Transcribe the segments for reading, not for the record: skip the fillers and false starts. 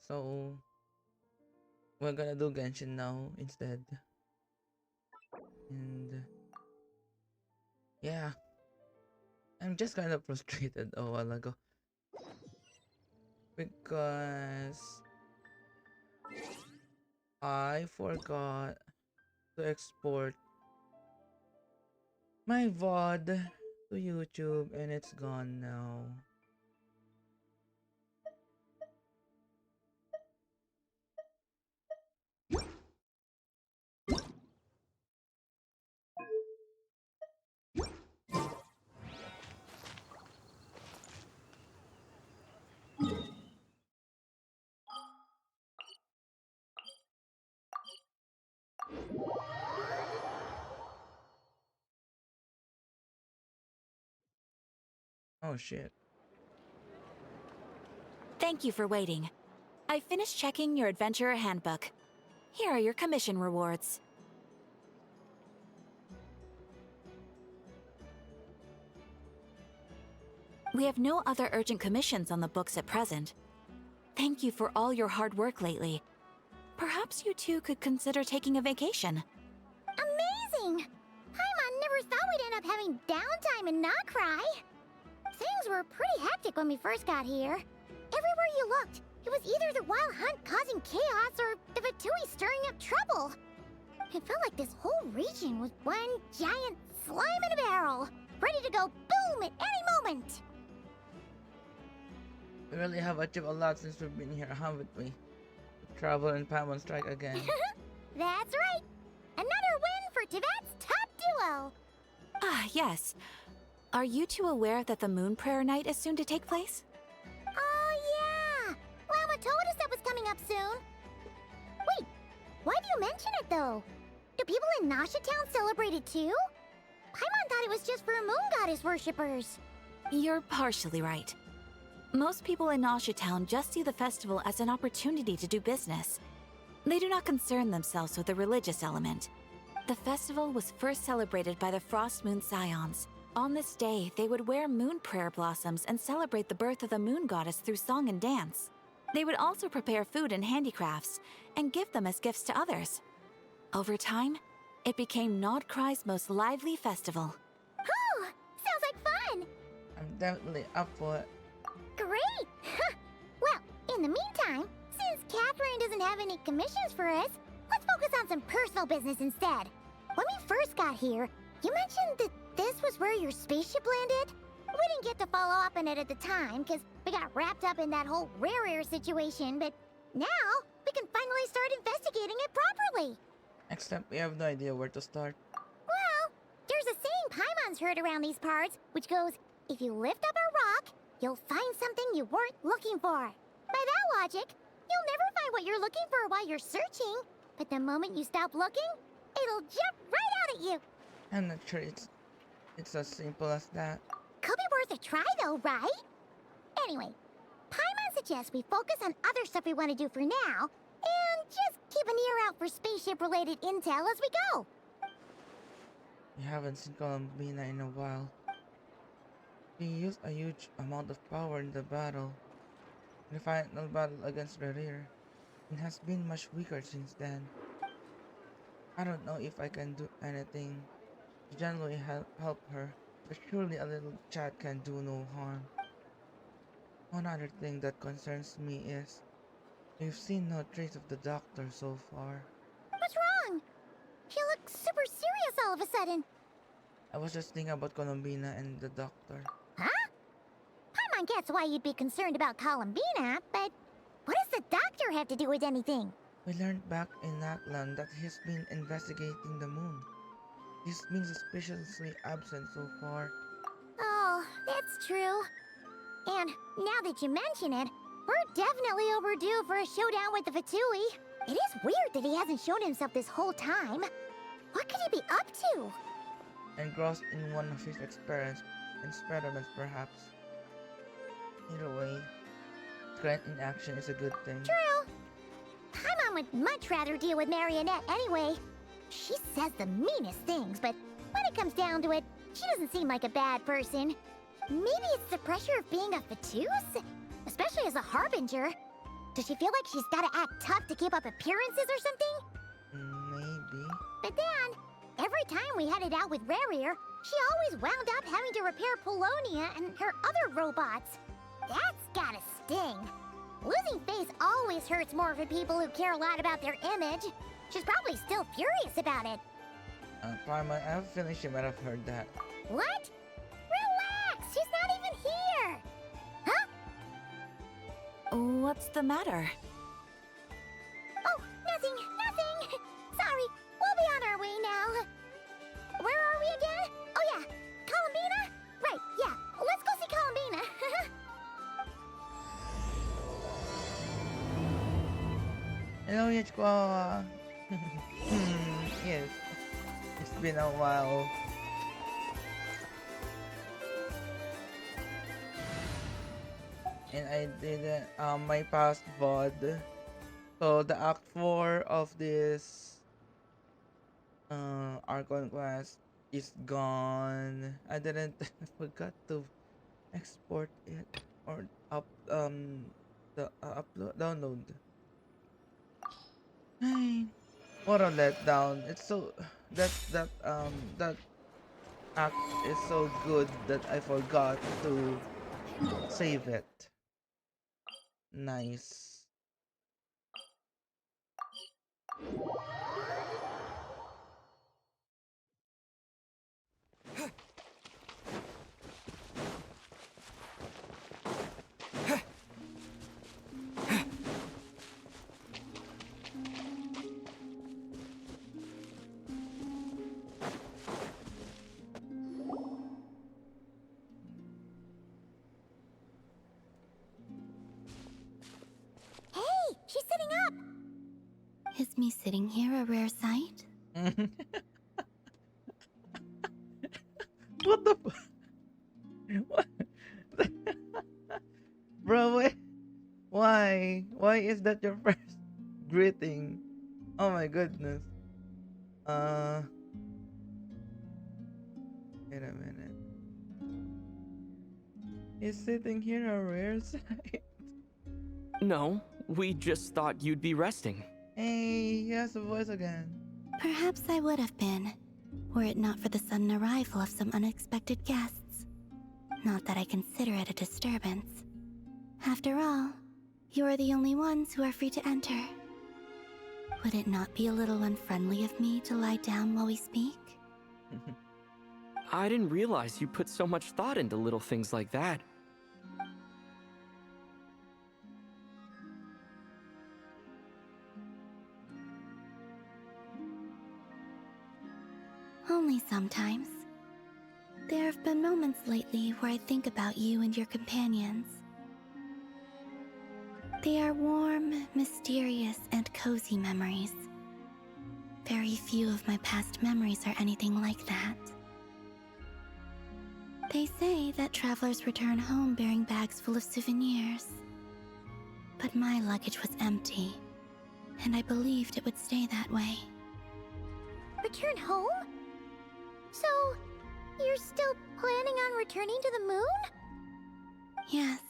So we're gonna do Genshin now instead. And yeah, I'm just kind of frustrated a while ago because I forgot to export my VOD to YouTube and it's gone now. Oh shit. Thank you for waiting. I finished checking your adventurer handbook. Here are your commission rewards. We have no other urgent commissions on the books at present. Thank you for all your hard work lately. Perhaps you two could consider taking a vacation. Amazing! Paimon never thought we'd end up having downtime in Nocturne. Things were pretty hectic when we first got here. Everywhere you looked, it was either the wild hunt causing chaos or the Fatui stirring up trouble. It felt like this whole region was one giant slime in a barrel, ready to go boom at any moment. We really have achieved a lot since we've been here, haven't we? Travel and Paimon strike again. That's right! Another win for Tibet's top duo! Ah, yes. Are you two aware that the Moon Prayer Night is soon to take place? Oh, yeah! Lama told us that was coming up soon. Wait, why do you mention it, though? Do people in Nasha Town celebrate it, too? Paimon thought it was just for moon goddess worshippers. You're partially right. Most people in Nasha Town just see the festival as an opportunity to do business. They do not concern themselves with the religious element. The festival was first celebrated by the Frost Moon Scions. On this day, they would wear moon prayer blossoms and celebrate the birth of the moon goddess through song and dance. They would also prepare food and handicrafts and give them as gifts to others. Over time, it became Nodcry's most lively festival. Oh, sounds like fun! I'm definitely up for it. Great! Well, in the meantime, since Catherine doesn't have any commissions for us, let's focus on some personal business instead. When we first got here, you mentioned that this was where your spaceship landed? We didn't get to follow up on it at the time, because we got wrapped up in that whole rare air situation, but now we can finally start investigating it properly. Except we have no idea where to start. Well, there's a saying Paimon's heard around these parts, which goes, if you lift up a rock, you'll find something you weren't looking for. By that logic, you'll never find what you're looking for while you're searching, but the moment you stop looking, it'll jump right out at you. I'm not sure it's as simple as that. Could be worth a try though, right? Anyway, Paimon suggests we focus on other stuff we want to do for now, and just keep an ear out for spaceship-related intel as we go. We haven't seen Columbina in a while. He used a huge amount of power in the battle. The final battle against the rear, and has been much weaker since then. I don't know if I can do anything to generally help her, but surely a little chat can do no harm. One other thing that concerns me is, we've seen no trace of the doctor so far. What's wrong? He looks super serious all of a sudden. I was just thinking about Columbina and the doctor. Huh? Paimon gets why you'd be concerned about Columbina, but what does the doctor have to do with anything? We learned back in Naklan that he's been investigating the moon. He's been suspiciously absent so far. Oh, that's true. And now that you mention it, we're definitely overdue for a showdown with the Fatui. It is weird that he hasn't shown himself this whole time. What could he be up to? Engrossed in one of his experiments perhaps. Either way, current inaction is a good thing. True. Paimon would much rather deal with Marionette anyway. She says the meanest things, but when it comes down to it, she doesn't seem like a bad person. Maybe it's the pressure of being a Fatus? Especially as a Harbinger. Does she feel like she's gotta act tough to keep up appearances or something? Maybe. But then, every time we headed out with Rarier, she always wound up having to repair Polonia and her other robots. That's gotta sting. Losing face always hurts more for people who care a lot about their image. She's probably still furious about it. Paimon, I have a feeling she might have heard that. What? Relax! She's not even here! Huh? What's the matter? Oh, nothing. Sorry, we'll be on our way now. Where are we again? Oh yeah, Columbina? Right, yeah, let's go see Columbina. Hello, Yachiko. Yes. It's been a while. And I did my past VOD. So the act 4 of this Archon quest is gone. I didn't forgot to export it or upload download. Ay, what a letdown. It's so that act is so good that I forgot to save it. Nice. Hey, she's sitting up! Is me sitting here a rare sight? What the what? Bro, why is that your first greeting? Oh my goodness. Wait a minute. Is sitting here a rare sight? No, we just thought you'd be resting. Hey, he has a voice again. Perhaps I would have been, were it not for the sudden arrival of some unexpected guests. Not that I consider it a disturbance. After all, you are the only ones who are free to enter. Would it not be a little unfriendly of me to lie down while we speak? I didn't realize you put so much thought into little things like that. Only sometimes. There have been moments lately where I think about you and your companions. They are warm, mysterious, and cozy memories. Very few of my past memories are anything like that. They say that travelers return home bearing bags full of souvenirs. But my luggage was empty, and I believed it would stay that way. Return home? So, you're still planning on returning to the moon? Yes.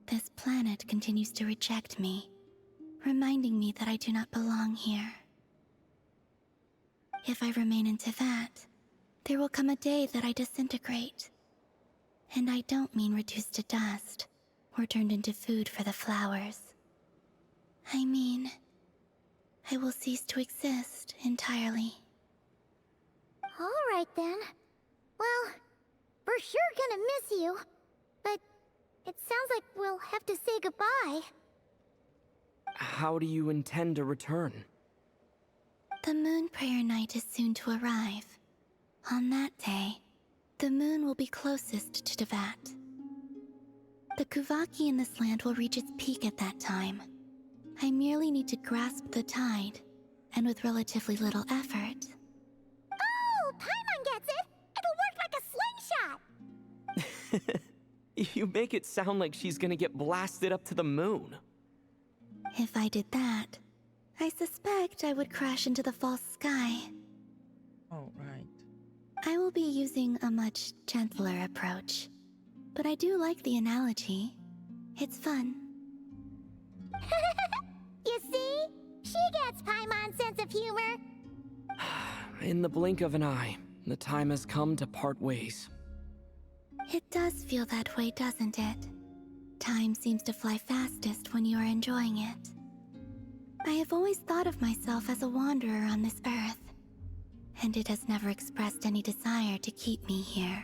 This planet continues to reject me, reminding me that I do not belong here. If I remain into that, there will come a day that I disintegrate. And I don't mean reduced to dust, or turned into food for the flowers. I mean, I will cease to exist entirely. Alright then. Well, we're sure gonna miss you. But it sounds like we'll have to say goodbye. How do you intend to return? The moon prayer night is soon to arrive. On that day, the moon will be closest to Devat. The Kuvaki in this land will reach its peak at that time. I merely need to grasp the tide, and with relatively little effort. Oh, Paimon gets it! It'll work like a slingshot! You make it sound like she's gonna get blasted up to the moon. If I did that, I suspect I would crash into the false sky. Oh, right. I will be using a much gentler approach, but I do like the analogy. It's fun. humor? In the blink of an eye, the time has come to part ways. It does feel that way, doesn't it? Time seems to fly fastest when you are enjoying it. I have always thought of myself as a wanderer on this earth, and it has never expressed any desire to keep me here.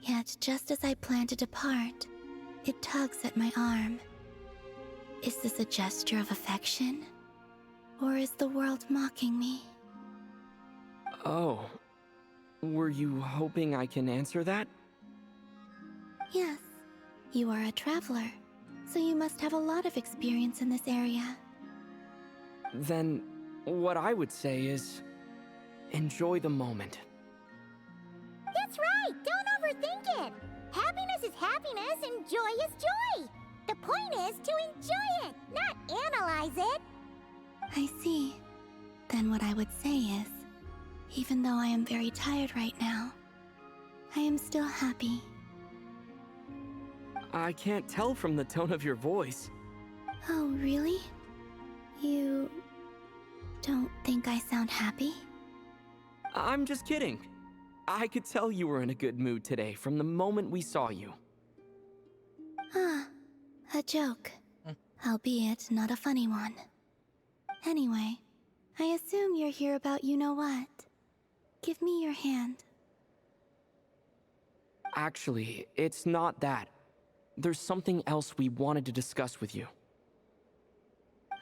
Yet, just as I plan to depart, it tugs at my arm. Is this a gesture of affection? Or is the world mocking me? Oh. Were you hoping I can answer that? Yes. You are a traveler, so you must have a lot of experience in this area. Then, what I would say is, enjoy the moment. That's right! Don't overthink it! Happiness is happiness and joy is joy! The point is to enjoy it, not analyze it! I see. Then what I would say is, even though I am very tired right now, I am still happy. I can't tell from the tone of your voice. Oh, really? You don't think I sound happy? I'm just kidding. I could tell you were in a good mood today from the moment we saw you. Ah, a joke. Albeit not a funny one. Anyway, I assume you're here about you-know-what. Give me your hand. Actually, it's not that. There's something else we wanted to discuss with you.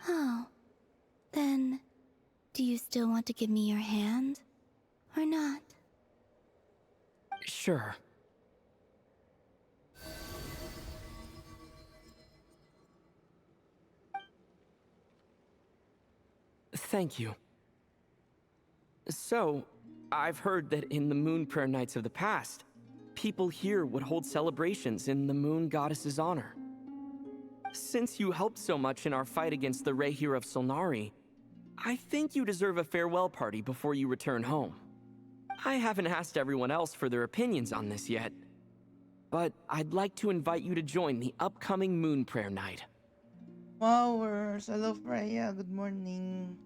Oh. Then, do you still want to give me your hand? Or not? Sure. Thank you. So, I've heard that in the Moon Prayer Nights of the past, people here would hold celebrations in the Moon Goddess's honor. Since you helped so much in our fight against the Rehir of Solnari, I think you deserve a farewell party before you return home. I haven't asked everyone else for their opinions on this yet, but I'd like to invite you to join the upcoming Moon Prayer Night. Flowers! Hello, Freya. Good morning.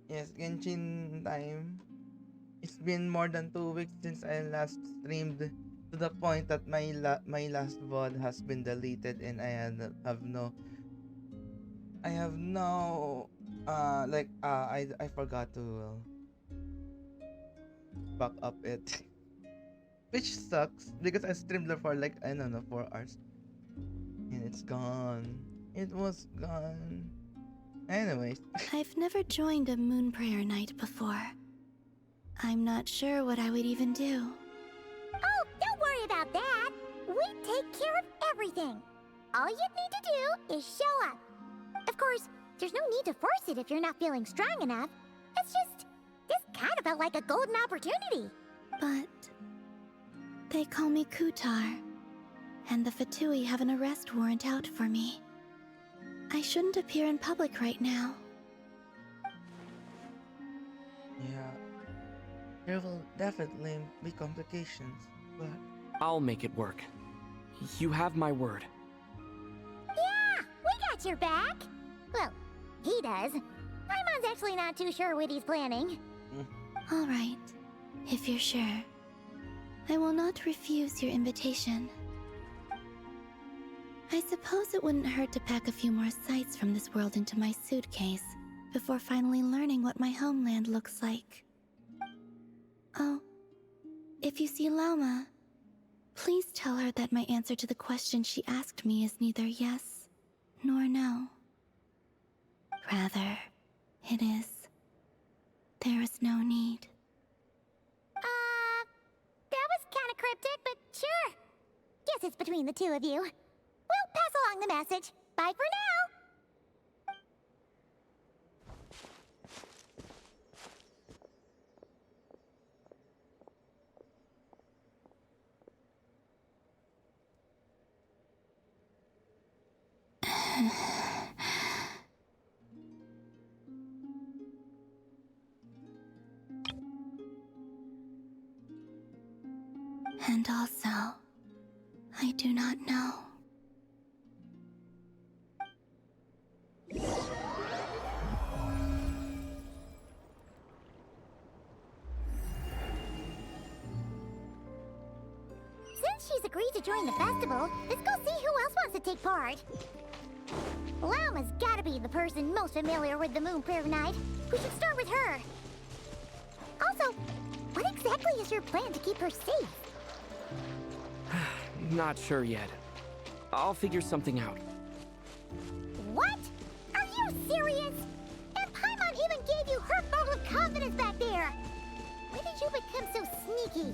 Yes, Genshin time. It's been more than 2 weeks since I last streamed, to the point that my last VOD has been deleted, and I have no I forgot to back up it. Which sucks because I streamed it for like, I don't know, 4 hours. And it's gone. It was gone. Anyways. I've never joined a Moon Prayer Night before. I'm not sure what I would even do. Oh, don't worry about that! We take care of everything! All you need to do is show up. Of course, there's no need to force it if you're not feeling strong enough. It's just, this kind of felt like a golden opportunity. But they call me Kutar, and the Fatui have an arrest warrant out for me. I shouldn't appear in public right now. Yeah. There will definitely be complications, but I'll make it work. You have my word. Yeah, we got your back. Well, he does. Paimon's actually not too sure what he's planning. All right, if you're sure. I will not refuse your invitation. I suppose it wouldn't hurt to pack a few more sights from this world into my suitcase before finally learning what my homeland looks like. Oh, if you see Lauma, please tell her that my answer to the question she asked me is neither yes nor no. Rather, it is, there is no need. That was kind of cryptic, but sure. Guess it's between the two of you. We'll pass along the message. Bye for now. And also, I do not know. Since she's agreed to join the festival, let's go see who else wants to take part. Lauma's gotta be the person most familiar with the Moon Prayer Night. We should start with her. Also, what exactly is your plan to keep her safe? Not sure yet. I'll figure something out. What? Are you serious? And Paimon even gave you her vote of confidence back there. When did you become so sneaky?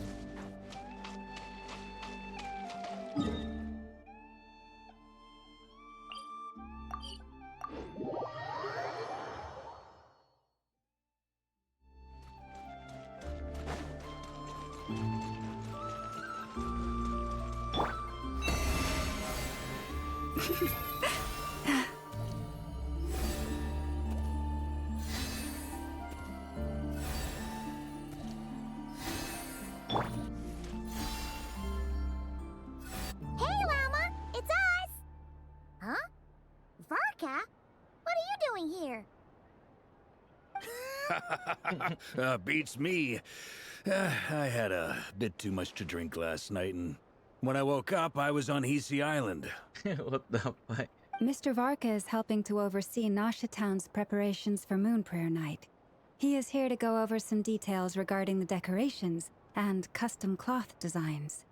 Hey, Llama! It's us! Huh? Varka? What are you doing here? Beats me. I had a bit too much to drink last night, and when I woke up, I was on Hisi Island. What the fuck? Mr. Varka is helping to oversee Nasha Town's preparations for Moon Prayer Night. He is here to go over some details regarding the decorations and custom cloth designs.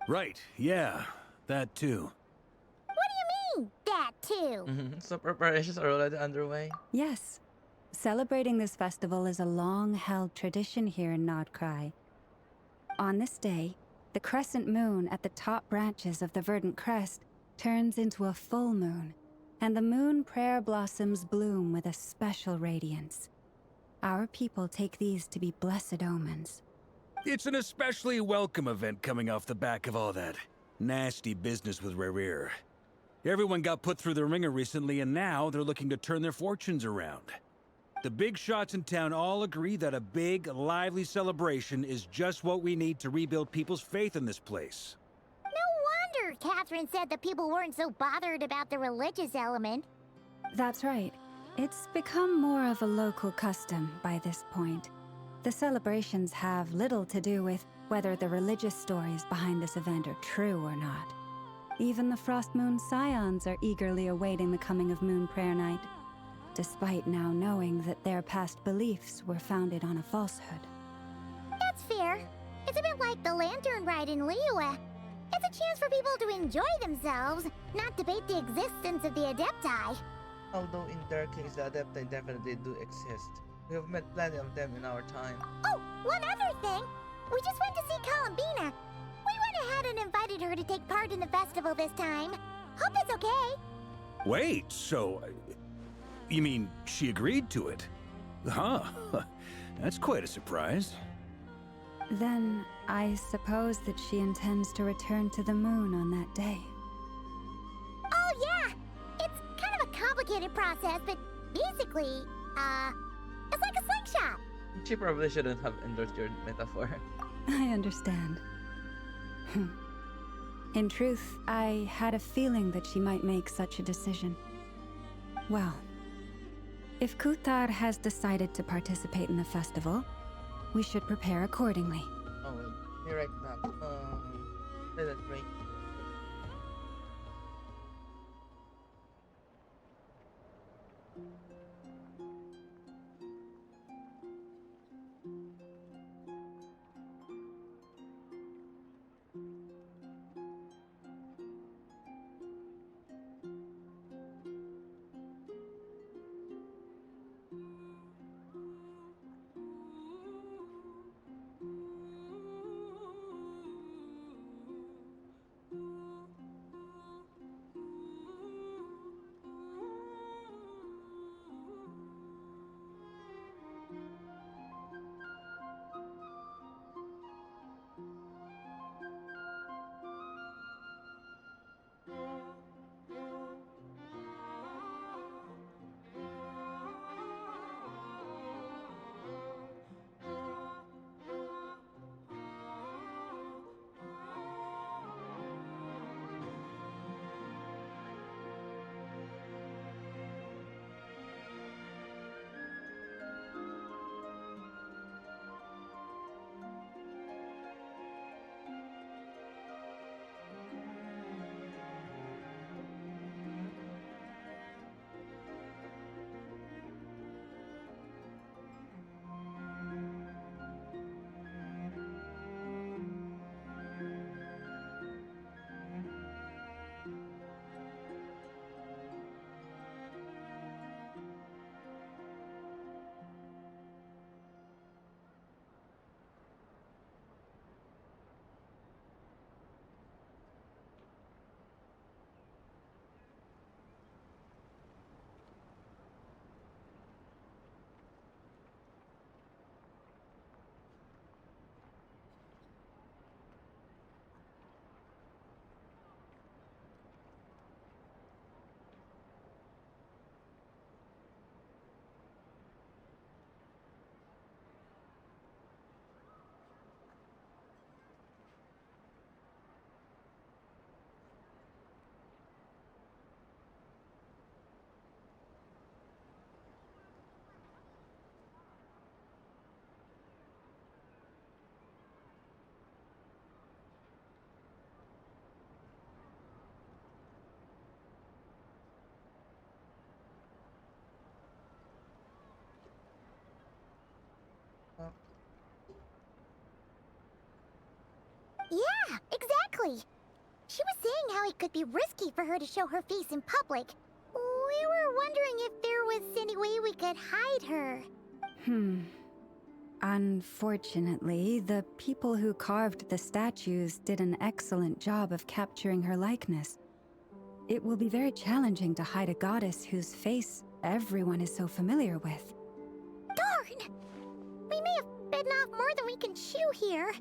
Right, yeah, that too. What do you mean, that too? So preparations are already underway. Yes, celebrating this festival is a long-held tradition here in Nodcry. On this day, the crescent moon at the top branches of the verdant crest turns into a full moon, and the moon prayer blossoms bloom with a special radiance. Our people take these to be blessed omens. It's an especially welcome event coming off the back of all that nasty business with Rare. Everyone got put through the ringer recently, and now they're looking to turn their fortunes around. The big shots in town all agree that a big, lively celebration is just what we need to rebuild people's faith in this place. No wonder Catherine said the people weren't so bothered about the religious element. That's right. It's become more of a local custom by this point. The celebrations have little to do with whether the religious stories behind this event are true or not. Even the Frost Moon Scions are eagerly awaiting the coming of Moon Prayer Night, despite now knowing that their past beliefs were founded on a falsehood. That's fair. It's a bit like the Lantern Ride in Liyue. It's a chance for people to enjoy themselves, not debate the existence of the Adepti. Although in their case, the Adepti definitely do exist. We have met plenty of them in our time. Oh, one other thing! We just went to see Columbina. We went ahead and invited her to take part in the festival this time. Hope it's okay. Wait, so... you mean she agreed to it? Huh. That's quite a surprise. Then I suppose that she intends to return to the moon on that day. Oh, yeah! It's kind of a complicated process, but basically, it's like a slingshot. She probably shouldn't have endorsed your metaphor. I understand. In truth, I had a feeling that she might make such a decision. Well, if Kutar has decided to participate in the festival, we should prepare accordingly. Oh, wait. Be right back. Let it break. Yeah, exactly. She was saying how it could be risky for her to show her face in public. We were wondering if there was any way we could hide her. Unfortunately, the people who carved the statues did an excellent job of capturing her likeness. It will be very challenging to hide a goddess whose face everyone is so familiar with. Darn! We may have bitten off more than we can chew here.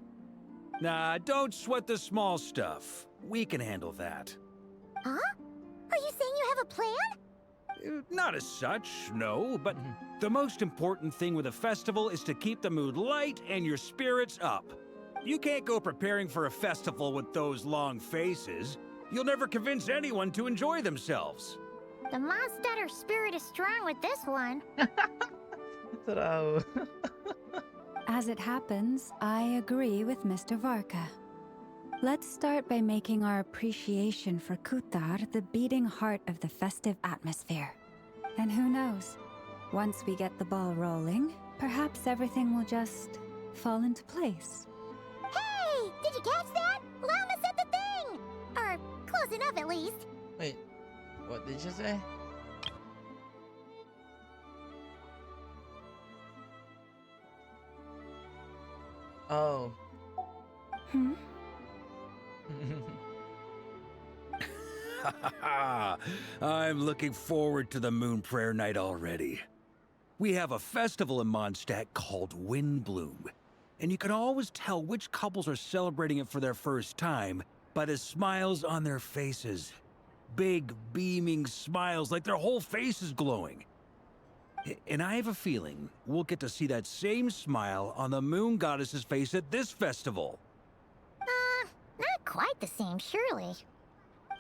Nah, don't sweat the small stuff. We can handle that. Huh? Are you saying you have a plan? Not as such, no, but the most important thing with a festival is to keep the mood light and your spirits up. You can't go preparing for a festival with those long faces. You'll never convince anyone to enjoy themselves. The Mondstatter spirit is strong with this one. True. As it happens, I agree with Mr. Varka. Let's start by making our appreciation for Kutar the beating heart of the festive atmosphere. And who knows, once we get the ball rolling, perhaps everything will just fall into place. Hey! Did you catch that? Llama said the thing! Or close enough at least. Wait, what did you say? Oh. I'm looking forward to the Moon Prayer Night already. We have a festival in Mondstadt called Windbloom, and you can always tell which couples are celebrating it for their first time by the smiles on their faces. Big, beaming smiles like their whole face is glowing. And I have a feeling we'll get to see that same smile on the Moon Goddess's face at this festival. Not quite the same, surely.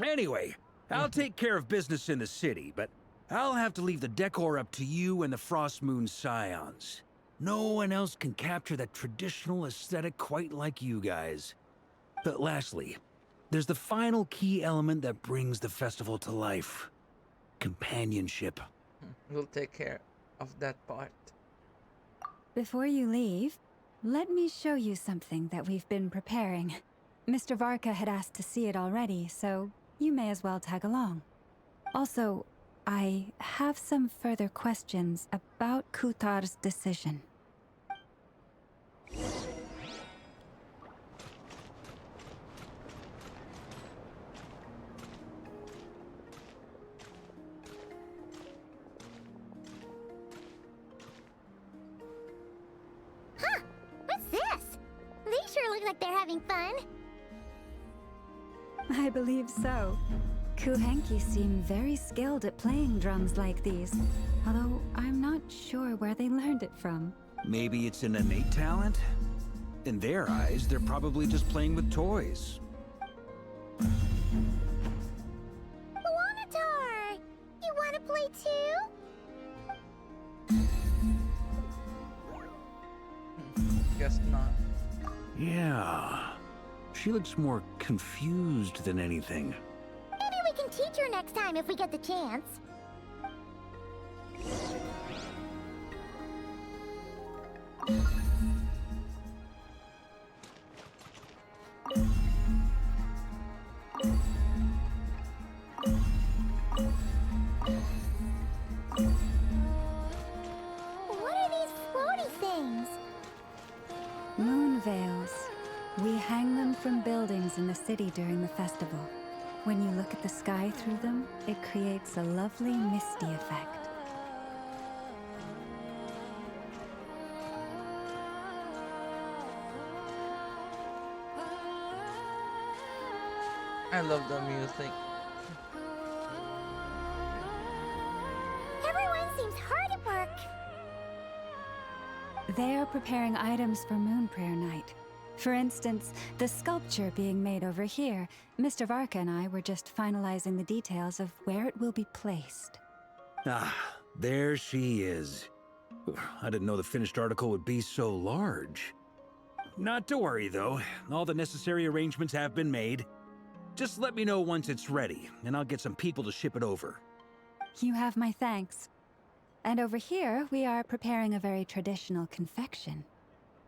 Anyway, I'll take care of business in the city, but I'll have to leave the decor up to you and the Frost Moon Scions. No one else can capture that traditional aesthetic quite like you guys. But lastly, there's the final key element that brings the festival to life. Companionship. We'll take care of that part. Before you leave, let me show you something that we've been preparing. Mr. Varka had asked to see it already, so you may as well tag along. Also, I have some further questions about Kutar's decision. Huh! What's this? They sure look like they're having fun. I believe so. Kuhenki seem very skilled at playing drums like these, although I'm not sure where they learned it from. Maybe it's an innate talent? In their eyes, they're probably just playing with toys. Wanatar! You wanna play too? Guess not. Yeah. She looks more confused than anything. Maybe we can teach her next time if we get the chance. What are these floaty things? Moon veils. We hang them from buildings in the city during the festival. When you look at the sky through them, it creates a lovely misty effect. I love the music. Everyone seems hard at work. They are preparing items for Moon Prayer Night. For instance, the sculpture being made over here, Mr. Varka and I were just finalizing the details of where it will be placed. Ah, there she is. I didn't know the finished article would be so large. Not to worry, though. All the necessary arrangements have been made. Just let me know once it's ready, and I'll get some people to ship it over. You have my thanks. And over here, we are preparing a very traditional confection.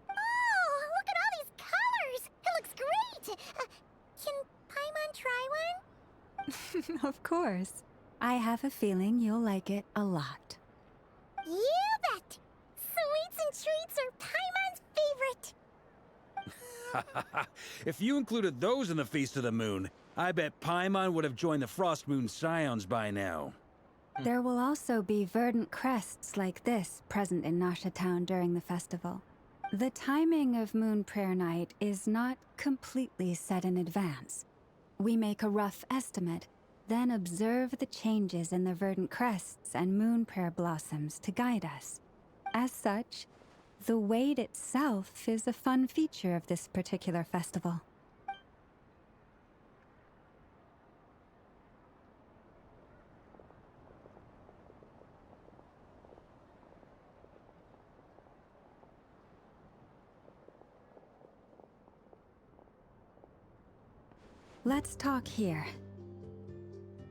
Oh, look at all these colors! It looks great! Of course. I have a feeling you'll like it a lot. You bet! Sweets and treats are Paimon's favorite. If you included those in the Feast of the Moon, I bet Paimon would have joined the Frost Moon Scions by now. There will also be verdant crests like this present in Nasha Town during the festival. The timing of Moon Prayer Night is not completely set in advance. We make a rough estimate, then observe the changes in the verdant crests and moon prayer blossoms to guide us. As such, the wait itself is a fun feature of this particular festival. Let's talk here.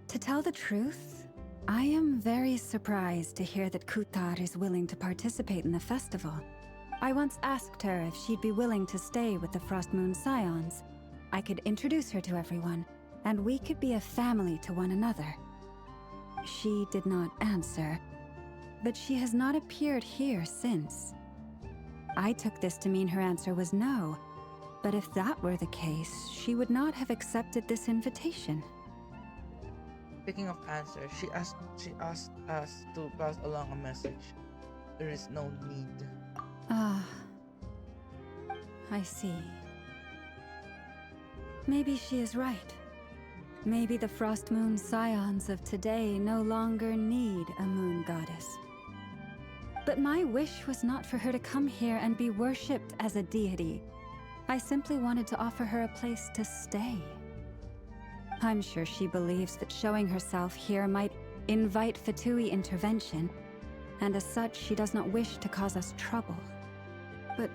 To tell the truth, I am very surprised to hear that Kutar is willing to participate in the festival. I once asked her if she'd be willing to stay with the Frost Moon Scions. I could introduce her to everyone, and we could be a family to one another. She did not answer, but she has not appeared here since. I took this to mean her answer was no, but if that were the case, she would not have accepted this invitation. Speaking of answer, she asked us to pass along a message. There is no need. Ah, I see. Maybe she is right. Maybe the Frost Moon Scions of today no longer need a moon goddess. But my wish was not for her to come here and be worshipped as a deity. I simply wanted to offer her a place to stay. I'm sure she believes that showing herself here might invite Fatui intervention, and as such, she does not wish to cause us trouble. But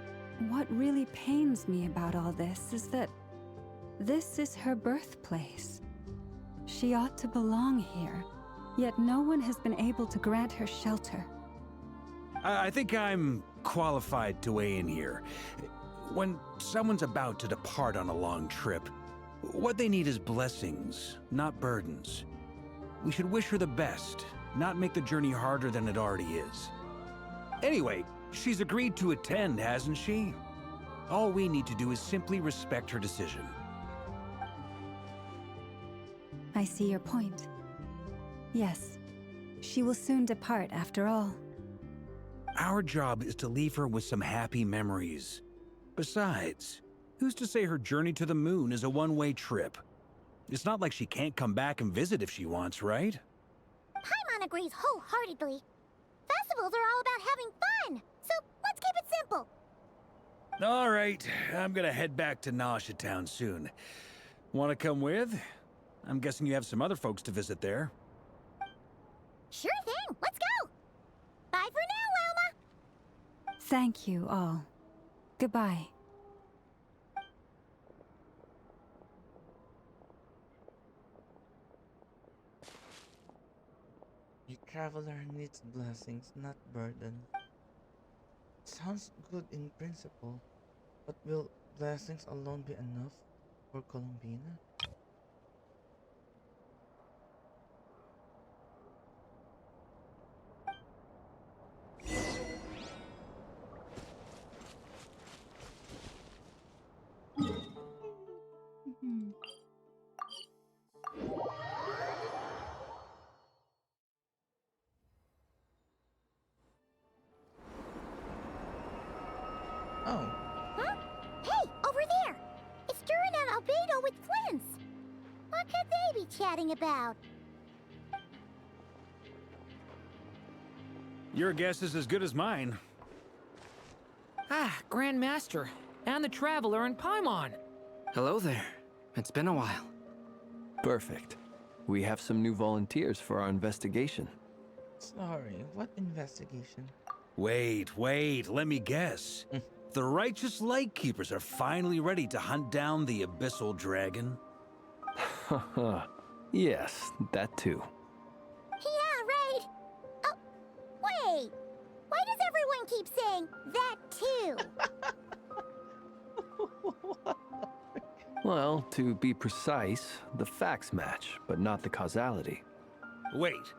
what really pains me about all this is that this is her birthplace. She ought to belong here, yet no one has been able to grant her shelter. I think I'm qualified to weigh in here. When someone's about to depart on a long trip, what they need is blessings, not burdens. We should wish her the best, not make the journey harder than it already is. Anyway, she's agreed to attend, hasn't she? All we need to do is simply respect her decision. I see your point. Yes, she will soon depart after all. Our job is to leave her with some happy memories. Besides, who's to say her journey to the moon is a one-way trip? It's not like she can't come back and visit if she wants, right? Paimon agrees wholeheartedly. Festivals are all about having fun, so let's keep it simple. All right, I'm gonna head back to Nasha Town soon. Wanna come with? I'm guessing you have some other folks to visit there. Sure thing, let's go! Bye for now, Wilma! Thank you all. Goodbye. A traveler needs blessings, not burden. Sounds good in principle, but will blessings alone be enough for Columbina? Oh, Huh? Hey, over there! It's Duran and Albedo with Flints! What could they be chatting about? Your guess is as good as mine. Ah, Grand Master, and the Traveler and Paimon. Hello there. It's been a while. Perfect. We have some new volunteers for our investigation. sorry, what investigation? Wait, let me guess. The righteous Lightkeepers are finally ready to hunt down the Abyssal Dragon? Haha. Yes, that too. Yeah, right! Oh, wait! Why does everyone keep saying that too? Well, to be precise, the facts match, but not the causality. Wait,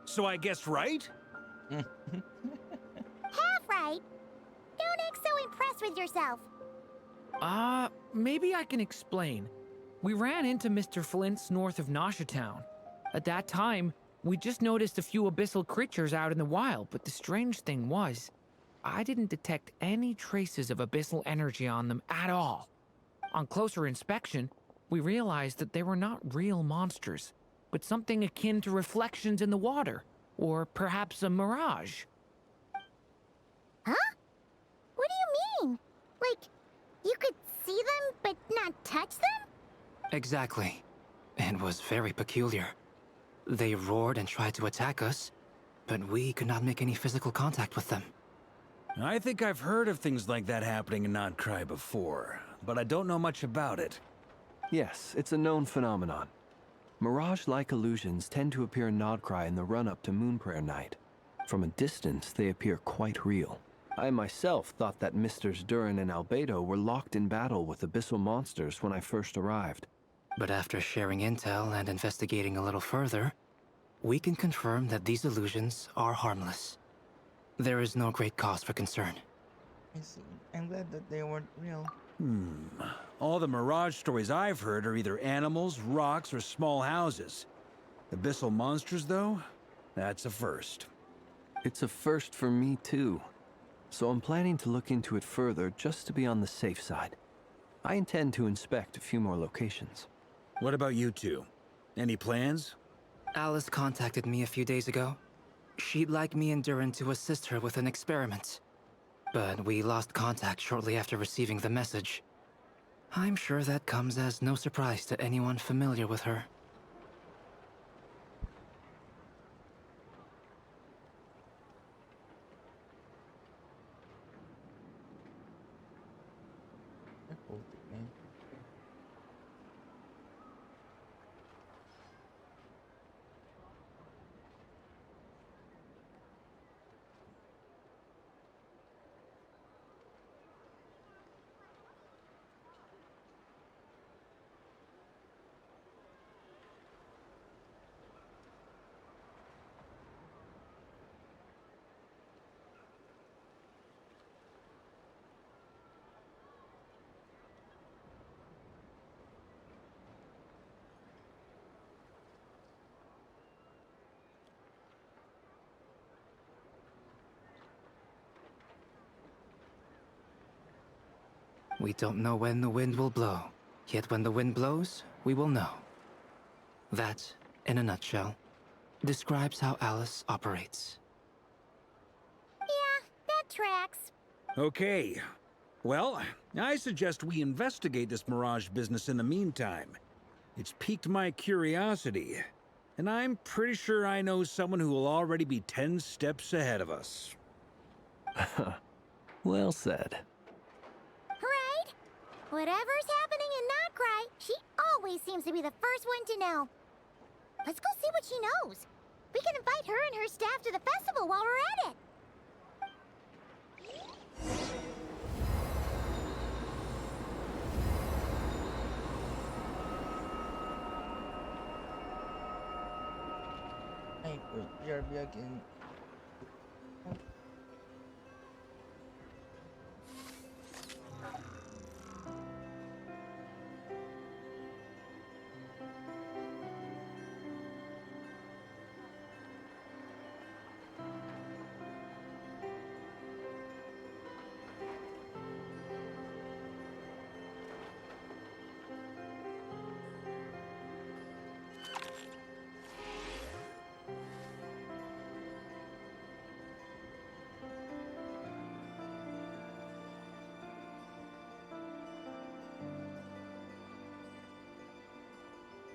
so I guessed right? Half right. Don't act so impressed with yourself. Maybe I can explain. We ran into Mr. Flint's north of Town. At that time, we just noticed a few abyssal creatures out in the wild, but the strange thing was, I didn't detect any traces of abyssal energy on them at all. On closer inspection, we realized that they were not real monsters, but something akin to reflections in the water, or perhaps a mirage. Huh? What do you mean? Like, you could see them but not touch them? Exactly. It was very peculiar. They roared and tried to attack us, but we could not make any physical contact with them. I think I've heard of things like that happening in Nocturne before, but I don't know much about it. Yes, it's a known phenomenon. Mirage-like illusions tend to appear in Nodcry in the run-up to Moonprayer Night. From a distance, they appear quite real. I myself thought that Misters Durin and Albedo were locked in battle with abyssal monsters when I first arrived. But after sharing intel and investigating a little further, we can confirm that these illusions are harmless. There is no great cause for concern. I see. I'm glad that they weren't real. All the Mirage stories I've heard are either animals, rocks, or small houses. Abyssal monsters, though? That's a first. It's a first for me, too. So I'm planning to look into it further just to be on the safe side. I intend to inspect a few more locations. What about you two? Any plans? Alice contacted me a few days ago. She'd like me and Durin to assist her with an experiment. But we lost contact shortly after receiving the message. I'm sure that comes as no surprise to anyone familiar with her. We don't know when the wind will blow, yet when the wind blows, we will know. That, in a nutshell, describes how Alice operates. Yeah, that tracks. Okay. Well, I suggest we investigate this Mirage business in the meantime. It's piqued my curiosity, and I'm pretty sure I know someone who will already be 10 steps ahead of us. Well said. Right? Whatever's happening in Nocturne, she always seems to be the first one to know. Let's go see what she knows. We can invite her and her staff to the festival while we're at it. Ay, wait, BRB again.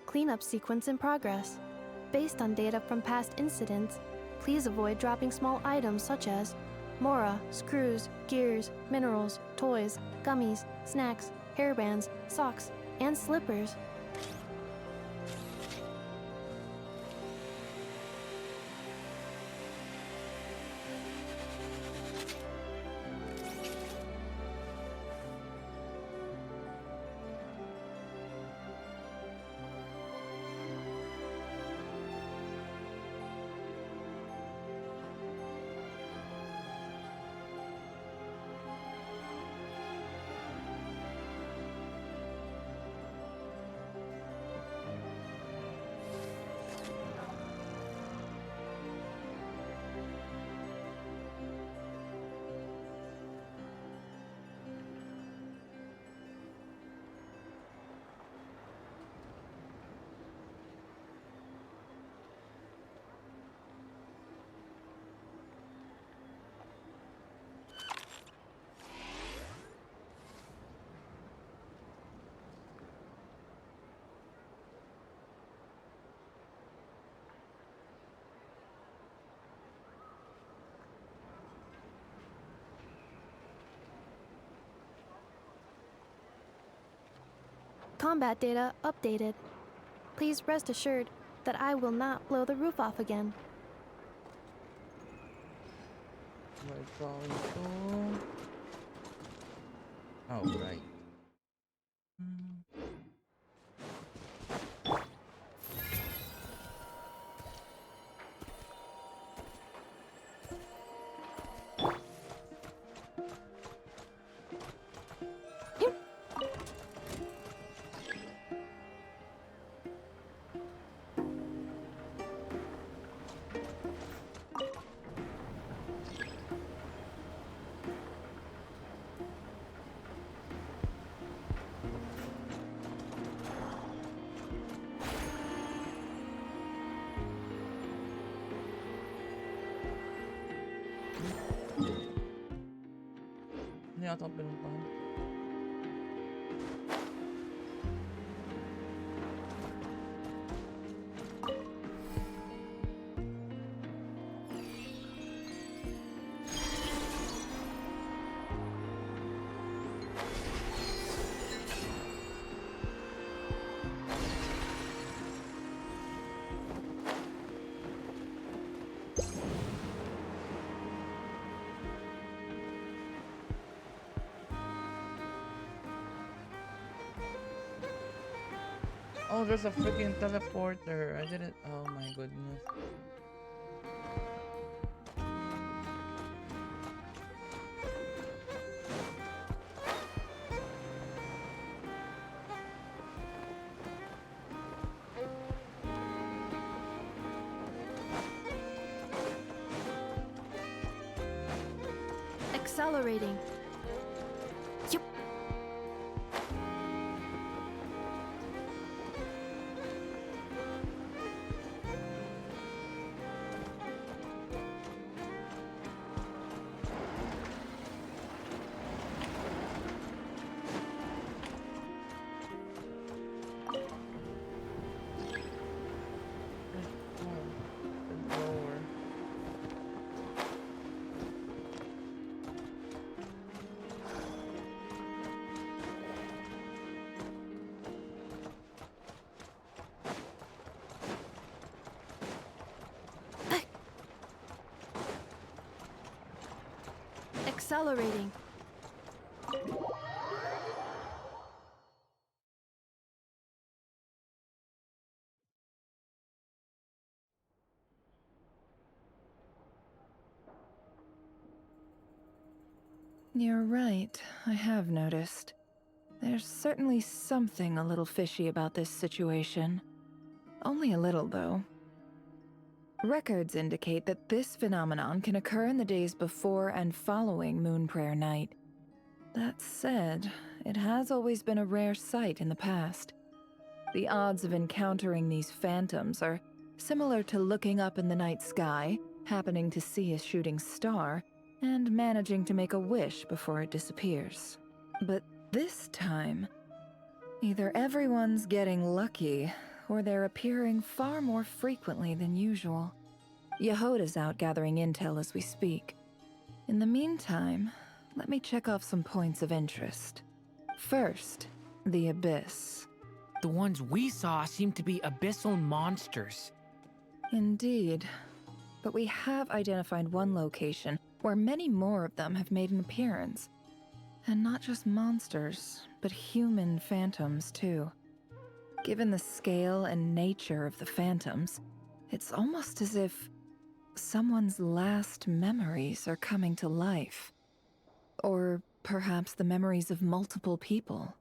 Cleanup sequence in progress. Based on data from past incidents, please avoid dropping small items such as mora, screws, gears, minerals, toys, gummies, snacks, hairbands, socks, and slippers. Combat data updated. Please rest assured that I will not blow the roof off again. We're going to... Oh, right. Hindi ata ako pinuntahan. Oh, there's a freaking teleporter. I didn't. Oh my goodness. Accelerating. Yup. Accelerating. You're right, I have noticed. There's certainly something a little fishy about this situation. Only a little, though. Records indicate that this phenomenon can occur in the days before and following Moon Prayer Night. That said, it has always been a rare sight in the past. The odds of encountering these phantoms are similar to looking up in the night sky, happening to see a shooting star, and managing to make a wish before it disappears. But this time, either everyone's getting lucky, or they're appearing far more frequently than usual. Yehoda's out gathering intel as we speak. In the meantime, let me check off some points of interest. First, the Abyss. The ones we saw seem to be abyssal monsters. Indeed. But we have identified one location where many more of them have made an appearance. And not just monsters, but human phantoms too. Given the scale and nature of the phantoms, it's almost as if someone's last memories are coming to life. Or perhaps the memories of multiple people.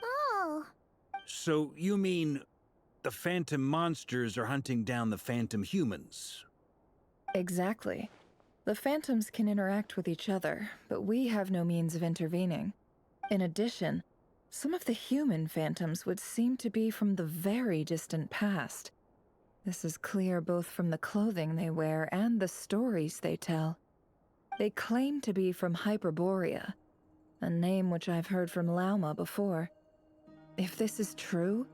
Oh. So you mean the phantom monsters are hunting down the phantom humans? Exactly. The phantoms can interact with each other, but we have no means of intervening. In addition, some of the human phantoms would seem to be from the very distant past. This is clear both from the clothing they wear and the stories they tell. They claim to be from Hyperborea, a name which I've heard from Lauma before. If this is true,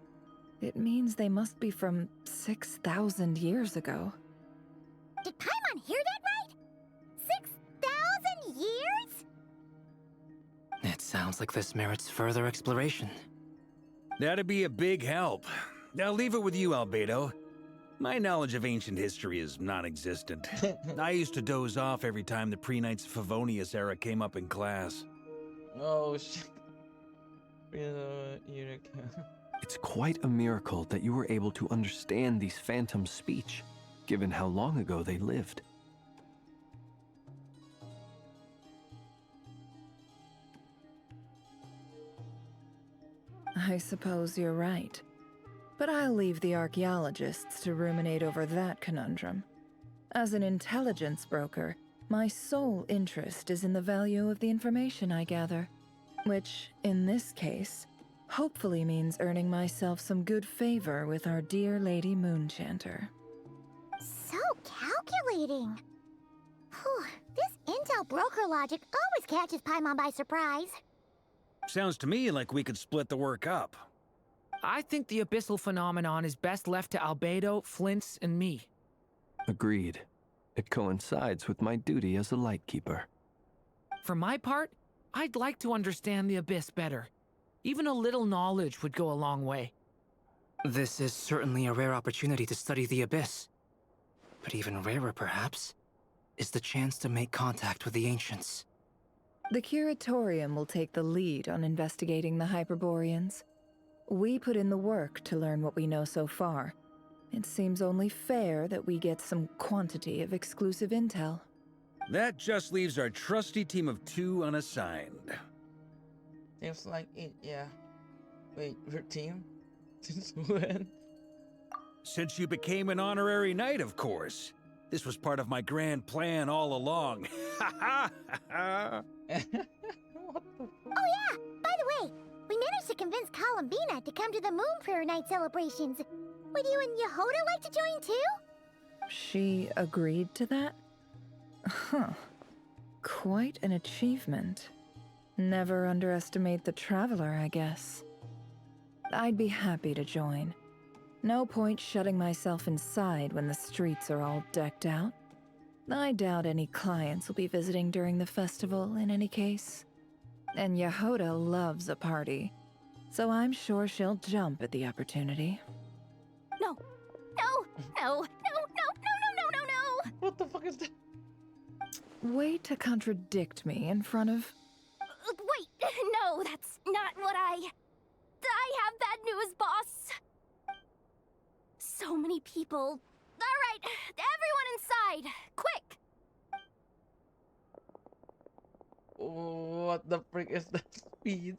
it means they must be from 6,000 years ago. Did Paimon hear that right? 6,000 years? It sounds like this merits further exploration. That'd be a big help. I'll leave it with you, Albedo. My knowledge of ancient history is non-existent. I used to doze off every time the pre-Knights of Favonius era came up in class. Oh shit. Eunuch. It's quite a miracle that you were able to understand these phantoms' speech, given how long ago they lived. I suppose you're right. But I'll leave the archaeologists to ruminate over that conundrum. As an intelligence broker, my sole interest is in the value of the information I gather, which, in this case, hopefully means earning myself some good favor with our dear Lady Moonchanter. So calculating. Whew, this intel broker logic always catches Paimon by surprise. Sounds to me like we could split the work up. I think the abyssal phenomenon is best left to Albedo, Flint's, and me. Agreed. It coincides with my duty as a lightkeeper. For my part, I'd like to understand the abyss better. Even a little knowledge would go a long way. This is certainly a rare opportunity to study the abyss. But even rarer, perhaps, is the chance to make contact with the ancients. The Curatorium will take the lead on investigating the Hyperboreans. We put in the work to learn what we know so far. It seems only fair that we get some quantity of exclusive intel. That just leaves our trusty team of 2 unassigned. Seems like it, yeah. Wait, your team? Since when? Since you became an honorary knight, of course. This was part of my grand plan all along. Ha ha ha! What the fuck? Oh yeah, by the way, we managed to convince Columbina to come to the Moon Prayer Night celebrations. Would you and Yehoda like to join too? She agreed to that? Huh. Quite an achievement. Never underestimate the traveler, I guess. I'd be happy to join. No point shutting myself inside when the streets are all decked out. I doubt any clients will be visiting during the festival in any case. And Yehoda loves a party, so I'm sure she'll jump at the opportunity. No. No. No. No. No. No. No. No. No. No. What the fuck is that? Way to contradict me in front of... Wait. No, that's not what I have bad news, boss. So many people. All right, everyone inside, quick. What the frick is that speed?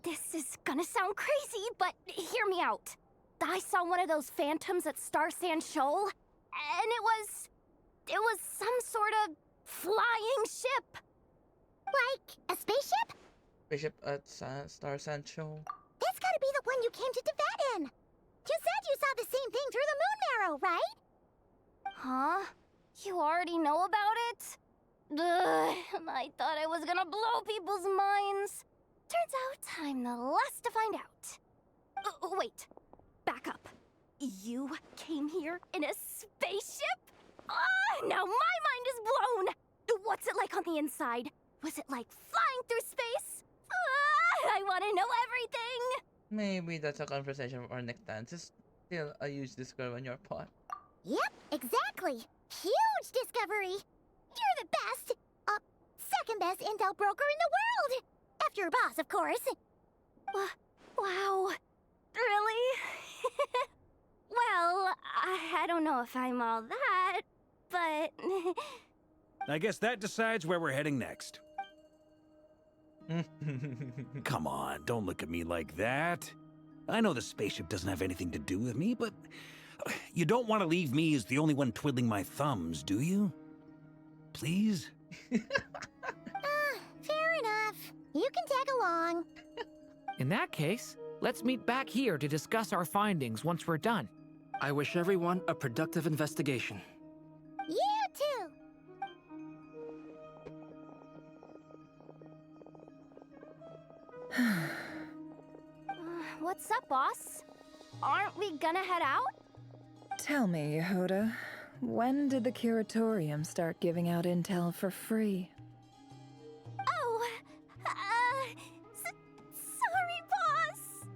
This is gonna sound crazy, but hear me out. I saw one of those phantoms at Star Sand Shoal, and it was some sort of flying ship. Like a spaceship? Spaceship at Star Sancho. That's gotta be the one you came to Tibet in. You said you saw the same thing through the moon marrow, right? Huh? You already know about it? Ugh, I thought I was gonna blow people's minds. Turns out I'm the last to find out. Wait. Back up. You came here in a spaceship? Now my mind is blown! What's it like on the inside? Was it like flying through space? I want to know everything! Maybe that's a conversation for our next time. Just still a huge discovery on your part. Yep, exactly. Huge discovery. You're the best, second best intel broker in the world. After your boss, of course. Wow. Really? Well, I don't know if I'm all that, but... I guess that decides where we're heading next. Come on, don't look at me like that. I know the spaceship doesn't have anything to do with me, but you don't want to leave me as the only one twiddling my thumbs, do you? Please? Fair enough. You can tag along. In that case, let's meet back here to discuss our findings once we're done. I wish everyone a productive investigation. You too. What's up, boss? Aren't we gonna head out? Tell me, Yehoda, when did the Curatorium start giving out intel for free? Oh, sorry, boss.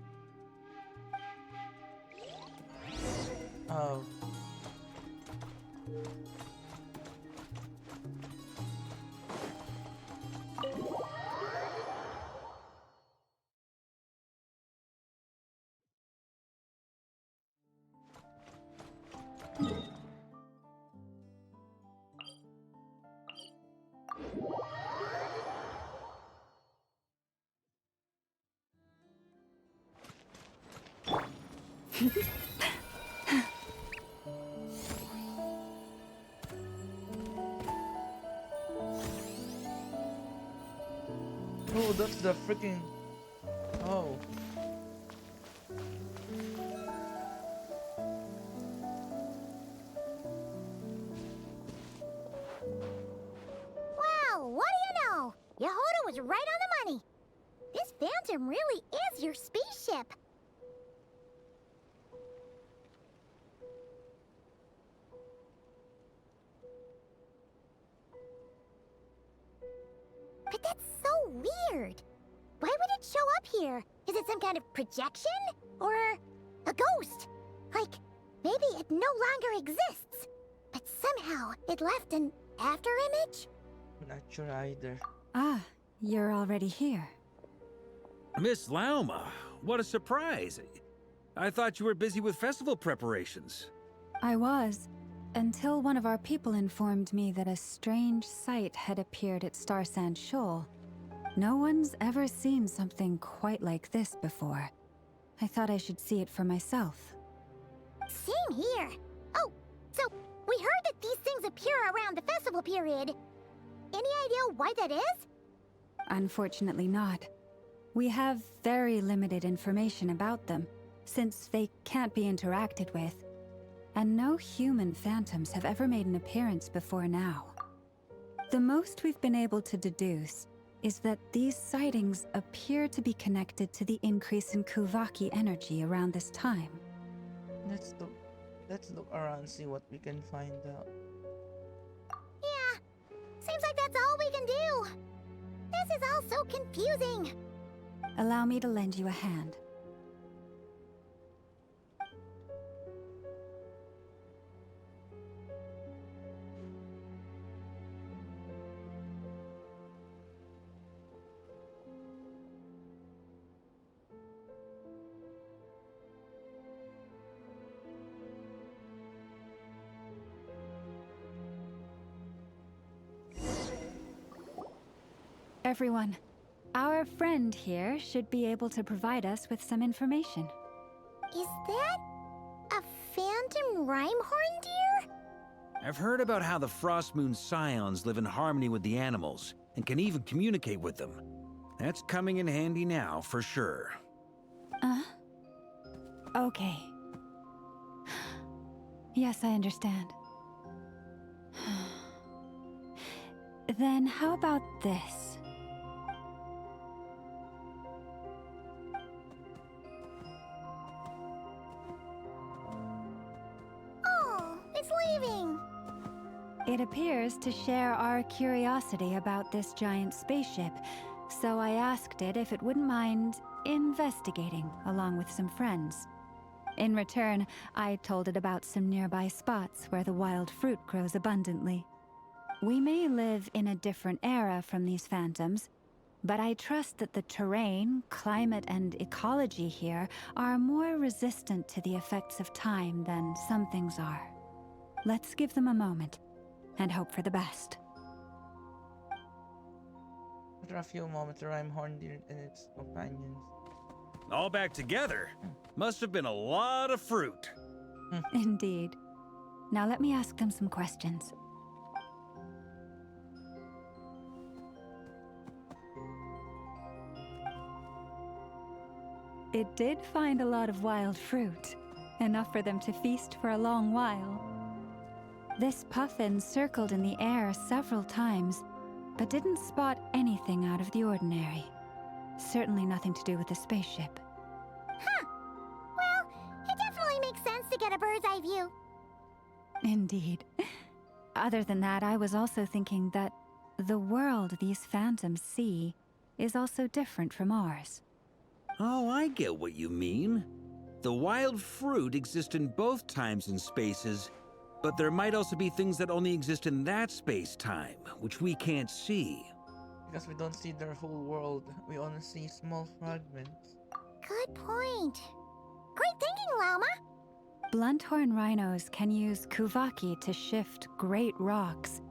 Oh, that's the freaking. Oh. Well, what do you know? Yehoda was right on the money. This Phantom really is your spaceship. But that's so weird. Why would it show up here? Is it some kind of projection? Or a ghost? Like, maybe it no longer exists. But somehow it left an afterimage? Not sure either. Ah, you're already here. Miss Lauma, what a surprise. I thought you were busy with festival preparations. I was, until one of our people informed me that a strange sight had appeared at Star Sand Shoal. No one's ever seen something quite like this before. I thought I should see it for myself. Same here. Oh, so we heard that these things appear around the festival period. Any idea why that is? Unfortunately not. We have very limited information about them, since they can't be interacted with. And no human phantoms have ever made an appearance before now. The most we've been able to deduce is that these sightings appear to be connected to the increase in Kuvaki energy around this time. Let's look around and see what we can find out. Yeah, seems like that's all we can do. This is all so confusing. Allow me to lend you a hand. Everyone, our friend here should be able to provide us with some information. Is that a phantom Rhymehorn deer? I've heard about how the Frost Moon Scions live in harmony with the animals and can even communicate with them. That's coming in handy now, for sure. Okay. Yes, I understand. Then how about this? Oh, it's leaving. It appears to share our curiosity about this giant spaceship, so I asked it if it wouldn't mind investigating along with some friends. In return, I told it about some nearby spots where the wild fruit grows abundantly. We may live in a different era from these phantoms, but I trust that the terrain, climate, and ecology here are more resistant to the effects of time than some things are. Let's give them a moment and hope for the best. After a few moments, the Rhymehorn deer and its companions. All back together? Must have been a lot of fruit. Indeed. Now let me ask them some questions. It did find a lot of wild fruit, enough for them to feast for a long while. This puffin circled in the air several times, but didn't spot anything out of the ordinary. Certainly nothing to do with the spaceship. Huh. Well, it definitely makes sense to get a bird's eye view. Indeed. Other than that, I was also thinking that the world these phantoms see is also different from ours. Oh, I get what you mean. The wild fruit exist in both times and spaces, but there might also be things that only exist in that space-time, which we can't see. Because we don't see their whole world, we only see small fragments. Good point. Great thinking, Lauma. Blunthorn rhinos can use Kuvaki to shift great rocks,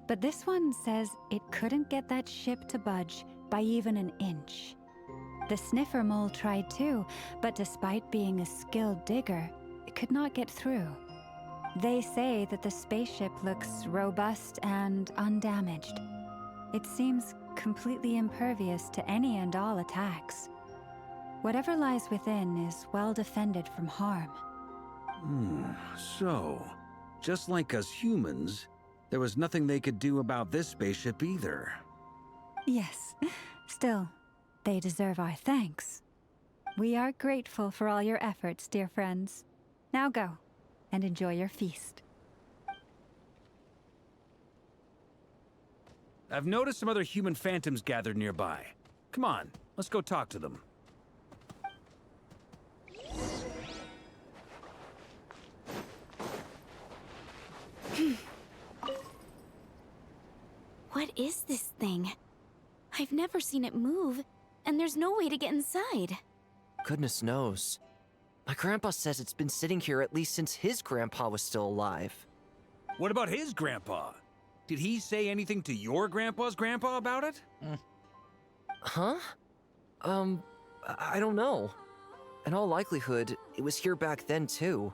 but this one says it couldn't get that ship to budge by even an inch. The sniffer mole tried too, but despite being a skilled digger, it could not get through. They say that the spaceship looks robust and undamaged. It seems completely impervious to any and all attacks. Whatever lies within is well defended from harm. So, just like us humans, there was nothing they could do about this spaceship either. Yes, still, they deserve our thanks. We are grateful for all your efforts, dear friends. Now go, and enjoy your feast. I've noticed some other human phantoms gathered nearby. Come on, let's go talk to them. What is this thing? I've never seen it move, and there's no way to get inside. Goodness knows. My grandpa says it's been sitting here at least since his grandpa was still alive. What about his grandpa? Did he say anything to your grandpa's grandpa about it? Huh? I don't know. In all likelihood, it was here back then too.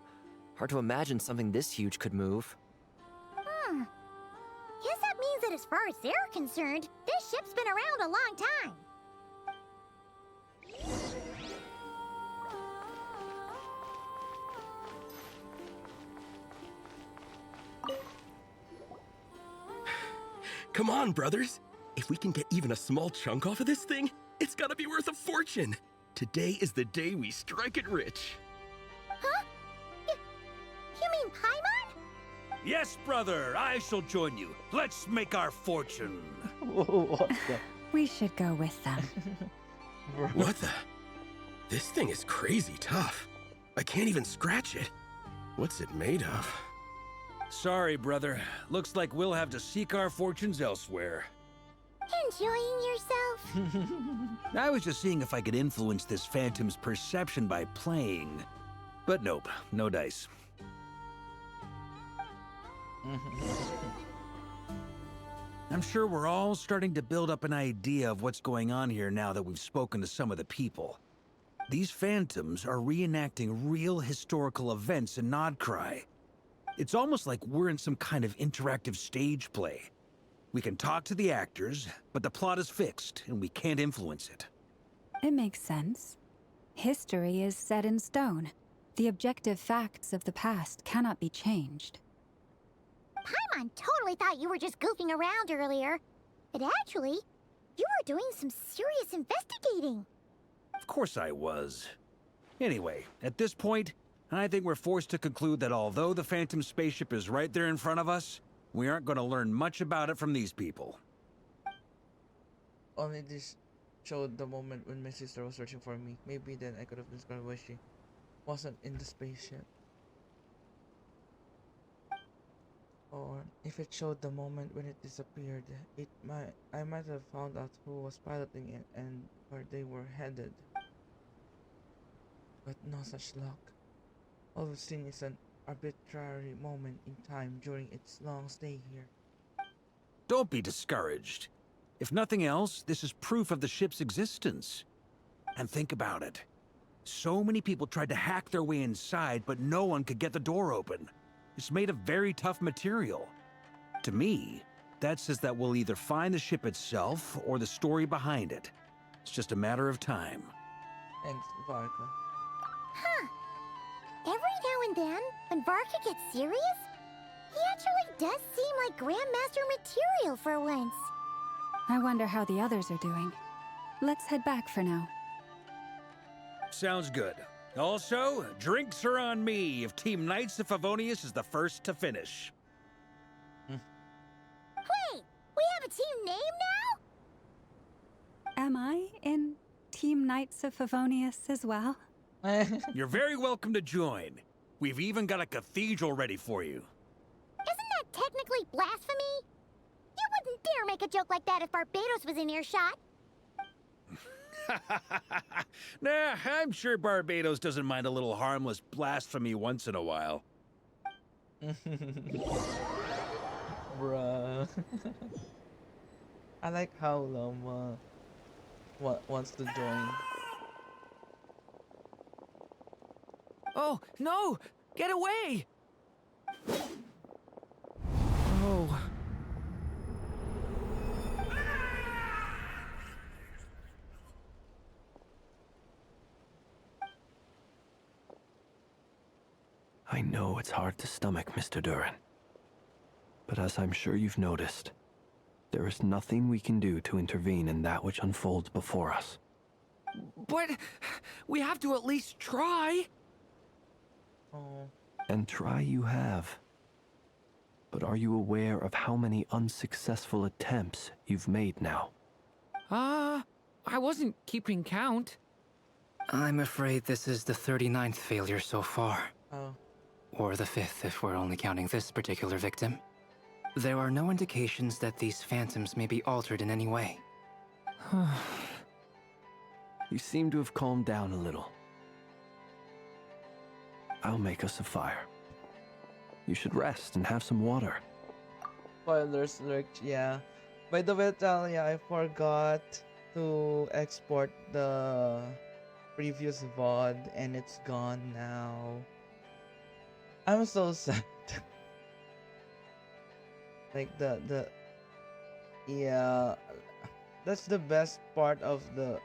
Hard to imagine something this huge could move. Guess that means that as far as they're concerned, this ship's been around a long time. Come on, brothers. If we can get even a small chunk off of this thing, it's gotta be worth a fortune. Today is the day we strike it rich. Huh? You mean Paimon? Yes, brother, I shall join you. Let's make our fortune. What the? We should go with them. What the? This thing is crazy tough. I can't even scratch it. What's it made of? Sorry, brother. Looks like we'll have to seek our fortunes elsewhere. Enjoying yourself? I was just seeing if I could influence this phantom's perception by playing. But nope, no dice. I'm sure we're all starting to build up an idea of what's going on here now that we've spoken to some of the people. These phantoms are reenacting real historical events in Nodcry. It's almost like we're in some kind of interactive stage play. We can talk to the actors, but the plot is fixed, and we can't influence it. It makes sense. History is set in stone. The objective facts of the past cannot be changed. Paimon totally thought you were just goofing around earlier. But actually, you were doing some serious investigating. Of course I was. Anyway, at this point, I think we're forced to conclude that although the Phantom spaceship is right there in front of us, we aren't going to learn much about it from these people. Only this showed the moment when my sister was searching for me. Maybe then I could have discovered why she wasn't in the spaceship. Or if it showed the moment when it disappeared, I might have found out who was piloting it and where they were headed. But no such luck. All we've seen is an arbitrary moment in time during its long stay here. Don't be discouraged. If nothing else, this is proof of the ship's existence. And think about it. So many people tried to hack their way inside, but no one could get the door open. It's made of very tough material. To me, that says that we'll either find the ship itself or the story behind it. It's just a matter of time. Thanks, Varka. Huh. Every now and then, when Varka gets serious, he actually does seem like Grandmaster material for once. I wonder how the others are doing. Let's head back for now. Sounds good. Also, drinks are on me if Team Knights of Favonius is the first to finish. Wait, we have a team name now? Am I in Team Knights of Favonius as well? You're very welcome to join. We've even got a cathedral ready for you. Isn't that technically blasphemy? You wouldn't dare make a joke like that if Barbados was in earshot. Nah, I'm sure Barbados doesn't mind a little harmless blasphemy once in a while. Bruh. I like how Loma wants to join. Oh, no! Get away! Oh. I know it's hard to stomach, Mr. Duran. But as I'm sure you've noticed, there is nothing we can do to intervene in that which unfolds before us. But we have to at least try. Oh. And try you have. But are you aware of how many unsuccessful attempts you've made now? I wasn't keeping count. I'm afraid this is the 39th failure so far. Oh. Or the 5th if we're only counting this particular victim. There are no indications that these phantoms may be altered in any way. You seem to have calmed down a little. I'll make us a fire. You should rest and have some water. Spoilers alert, yeah. By the way, Talia, I forgot to export the previous VOD and it's gone now. I'm so sad. Like yeah, that's the best part of the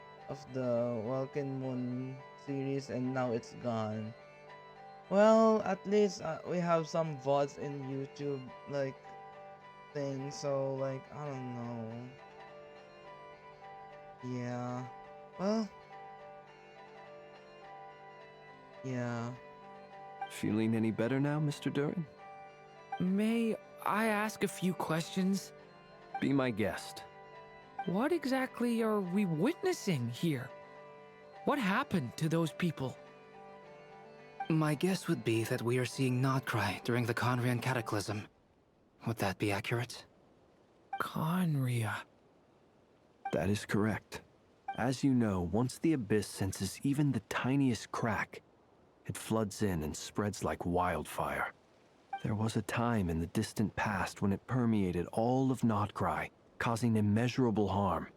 Welkin Moon series, and now it's gone. Well, at least we have some VODs in YouTube like thing, so like I don't know. Yeah. Well. Yeah. Feeling any better now, Mr. Duran? May I ask a few questions? Be my guest. What exactly are we witnessing here? What happened to those people? My guess would be that we are seeing Nodcry during the Conrian Cataclysm. Would that be accurate? Conria. That is correct. As you know, once the Abyss senses even the tiniest crack, it floods in and spreads like wildfire. There was a time in the distant past when it permeated all of Nodcry, causing immeasurable harm.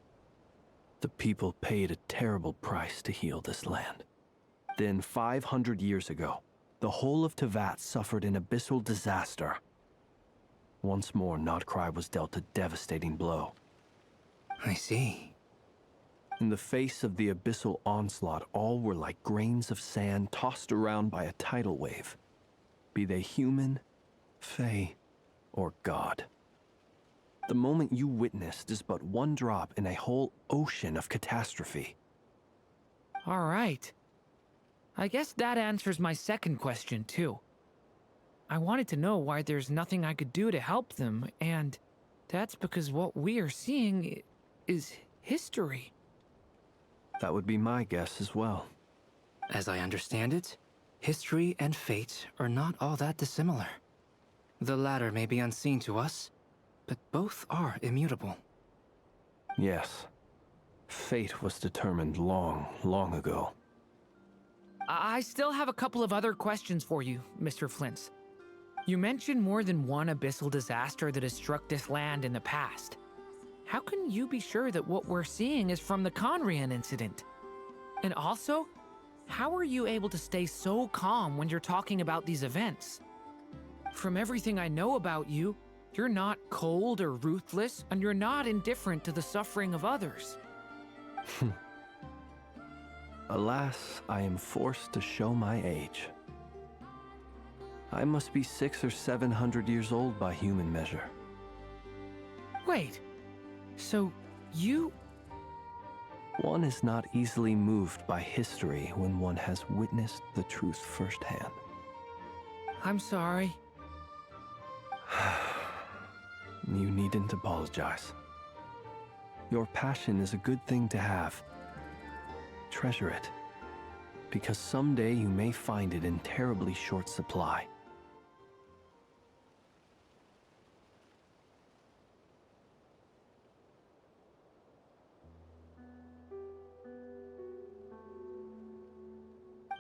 The people paid a terrible price to heal this land. Then, 500 years ago, the whole of Teyvat suffered an abyssal disaster. Once more, Nodcry was dealt a devastating blow. I see. In the face of the abyssal onslaught, all were like grains of sand tossed around by a tidal wave. Be they human, fae, or god. The moment you witnessed is but one drop in a whole ocean of catastrophe. All right. I guess that answers my second question, too. I wanted to know why there's nothing I could do to help them, and that's because what we are seeing is history. That would be my guess as well. As I understand it, history and fate are not all that dissimilar. The latter may be unseen to us, but both are immutable. Yes. Fate was determined long, long ago. I still have a couple of other questions for you, Mr. Flint's. You mentioned more than one abyssal disaster that has struck this land in the past. How can you be sure that what we're seeing is from the Conrian incident? And also, how are you able to stay so calm when you're talking about these events? From everything I know about you, you're not cold or ruthless, and you're not indifferent to the suffering of others. Alas, I am forced to show my age. I must be 600 or 700 years old by human measure. Wait, so you... One is not easily moved by history when one has witnessed the truth firsthand. I'm sorry. You needn't apologize. Your passion is a good thing to have. Treasure it, because someday you may find it in terribly short supply.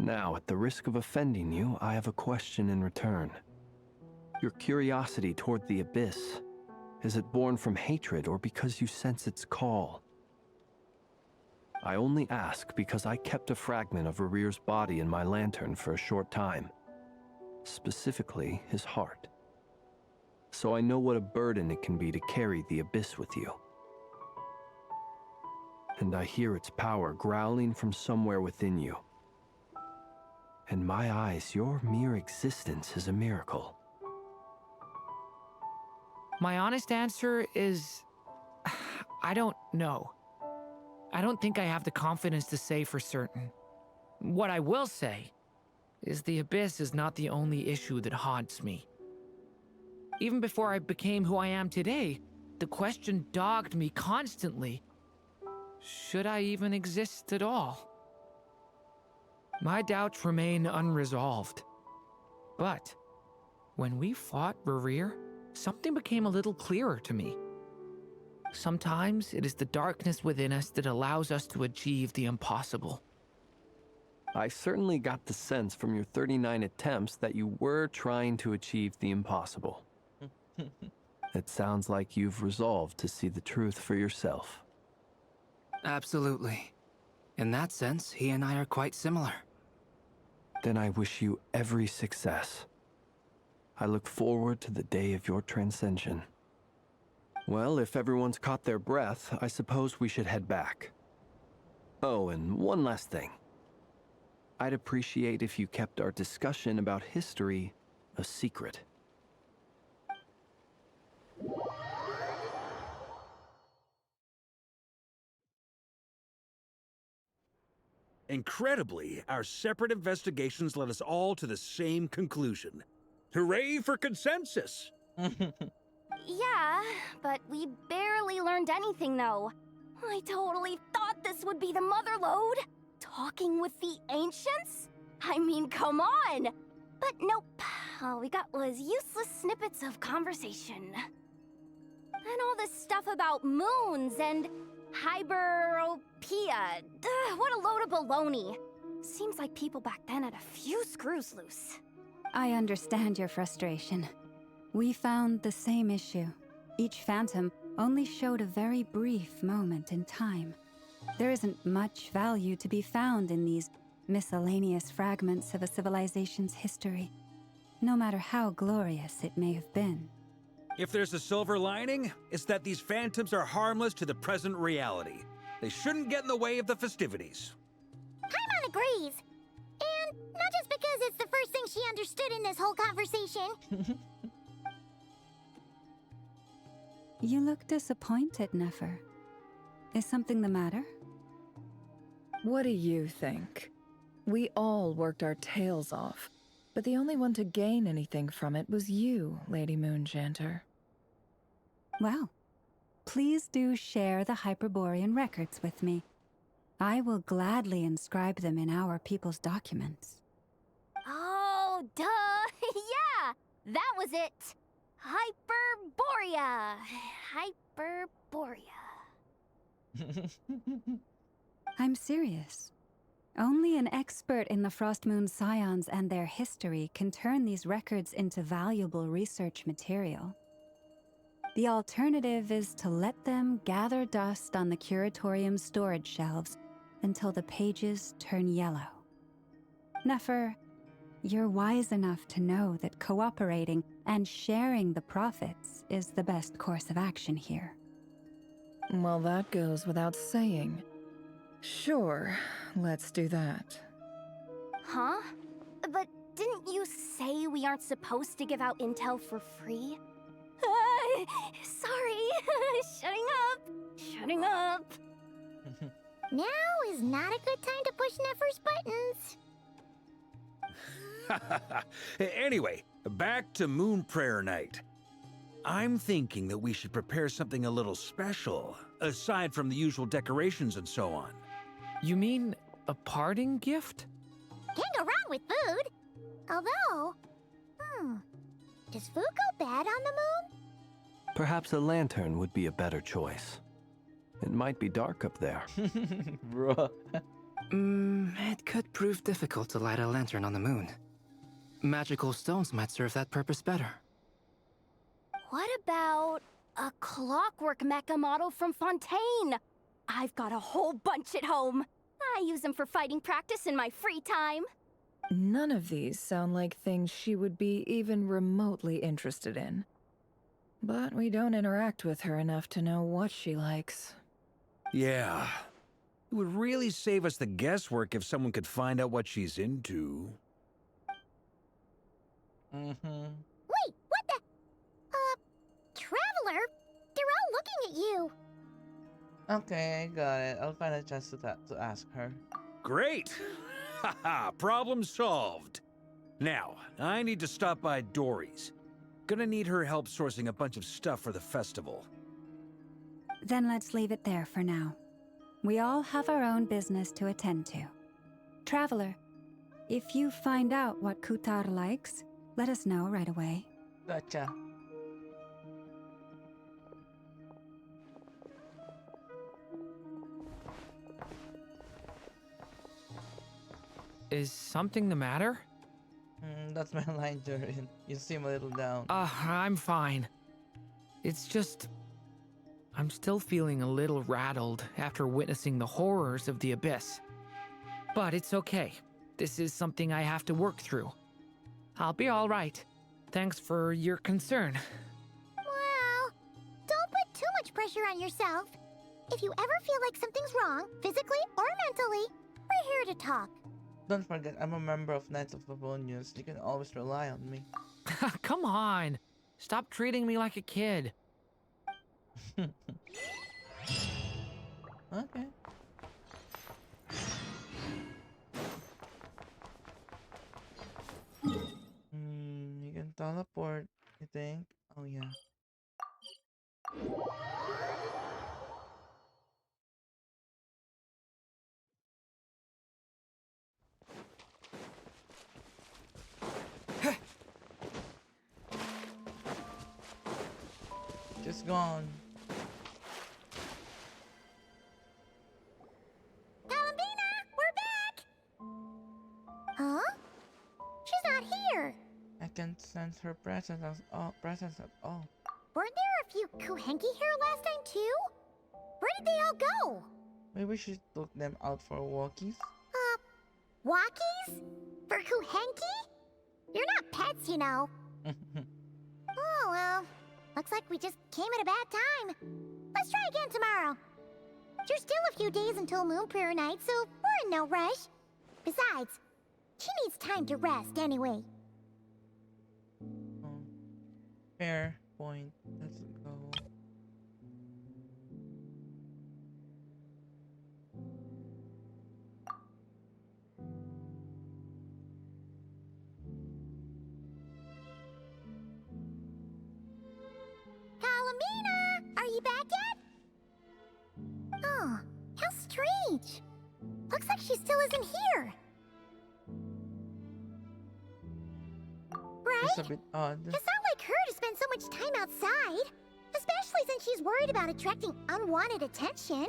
Now, at the risk of offending you, I have a question in return. Your curiosity toward the Abyss, is it born from hatred or because you sense its call? I only ask because I kept a fragment of Rerear's body in my lantern for a short time. Specifically, his heart. So I know what a burden it can be to carry the abyss with you. And I hear its power growling from somewhere within you. In my eyes, your mere existence is a miracle. My honest answer is... I don't know. I don't think I have the confidence to say for certain. What I will say is the abyss is not the only issue that haunts me. Even before I became who I am today, the question dogged me constantly. Should I even exist at all? My doubts remain unresolved. But when we fought Rerear, something became a little clearer to me. Sometimes it is the darkness within us that allows us to achieve the impossible. I certainly got the sense from your 39 attempts that you were trying to achieve the impossible. It sounds like you've resolved to see the truth for yourself. Absolutely. In that sense, he and I are quite similar. Then I wish you every success. I look forward to the day of your transcension. Well, if everyone's caught their breath, I suppose we should head back. Oh, and one last thing. I'd appreciate if you kept our discussion about history a secret. Incredibly, our separate investigations led us all to the same conclusion. Hooray for consensus! Yeah, but we barely learned anything, though. I totally thought this would be the mother lode. Talking with the ancients? I mean, come on! But nope. All we got was useless snippets of conversation. And all this stuff about moons and hyperopia. What a load of baloney. Seems like people back then had a few screws loose. I understand your frustration. We found the same issue. Each phantom only showed a very brief moment in time. There isn't much value to be found in these miscellaneous fragments of a civilization's history, no matter how glorious it may have been. If there's a silver lining, it's that these phantoms are harmless to the present reality. They shouldn't get in the way of the festivities. Paimon agrees. And not just because it's the first thing she understood in this whole conversation. You look disappointed, Nefer. Is something the matter? What do you think? We all worked our tails off, but the only one to gain anything from it was you, Lady Moonjanter. Well, please do share the Hyperborean records with me. I will gladly inscribe them in our people's documents. Oh, duh! Yeah! That was it! Hyperborea! Hyperborea. I'm serious. Only an expert in the Frostmoon Scions and their history can turn these records into valuable research material. The alternative is to let them gather dust on the Curatorium's storage shelves until the pages turn yellow. Nefer, you're wise enough to know that cooperating and sharing the profits is the best course of action here. Well, that goes without saying. Sure, let's do that. Huh? But didn't you say we aren't supposed to give out intel for free? Sorry. Shutting up. Now is not a good time to push Nefer's buttons. Anyway, back to Moon Prayer Night. I'm thinking that we should prepare something a little special, aside from the usual decorations and so on. You mean a parting gift? Can't go wrong with food. Although, does food go bad on the moon? Perhaps a lantern would be a better choice. It might be dark up there. Bruh. It could prove difficult to light a lantern on the moon. Magical stones might serve that purpose better. What about a clockwork mecha model from Fontaine? I've got a whole bunch at home. I use them for fighting practice in my free time. None of these sound like things she would be even remotely interested in. But we don't interact with her enough to know what she likes. Yeah. It would really save us the guesswork if someone could find out what she's into. Wait, what the? Traveler? They're all looking at you. Okay, I got it. I'll find a chance to ask her. Great! Haha, problem solved. Now, I need to stop by Dory's. Gonna need her help sourcing a bunch of stuff for the festival. Then let's leave it there for now. We all have our own business to attend to. Traveler, if you find out what Kutar likes, let us know right away. Gotcha. Is something the matter? That's my line, Durian. You seem a little down. I'm fine. It's just... I'm still feeling a little rattled after witnessing the horrors of the Abyss. But it's okay. This is something I have to work through. I'll be all right. Thanks for your concern. Well, don't put too much pressure on yourself. If you ever feel like something's wrong, physically or mentally, we're here to talk. Don't forget, I'm a member of Knights of Favonius. You can always rely on me. Come on. Stop treating me like a kid. Okay. You can teleport, you think? Oh, yeah. Just gone. Columbina, we're back! Huh? She's not here. I can't sense her presence at all. Weren't there a few Kuhenki here last time too? Where did they all go? Maybe she took them out for walkies? Walkies? For Kuhenki? You're not pets, you know. Oh, well. Looks like we just came at a bad time. Let's try again tomorrow. There's still a few days until Moon Prayer Night, so we're in no rush. Besides, she needs time to rest anyway. Oh, fair point. Let's go. Columbina, are you back yet? Oh, how strange. Looks like she still isn't here. Right? It's a bit odd. It's not like her to spend so much time outside. Especially since she's worried about attracting unwanted attention.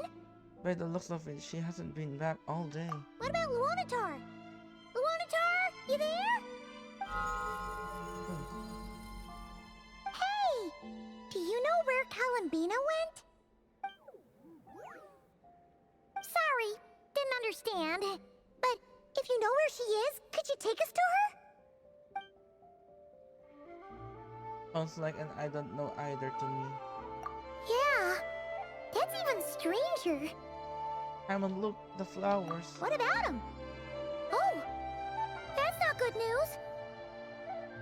By the looks of it, she hasn't been back all day. What about Luanatar? Luanatar, you there? Hey! Do you know where Columbina went? Sorry, didn't understand. But if you know where she is, could you take us to her? Sounds like an I don't know either to me. Yeah, that's even stranger. Haven't looked the flowers. What about them? Oh, that's not good news.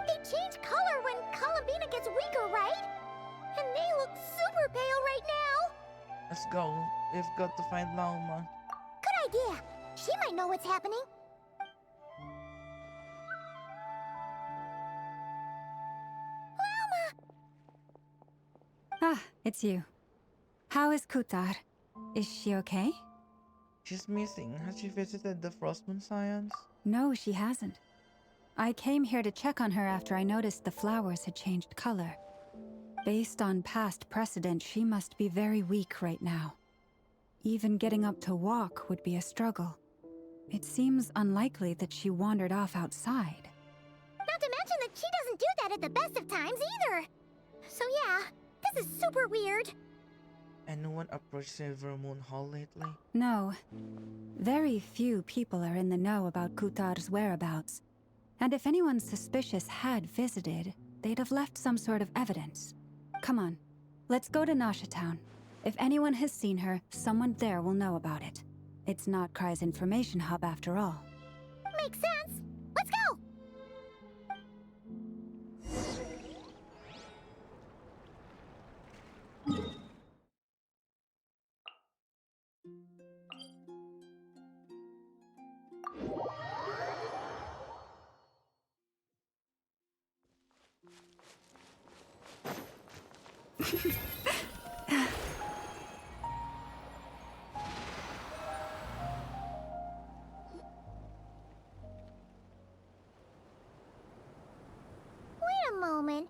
They change color when Columbina gets weaker, right? And they look super pale right now. Let's go. We've got to find Lauma. Good idea. She might know what's happening. Ah, it's you. How is Kutar? Is she okay? She's missing. Has she visited the Frostmoon Science? No, she hasn't. I came here to check on her after I noticed the flowers had changed color. Based on past precedent, she must be very weak right now. Even getting up to walk would be a struggle. It seems unlikely that she wandered off outside. Not to mention that she doesn't do that at the best of times either. So yeah, this is super weird. Anyone approached Silver Moon Hall lately? No. Very few people are in the know about Kutar's whereabouts. And if anyone suspicious had visited, they'd have left some sort of evidence. Come on, let's go to Nasha Town. If anyone has seen her, someone there will know about it. It's Notcry's information hub after all. Makes sense. Let's go! Wait a moment.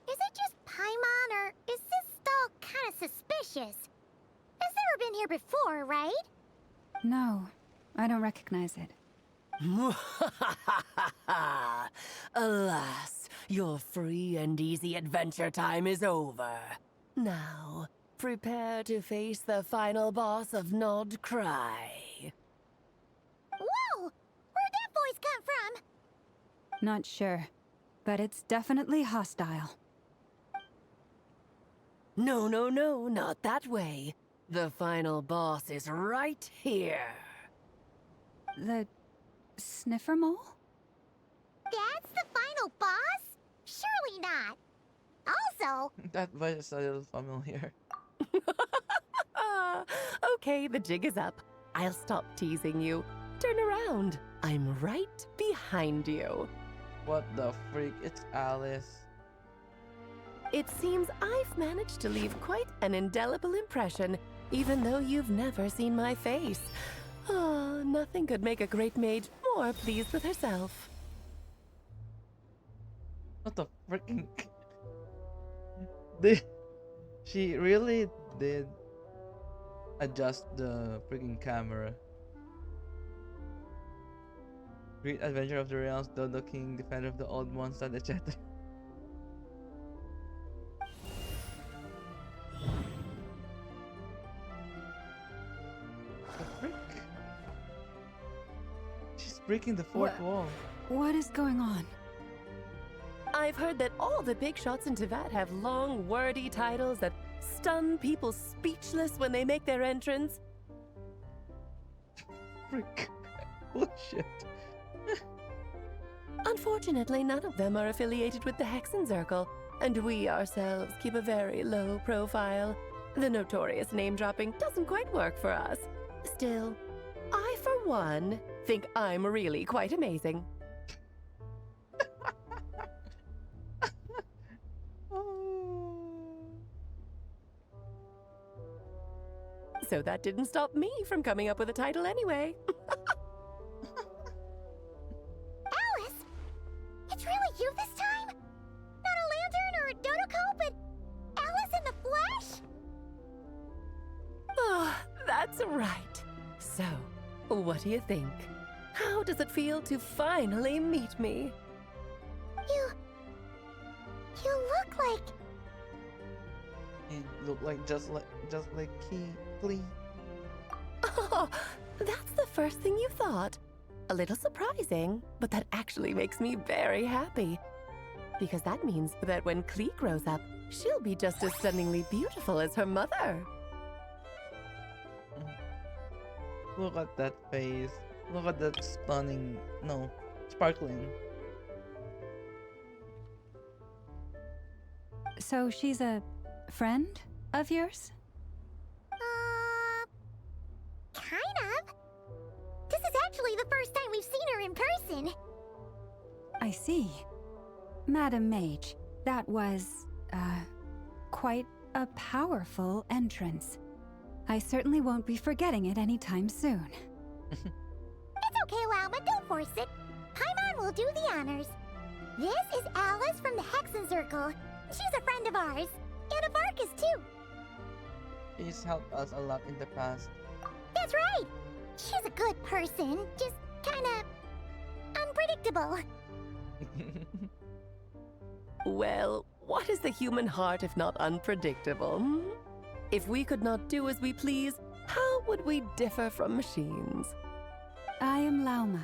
Is it just Paimon, or is this stall kind of suspicious? Has never been here before, right? No, I don't recognize it. Alas, your free and easy adventure time is over. Now, prepare to face the final boss of Nodcry. Whoa! Where'd that voice come from? Not sure, but it's definitely hostile. No, no, no, not that way. The final boss is right here. The sniffer mole? That's the final boss? Surely not. Also, That voice is a little familiar. Okay, the jig is up. I'll stop teasing you. Turn around. I'm right behind you. What the freak? It's Alice. It seems I've managed to leave quite an indelible impression, even though you've never seen my face. Ah, nothing could make a great mage more pleased with herself. What the freaking? They, she really did adjust the freaking camera. Great adventure of the realms, Dodo King, defender of the old ones, and etc. The frick? She's breaking the fourth wall. What is going on? I've heard that all the big shots in Teyvat have long, wordy titles that stun people speechless when they make their entrance. Frick. Bullshit. Unfortunately, none of them are affiliated with the Hexen Circle, and we ourselves keep a very low profile. The notorious name-dropping doesn't quite work for us. Still, I, for one, think I'm really quite amazing. So that didn't stop me from coming up with a title anyway. Alice! It's really you this time? Not a lantern or a Dodoko, but Alice in the flesh? Oh, that's right. So, what do you think? How does it feel to finally meet me? You look like... It looked like just like Klee. Oh, that's the first thing you thought. A little surprising, but that actually makes me very happy. Because that means that when Klee grows up, she'll be just as stunningly beautiful as her mother. Look at that face. Look at that stunning, no, sparkling. So she's a friend of yours? Kind of. This is actually the first time we've seen her in person. I see. Madam Mage, that was, quite a powerful entrance. I certainly won't be forgetting it anytime soon. It's okay, Lauma, don't force it. Paimon will do the honors. This is Alice from the Hexen Circle. She's a friend of ours. And of Arcus, too. She's helped us a lot in the past. That's right. She's a good person, just kinda... unpredictable. Well, what is the human heart if not unpredictable? If we could not do as we please, how would we differ from machines? I am Lauma,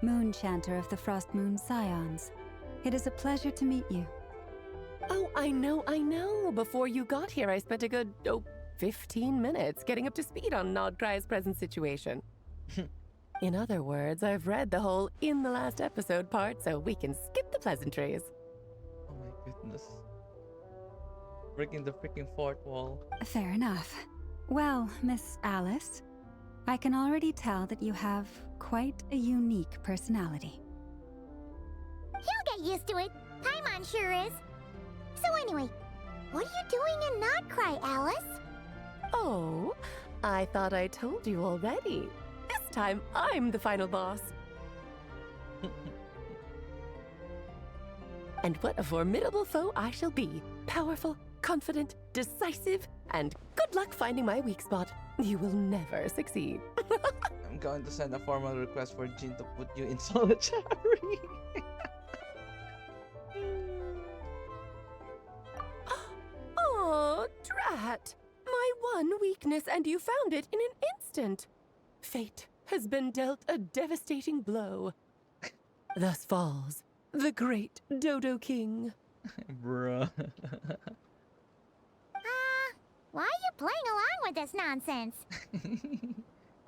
Moon Chanter of the Frost Moon Scions. It is a pleasure to meet you. Oh, I know. Before you got here, I spent a good, 15 minutes getting up to speed on Nodcry's present situation. In other words, I've read the whole in the last episode part, so we can skip the pleasantries. Oh my goodness. Breaking the freaking fourth wall. Fair enough. Well, Miss Alice, I can already tell that you have quite a unique personality. He'll get used to it. Paimon sure is. So anyway, what are you doing in Nodcry, Alice? Oh, I thought I told you already. This time, I'm the final boss. And what a formidable foe I shall be. Powerful, confident, decisive, and good luck finding my weak spot. You will never succeed. I'm going to send a formal request for Jin to put you in solitary. Oh, drat! My one weakness, and you found it in an instant. Fate has been dealt a devastating blow. Thus falls the great Dodo King. Bruh. Why are you playing along with this nonsense?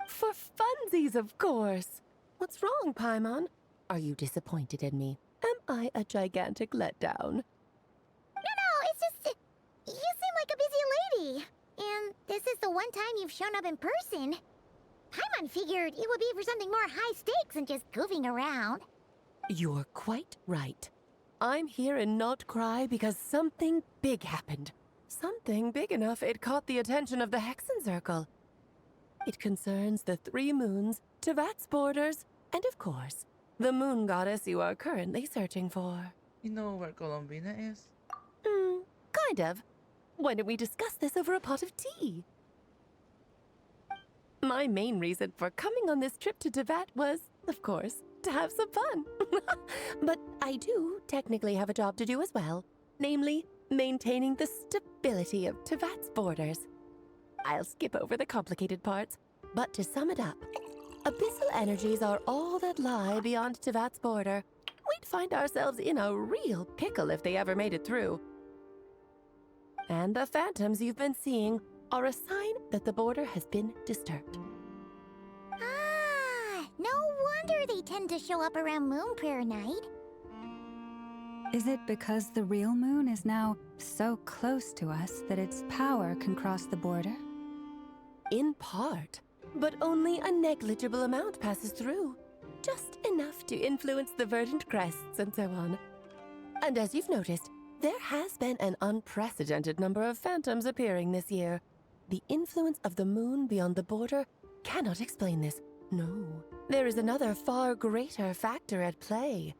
For funsies, of course. What's wrong, Paimon? Are you disappointed in me? Am I a gigantic letdown? No, it's just... you seem like a busy lady. And this is the one time you've shown up in person. Paimon figured it would be for something more high stakes than just goofing around. You're quite right. I'm here in Nodcry because something big happened. Something big enough it caught the attention of the Hexenzirkel. It concerns the 3 moons, Tevat's borders, and of course, the moon goddess you are currently searching for. You know where Colombina is? Kind of. Why don't we discuss this over a pot of tea? My main reason for coming on this trip to Tevat was, of course, to have some fun. But I do technically have a job to do as well, namely, maintaining the stability of Tevat's borders. I'll skip over the complicated parts, but to sum it up, abyssal energies are all that lie beyond Tevat's border. We'd find ourselves in a real pickle if they ever made it through. And the phantoms you've been seeing are a sign that the border has been disturbed. No wonder they tend to show up around Moon Prayer Night. Is it because the real moon is now so close to us that its power can cross the border? In part, but only a negligible amount passes through. Just enough to influence the verdant crests and so on. And as you've noticed, there has been an unprecedented number of phantoms appearing this year. The influence of the moon beyond the border cannot explain this. No, there is another far greater factor at play.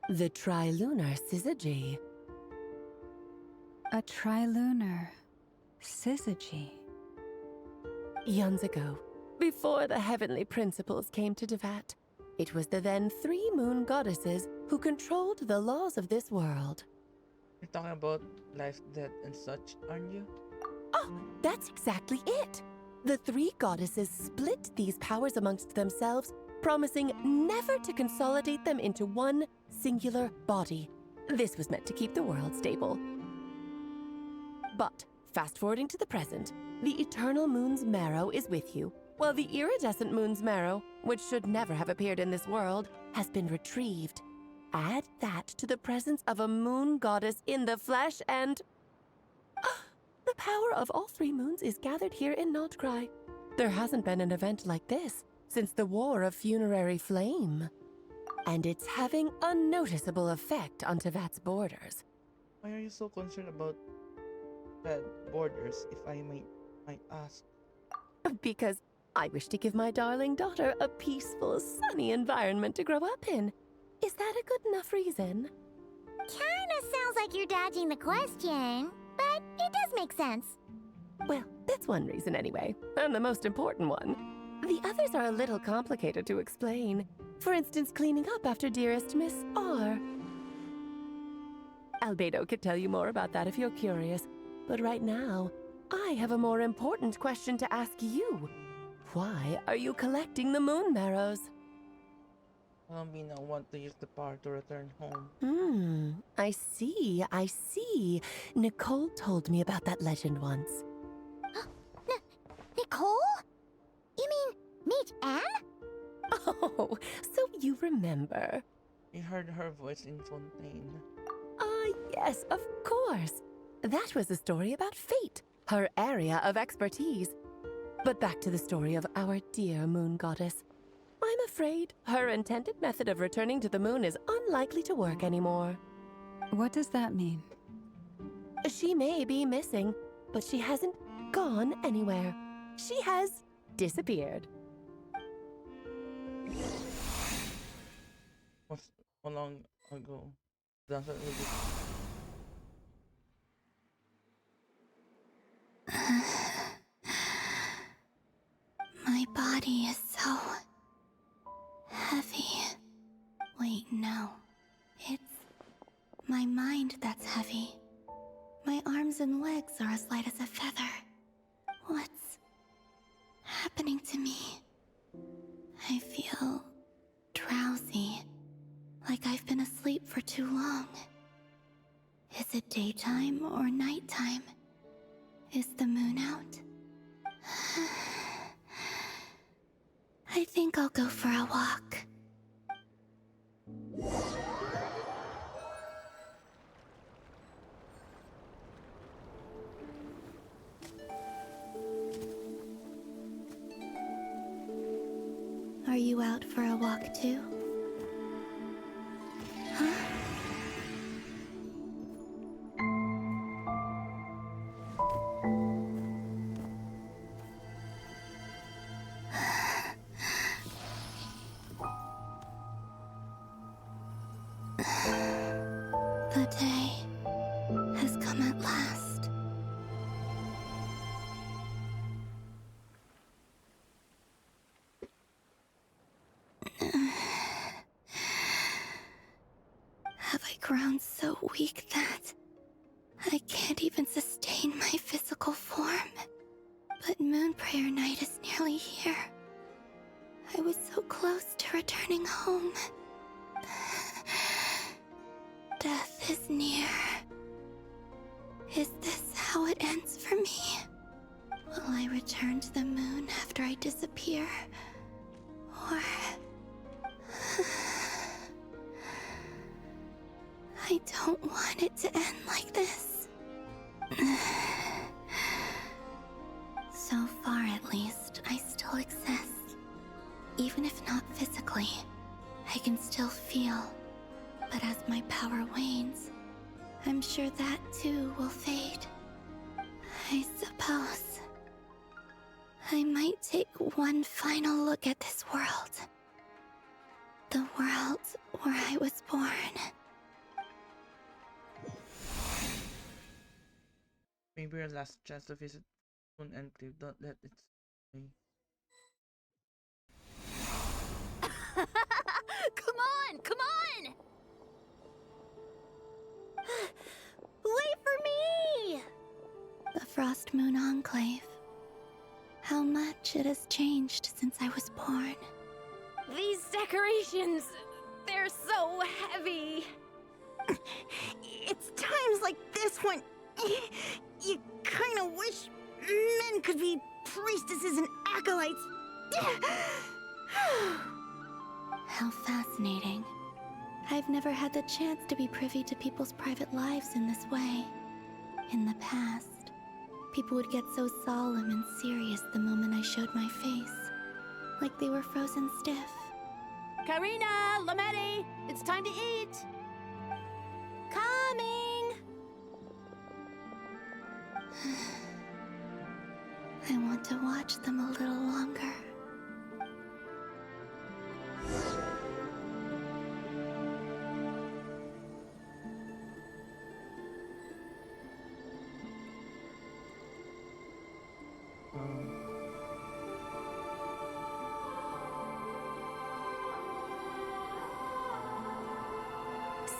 The trilunar syzygy. A trilunar syzygy. Eons ago, before the heavenly principles came to Tevat, it was the then 3 moon goddesses who controlled the laws of this world. You're talking about life, death, and such, aren't you? Oh, that's exactly it. The 3 goddesses split these powers amongst themselves, promising never to consolidate them into one singular body. This was meant to keep the world stable. But, fast-forwarding to the present, the eternal moon's marrow is with you, while the iridescent moon's marrow, which should never have appeared in this world, has been retrieved. Add that to the presence of a moon goddess in the flesh and... the power of all 3 moons is gathered here in Nodcry. There hasn't been an event like this since the War of Funerary Flame. And it's having a noticeable effect on Tevat's borders. Why are you so concerned about bad borders, if I might ask? Because I wish to give my darling daughter a peaceful, sunny environment to grow up in. Is that a good enough reason? Kinda sounds like you're dodging the question, but it does make sense. Well, that's one reason anyway, and the most important one. The others are a little complicated to explain. For instance, cleaning up after dearest Miss R. Albedo could tell you more about that if you're curious, but right now, I have a more important question to ask you. Why are you collecting the moon marrows? Columbina want to use the power to return home. I see, I see. Nicole told me about that legend once. Nicole? You mean Mage Anne? Oh, so you remember. We heard her voice in Fontaine. Yes, of course. That was a story about fate, her area of expertise. But back to the story of our dear moon goddess. I'm afraid her intended method of returning to the moon is unlikely to work anymore. What does that mean? She may be missing, but she hasn't gone anywhere. She has disappeared. How long ago? Doesn't really. My body is so heavy. Wait, no. It's my mind that's heavy. My arms and legs are as light as a feather. What's happening to me? I feel drowsy, like I've been asleep for too long. Is it daytime or nighttime? Is the moon out? I think I'll go for a walk. Are you out for a walk too? Huh? The day has come at last. Have I grown so weak that I can't even sustain my physical form? But Moon Prayer Night is nearly here. I was so close to returning home. Death is near. Is this how it ends for me? Will I return to the moon after I disappear? Or... I don't want it to end like this. So far, at least, I still exist. Even if not physically, I can still feel. But as my power wanes, I'm sure that too will fade. I suppose I might take one final look at this world. The world where I was born. Maybe your last chance to visit Moon Enclave. Don't let it stay. Come on! Come on! Wait for me! The Frost Moon Enclave. How much it has changed since I was born. These decorations, they're so heavy. It's times like this when you kind of wish men could be priestesses and acolytes. How fascinating. I've never had the chance to be privy to people's private lives in this way. In the past, people would get so solemn and serious the moment I showed my face. Like they were frozen stiff. Karina, Lametti, it's time to eat. Coming! I want to watch them a little longer.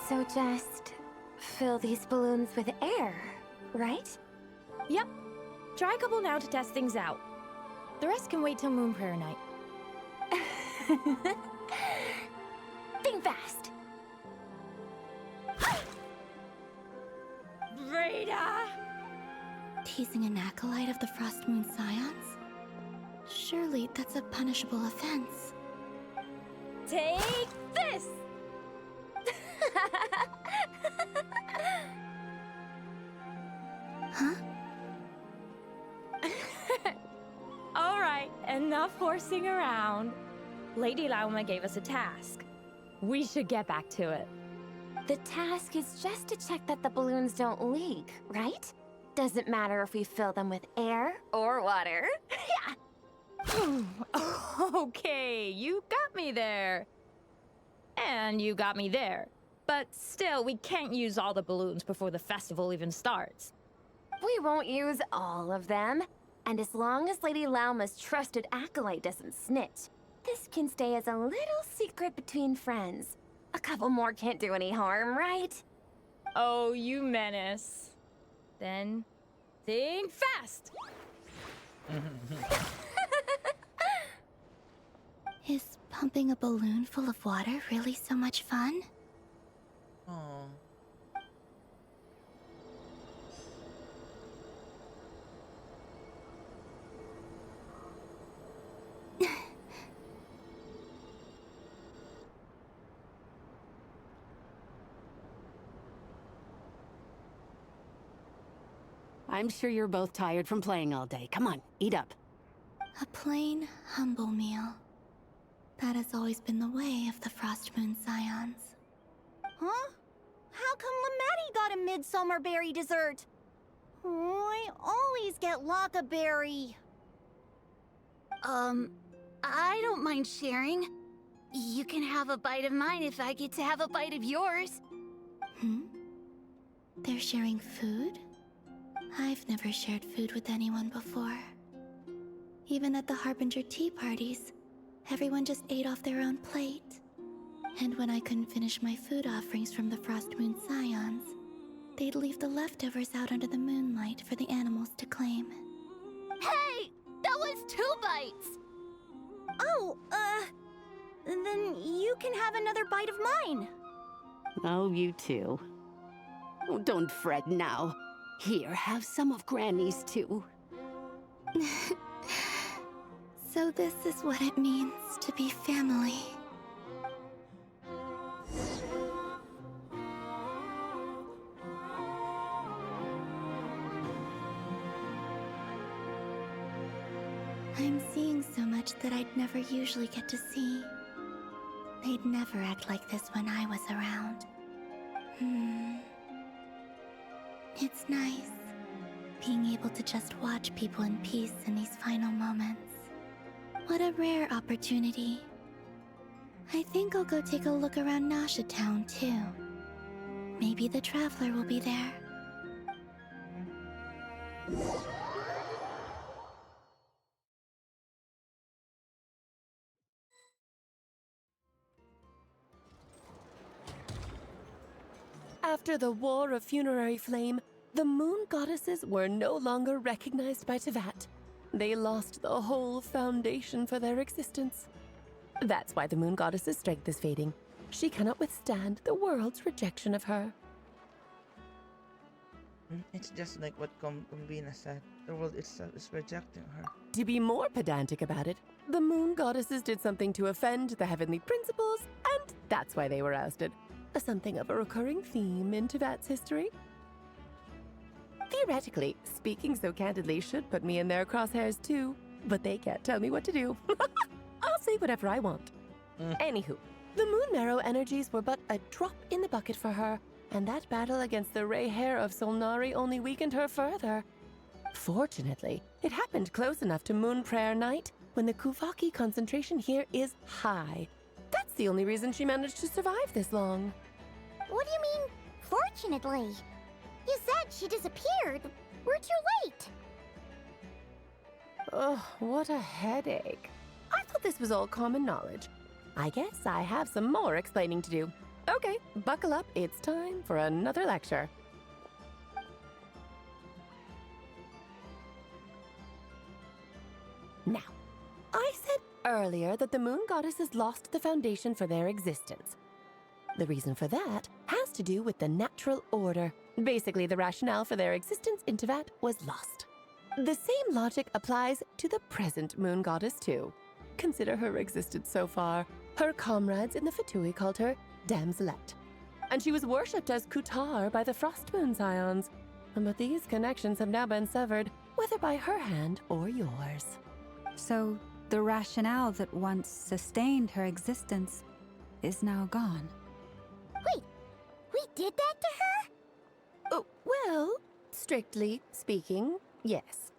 So just fill these balloons with air, right? Yep. Try a couple now to test things out. The rest can wait till Moon Prayer Night. Think fast. Breda! Teasing an acolyte of the Frost Moon Scions? Surely that's a punishable offense. Take this! Huh? Alright, enough horsing around. Lady Lauma gave us a task. We should get back to it. The task is just to check that the balloons don't leak, right? Doesn't matter if we fill them with air or water. Yeah. Okay, you got me there. And you got me there. But still, we can't use all the balloons before the festival even starts. We won't use all of them. And as long as Lady Lauma's trusted acolyte doesn't snitch, this can stay as a little secret between friends. A couple more can't do any harm, right? Oh, you menace. Then, think fast! Is pumping a balloon full of water really so much fun? Oh. I'm sure you're both tired from playing all day. Come on, eat up. A plain, humble meal. That has always been the way of the Frost Moon Scions. Huh? How come Lamatti got a midsummer berry dessert? Oh, I always get Lockaberry. I don't mind sharing. You can have a bite of mine if I get to have a bite of yours. They're sharing food? I've never shared food with anyone before. Even at the Harbinger tea parties, everyone just ate off their own plate. And when I couldn't finish my food offerings from the Frost Moon Scions, they'd leave the leftovers out under the moonlight for the animals to claim. Hey! That was 2 bites! Oh, then you can have another bite of mine. Oh, you too. Oh, don't fret now. Here, have some of Granny's too. So this is what it means to be family. I'm seeing so much that I'd never usually get to see. They'd never act like this when I was around. It's nice, being able to just watch people in peace in these final moments. What a rare opportunity. I think I'll go take a look around Nasha Town, too. Maybe the Traveler will be there. After the War of Funerary Flame, the Moon Goddesses were no longer recognized by Teyvat. They lost the whole foundation for their existence. That's why the Moon Goddess's strength is fading. She cannot withstand the world's rejection of her. It's just like what Kumbina said. The world itself is rejecting her. To be more pedantic about it, the Moon Goddesses did something to offend the heavenly principles, and that's why they were ousted. Something of a recurring theme in Teyvat's history. Theoretically, speaking so candidly should put me in their crosshairs too, but they can't tell me what to do. I'll say whatever I want. Anywho, the Moon Marrow energies were but a drop in the bucket for her, and that battle against the Ray Hair of Solnari only weakened her further. Fortunately, it happened close enough to Moon Prayer Night when the Kuvaki concentration here is high. That's the only reason she managed to survive this long. What do you mean, fortunately? You said she disappeared. We're too late. Ugh, what a headache. I thought this was all common knowledge. I guess I have some more explaining to do. Okay, buckle up. It's time for another lecture. I said earlier that the moon goddesses lost the foundation for their existence. The reason for that has to do with the natural order. Basically, the rationale for their existence in Teyvat was lost. The same logic applies to the present moon goddess, too. Consider her existence so far. Her comrades in the Fatui called her Damselette, and she was worshipped as Kutar by the Frost Moon Scions. But these connections have now been severed, whether by her hand or yours. So, the rationale that once sustained her existence is now gone. Wait, we did that to her? Oh, well, strictly speaking, yes.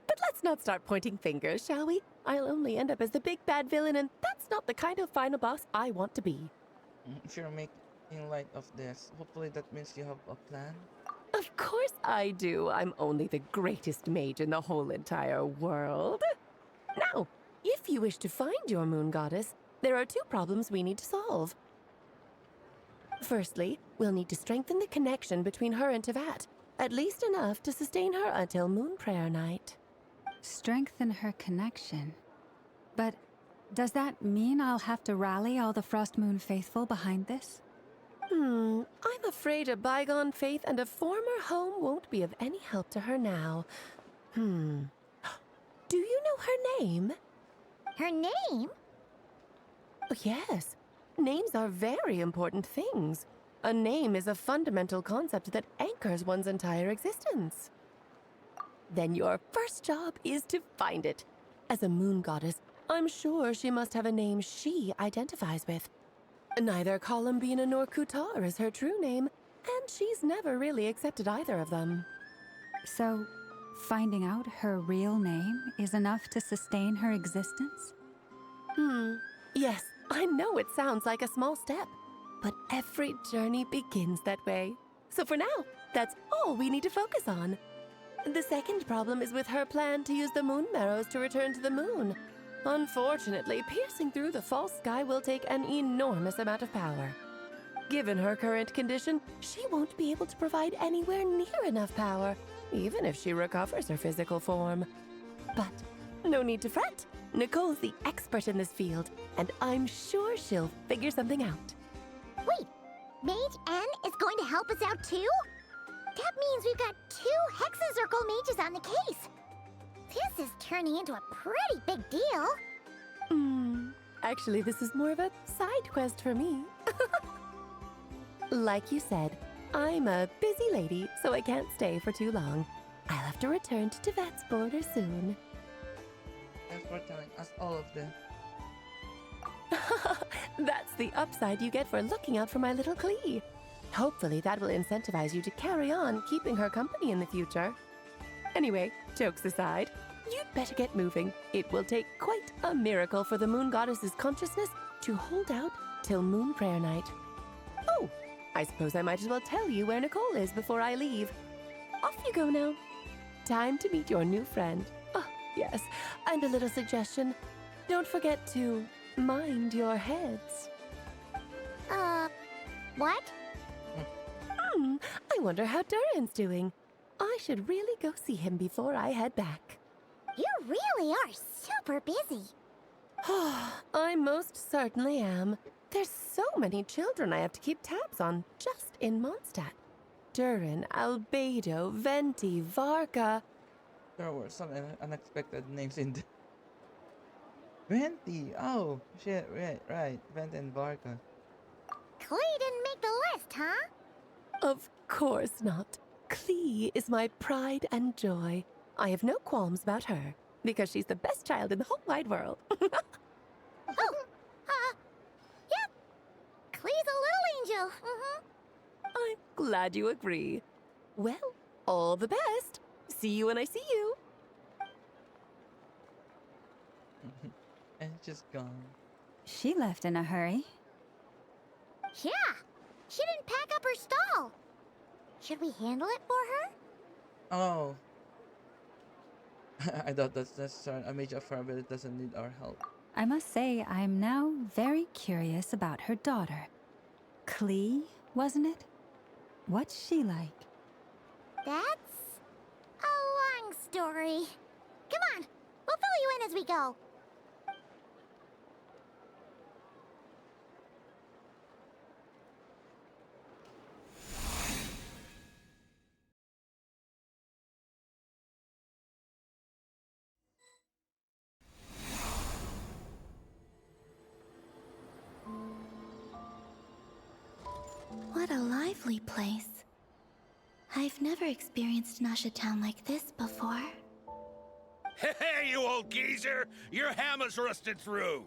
But let's not start pointing fingers, shall we? I'll only end up as the big bad villain, and that's not the kind of final boss I want to be. If you're making light of this, hopefully that means you have a plan. Of course I do. I'm only the greatest mage in the whole entire world. Now, if you wish to find your moon goddess, there are two problems we need to solve. Firstly, we'll need to strengthen the connection between her and Teyvat, at least enough to sustain her until Moon Prayer Night. Strengthen her connection. But does that mean I'll have to rally all the Frost Moon faithful behind this? I'm afraid a bygone faith and a former home won't be of any help to her now. Do you know her name? Her name? Oh, yes. Names are very important things. A name is a fundamental concept that anchors one's entire existence. Then your first job is to find it. As a moon goddess, I'm sure she must have a name she identifies with. Neither Columbina nor Kutar is her true name, and she's never really accepted either of them. So, finding out her real name is enough to sustain her existence? Yes, I know it sounds like a small step, but every journey begins that way. So for now, that's all we need to focus on. The second problem is with her plan to use the moon marrows to return to the moon. Unfortunately, piercing through the false sky will take an enormous amount of power. Given her current condition, she won't be able to provide anywhere near enough power, even if she recovers her physical form. But no need to fret. Nicole's the expert in this field, and I'm sure she'll figure something out. Wait, Mage N is going to help us out too? That means we've got 2 Hexacircle mages on the case. This is turning into a pretty big deal. Actually, this is more of a side quest for me. Like you said, I'm a busy lady, so I can't stay for too long. I'll have to return to Teyvat's border soon. Thanks for telling us all of this. That's the upside you get for looking out for my little Klee. Hopefully that will incentivize you to carry on keeping her company in the future. Anyway, jokes aside, you'd better get moving. It will take quite a miracle for the moon goddess's consciousness to hold out till Moon Prayer Night. Oh, I suppose I might as well tell you where Nicole is before I leave. Off you go now. Time to meet your new friend. Oh, yes, and a little suggestion. Don't forget to mind your heads. What? I wonder how Durin's doing. I should really go see him before I head back. You really are super busy. I most certainly am. There's so many children I have to keep tabs on just in Mondstadt. Durin, Albedo, Venti, Varka. There were some unexpected names in there. Venti! Oh, shit, right. Venti and Varka. Klee didn't make the list, huh? Of course not. Klee is my pride and joy. I have no qualms about her, because she's the best child in the whole wide world. Yep. Klee's a little angel. I'm glad you agree. Well, all the best. See you when I see you. And just gone. She left in a hurry. Yeah. She didn't pack up her stall. Should we handle it for her? Oh. I thought that's necessary. A mage of her ability doesn't need our help. I must say, I'm now very curious about her daughter. Klee, wasn't it? What's she like? That's a long story. Come on, we'll fill you in as we go. place. I've never experienced Nasha Town like this before. Hey, you old geezer! Your hammer's rusted through!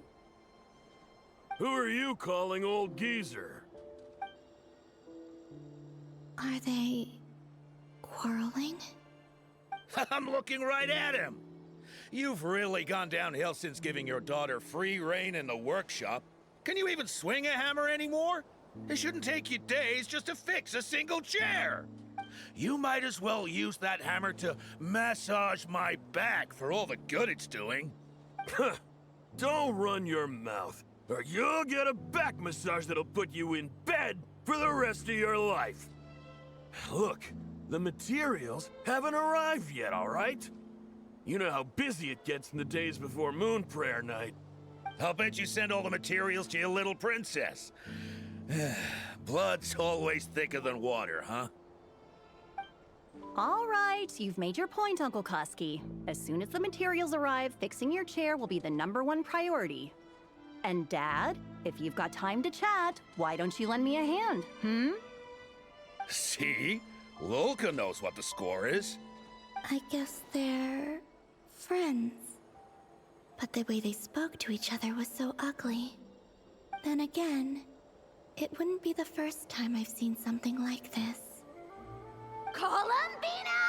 Who are you calling old geezer? Are they quarreling? I'm looking right at him! You've really gone downhill since giving your daughter free rein in the workshop. Can you even swing a hammer anymore? It shouldn't take you days just to fix a single chair. You might as well use that hammer to massage my back for all the good it's doing. Don't run your mouth, or you'll get a back massage that'll put you in bed for the rest of your life. Look, the materials haven't arrived yet, all right? You know how busy it gets in the days before Moon Prayer Night. I'll bet you send all the materials to your little princess. Blood's always thicker than water, huh? All right, you've made your point, Uncle Koski. As soon as the materials arrive, fixing your chair will be the #1 priority. And Dad, if you've got time to chat, why don't you lend me a hand, See? Lolka knows what the score is. I guess they're friends. But the way they spoke to each other was so ugly. Then again, it wouldn't be the first time I've seen something like this. Columbina!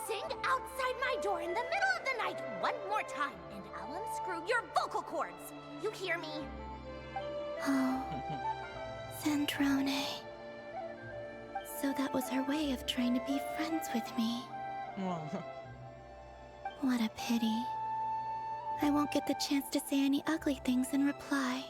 Sing outside my door in the middle of the night one more time, and I'll unscrew your vocal cords. You hear me? Oh, Sandrone. So that was her way of trying to be friends with me. What a pity. I won't get the chance to say any ugly things in reply.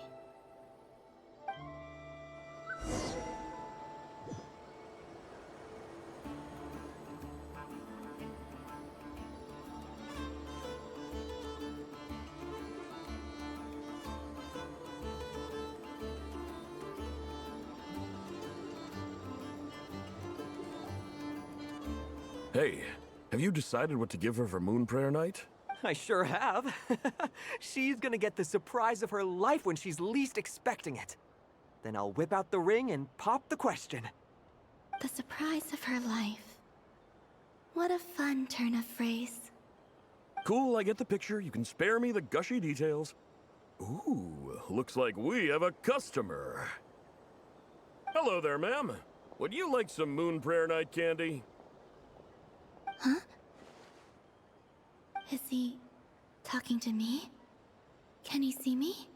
Hey, have you decided what to give her for Moon Prayer Night? I sure have. She's gonna get the surprise of her life when she's least expecting it. Then I'll whip out the ring and pop the question. The surprise of her life. What a fun turn of phrase. Cool, I get the picture. You can spare me the gushy details. Ooh, looks like we have a customer. Hello there, ma'am. Would you like some Moon Prayer Night candy? Huh? Is he talking to me? Can he see me?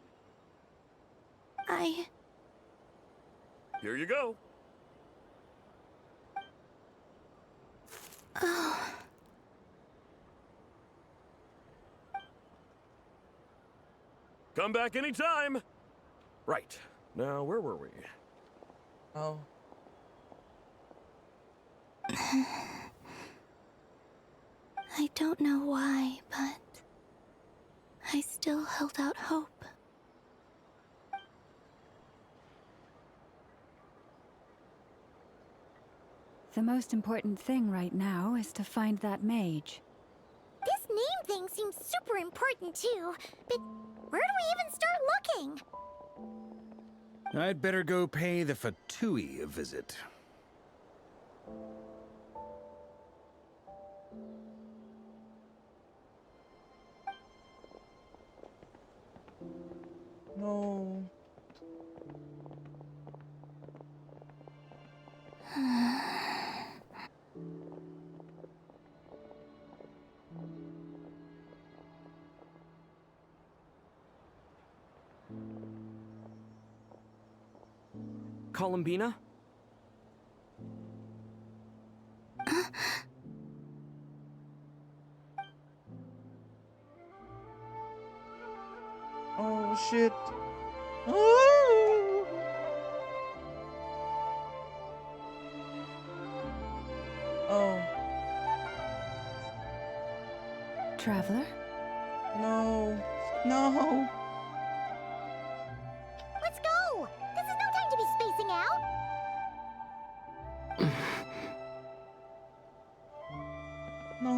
Here you go. Oh. Come back anytime. Right. Now, where were we? Oh. I don't know why, but I still held out hope. The most important thing right now is to find that mage. This name thing seems super important too, but where do we even start looking? I'd better go pay the Fatui a visit. No. Columbina? Oh shit. Oh. Oh. Traveler? No. No. Let's go! This is no time to be spacing out! No.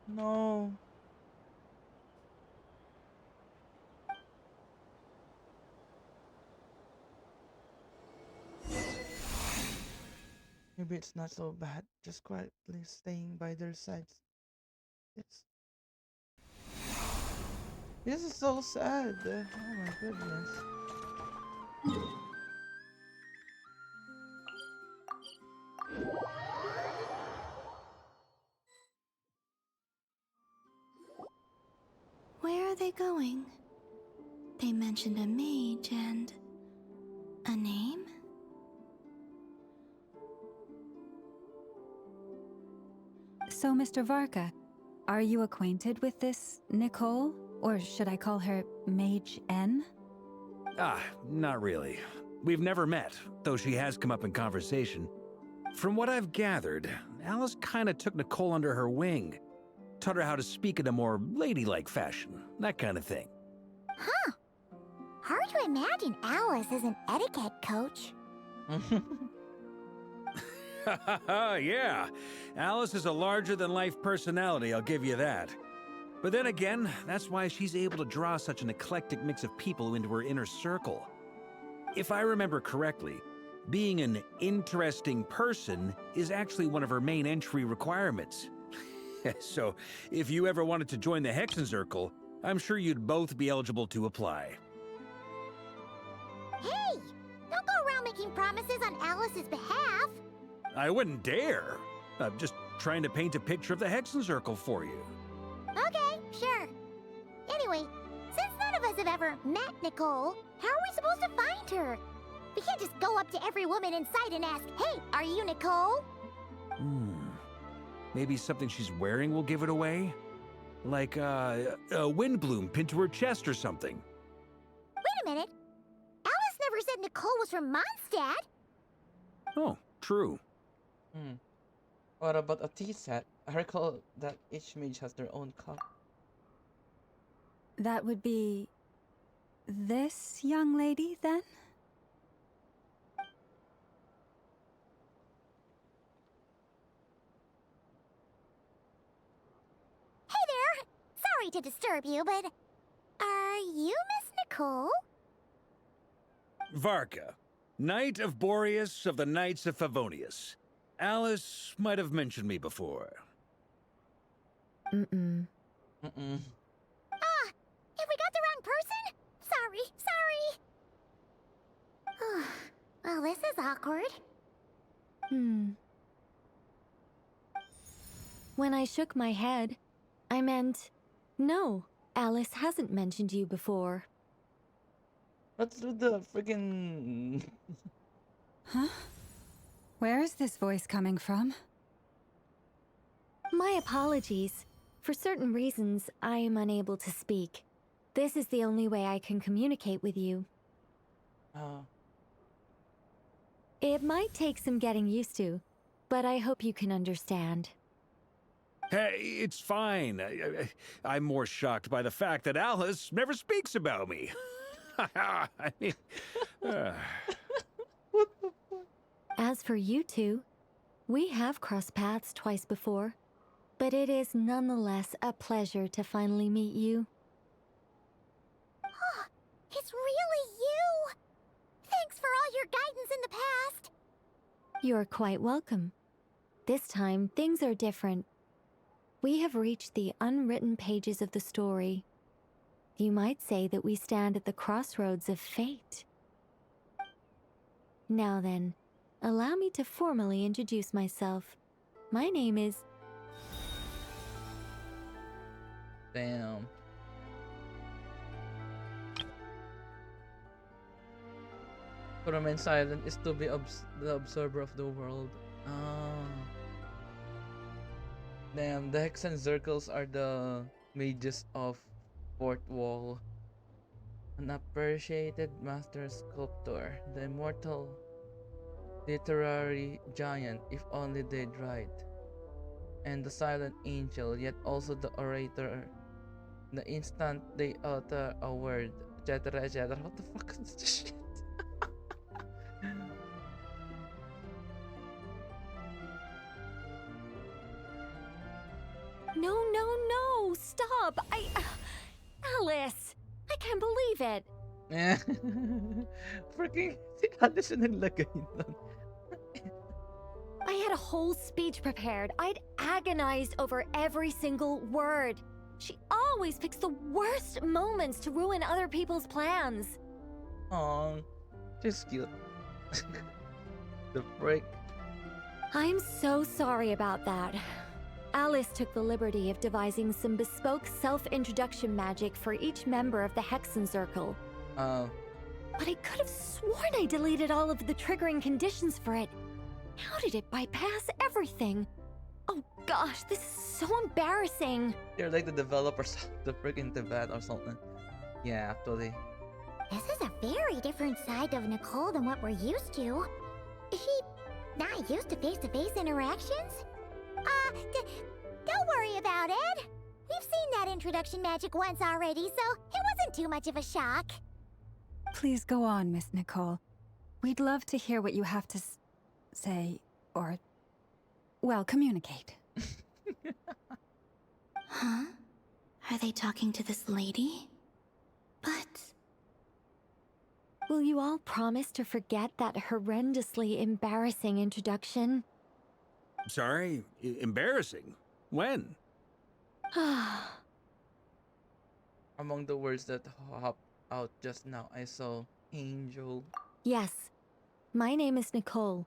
No. Maybe it's not so bad. Just quietly staying by their sides. It's This is so sad. Oh my goodness. Where are they going? They mentioned a mage and a name? So, Mr. Varka, are you acquainted with this Nicole? Or should I call her Mage N? Ah, not really. We've never met, though she has come up in conversation. From what I've gathered, Alice kinda took Nicole under her wing. Taught her how to speak in a more ladylike fashion, that kind of thing. Huh. Hard to imagine Alice as an etiquette coach. Yeah, Alice is a larger-than-life personality, I'll give you that. But then again, that's why she's able to draw such an eclectic mix of people into her inner circle. If I remember correctly, being an interesting person is actually one of her main entry requirements. So, if you ever wanted to join the Hexenzirkel, I'm sure you'd both be eligible to apply. Hey! Don't go around making promises on Alice's behalf. I wouldn't dare. I'm just trying to paint a picture of the Hexenzirkel for you. Okay, sure. Anyway, since none of us have ever met Nicole, how are we supposed to find her? We can't just go up to every woman in sight and ask, "Hey, are you Nicole?" Maybe something she's wearing will give it away? Like, a windbloom pinned to her chest or something. Wait a minute. Alice never said Nicole was from Mondstadt. Oh, true. What about a tea set? I recall that each mage has their own cup. That would be this young lady, then? Hey there! Sorry to disturb you, but are you Miss Nicole? Varka, Knight of Boreas of the Knights of Favonius. Alice might have mentioned me before. Mm-mm. Ah! Have we got the wrong person? Sorry. Well, this is awkward. When I shook my head, I meant, no, Alice hasn't mentioned you before. What's with the friggin'... Huh? Where is this voice coming from? My apologies. For certain reasons, I am unable to speak. This is the only way I can communicate with you. Oh. It might take some getting used to, but I hope you can understand. Hey, it's fine. I'm more shocked by the fact that Alice never speaks about me. I mean... As for you two, we have crossed paths twice before, but it is nonetheless a pleasure to finally meet you. It's really you! Thanks for all your guidance in the past! You're quite welcome. This time, things are different. We have reached the unwritten pages of the story. You might say that we stand at the crossroads of fate. Now then, allow me to formally introduce myself. My name is... Damn. To remain silent is to be the observer of the world. Ah. Damn, the Hexenzirkels are the mages of Fourth Wall. An appreciated master sculptor, the immortal literary giant, if only they'd write. And the silent angel, yet also the orator. The instant they utter a word, etc., etc. What the fuck is this shit? No, stop! Alice! I can't believe it! Eh. Freaking si Alice yung naglagay nun. I had a whole speech prepared. I'd agonized over every single word. She always picks the worst moments to ruin other people's plans. Aw, she's cute. The frick. I'm so sorry about that. Alice took the liberty of devising some bespoke self-introduction magic for each member of the Hexen Circle. Oh. But I could have sworn I deleted all of the triggering conditions for it. How did it bypass everything? Oh gosh, this is so embarrassing. They're like the developers of the freaking Tibet or something. Yeah, actually. This is a very different side of Nicole than what we're used to. Is she not used to face-to-face interactions? Don't worry about it. We've seen that introduction magic once already, so it wasn't too much of a shock. Please go on, Miss Nicole. We'd love to hear what you have to say, or, well, communicate. Huh? Are they talking to this lady? But... Will you all promise to forget that horrendously embarrassing introduction? Sorry? Embarrassing? When? Among the words that hopped out just now, I saw angel. Yes, my name is Nicole,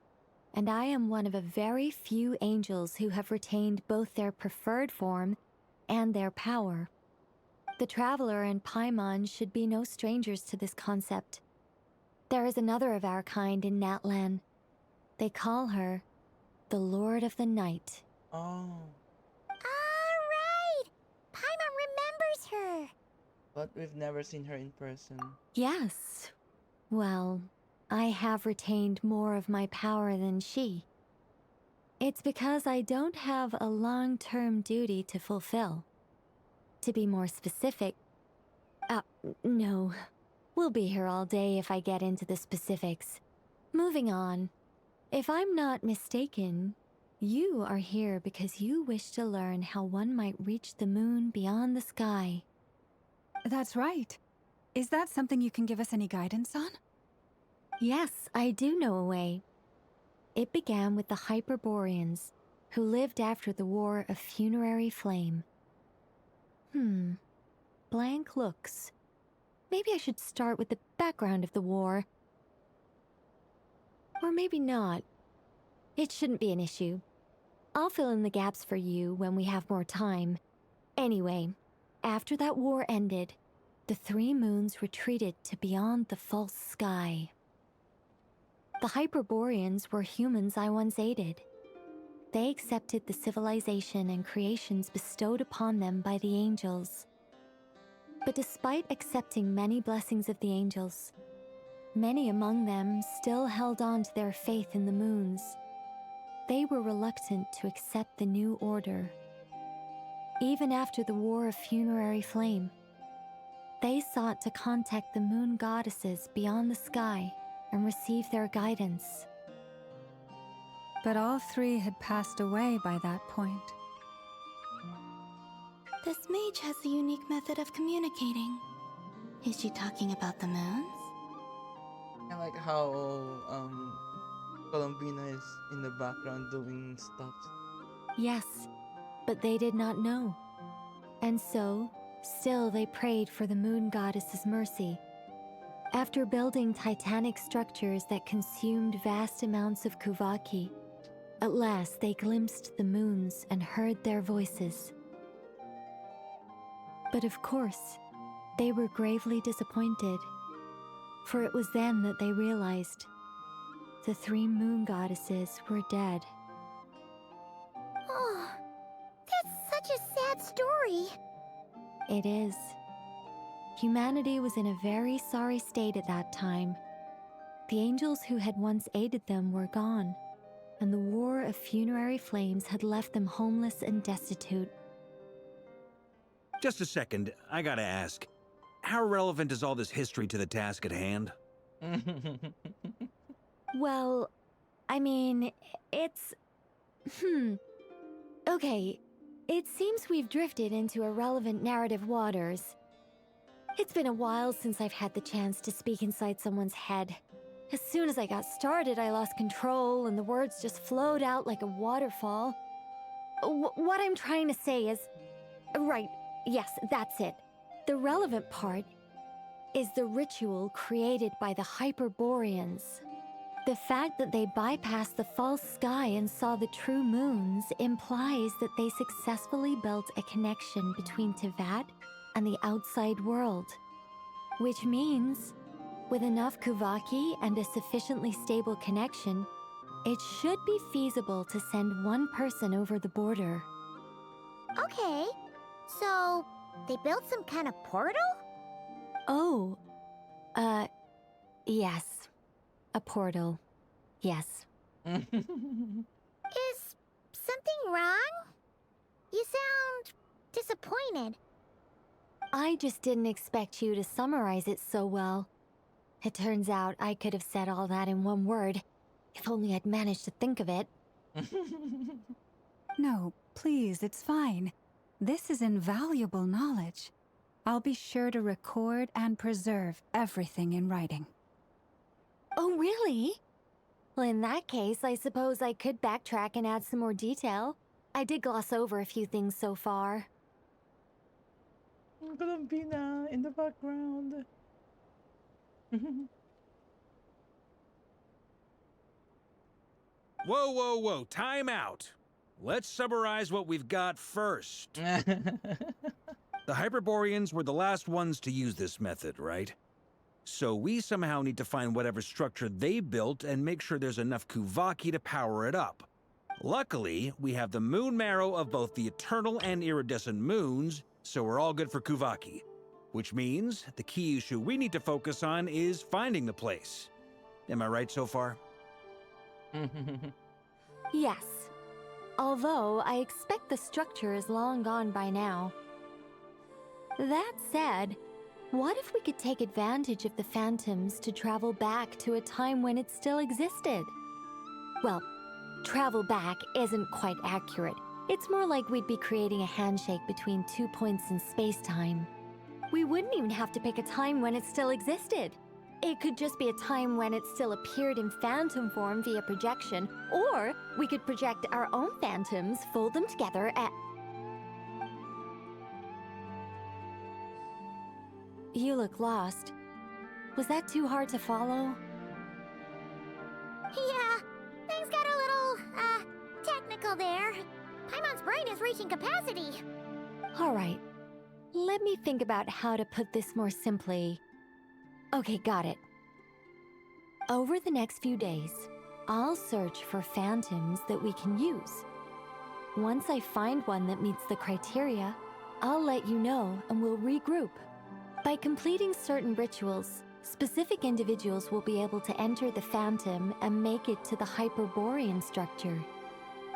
and I am one of a very few angels who have retained both their preferred form and their power. The Traveler and Paimon should be no strangers to this concept. There is another of our kind in Natlan. They call her the Lord of the Night. Oh. Alright! Paimon remembers her! But we've never seen her in person. Yes. Well, I have retained more of my power than she. It's because I don't have a long-term duty to fulfill. To be more specific... no. We'll be here all day if I get into the specifics. Moving on. If I'm not mistaken, you are here because you wish to learn how one might reach the moon beyond the sky. That's right. Is that something you can give us any guidance on? Yes, I do know a way. It began with the Hyperboreans, who lived after the War of Funerary Flame. Blank looks. Maybe I should start with the background of the war. Or maybe not. It shouldn't be an issue. I'll fill in the gaps for you when we have more time. Anyway, after that war ended, the three moons retreated to beyond the false sky. The Hyperboreans were humans I once aided. They accepted the civilization and creations bestowed upon them by the angels. But despite accepting many blessings of the angels, many among them still held on to their faith in the moons. They were reluctant to accept the new order. Even after the War of Funerary Flame, they sought to contact the moon goddesses beyond the sky and receive their guidance. But all three had passed away by that point. This mage has a unique method of communicating. Is she talking about the moons? I like how Columbina is in the background doing stuff. Yes, but they did not know. And so, still they prayed for the moon goddess's mercy. After building titanic structures that consumed vast amounts of Kuvaki, at last they glimpsed the moons and heard their voices. But of course, they were gravely disappointed, for it was then that they realized the three moon goddesses were dead. Oh, that's such a sad story. It is. Humanity was in a very sorry state at that time. The angels who had once aided them were gone, and the War of Funerary Flames had left them homeless and destitute. Just a second, I gotta ask. How relevant is all this history to the task at hand? Well, I mean, it's... Okay, it seems we've drifted into irrelevant narrative waters. It's been a while since I've had the chance to speak inside someone's head. As soon as I got started, I lost control and the words just flowed out like a waterfall. What I'm trying to say is... Right, yes, that's it. The relevant part is the ritual created by the Hyperboreans. The fact that they bypassed the false sky and saw the true moons implies that they successfully built a connection between Tevat and the outside world. Which means, with enough Kuvaki and a sufficiently stable connection, it should be feasible to send one person over the border. Okay, so they built some kind of portal? Oh, yes. A portal. Yes. Is something wrong? You sound disappointed. I just didn't expect you to summarize it so well. It turns out I could have said all that in one word, if only I'd managed to think of it. No, please, it's fine. This is invaluable knowledge. I'll be sure to record and preserve everything in writing. Oh, really? Well, in that case, I suppose I could backtrack and add some more detail. I did gloss over a few things so far. Colombina in the background. Whoa, whoa, whoa, time out. Let's summarize what we've got first. The Hyperboreans were the last ones to use this method, right? So we somehow need to find whatever structure they built and make sure there's enough Kuvaki to power it up. Luckily, we have the moon marrow of both the eternal and iridescent moons, so we're all good for Kuvaki. Which means the key issue we need to focus on is finding the place. Am I right so far? Yes. Although, I expect the structure is long gone by now. That said, what if we could take advantage of the phantoms to travel back to a time when it still existed? Well, travel back isn't quite accurate. It's more like we'd be creating a handshake between 2 points in space-time. We wouldn't even have to pick a time when it still existed. It could just be a time when it still appeared in phantom form via projection, or we could project our own phantoms, fold them together, and... You look lost. Was that too hard to follow? Yeah, things got a little, technical there. Paimon's brain is reaching capacity. All right. Let me think about how to put this more simply. Okay, got it. Over the next few days, I'll search for phantoms that we can use. Once I find one that meets the criteria, I'll let you know and we'll regroup. By completing certain rituals, specific individuals will be able to enter the phantom and make it to the Hyperborean structure.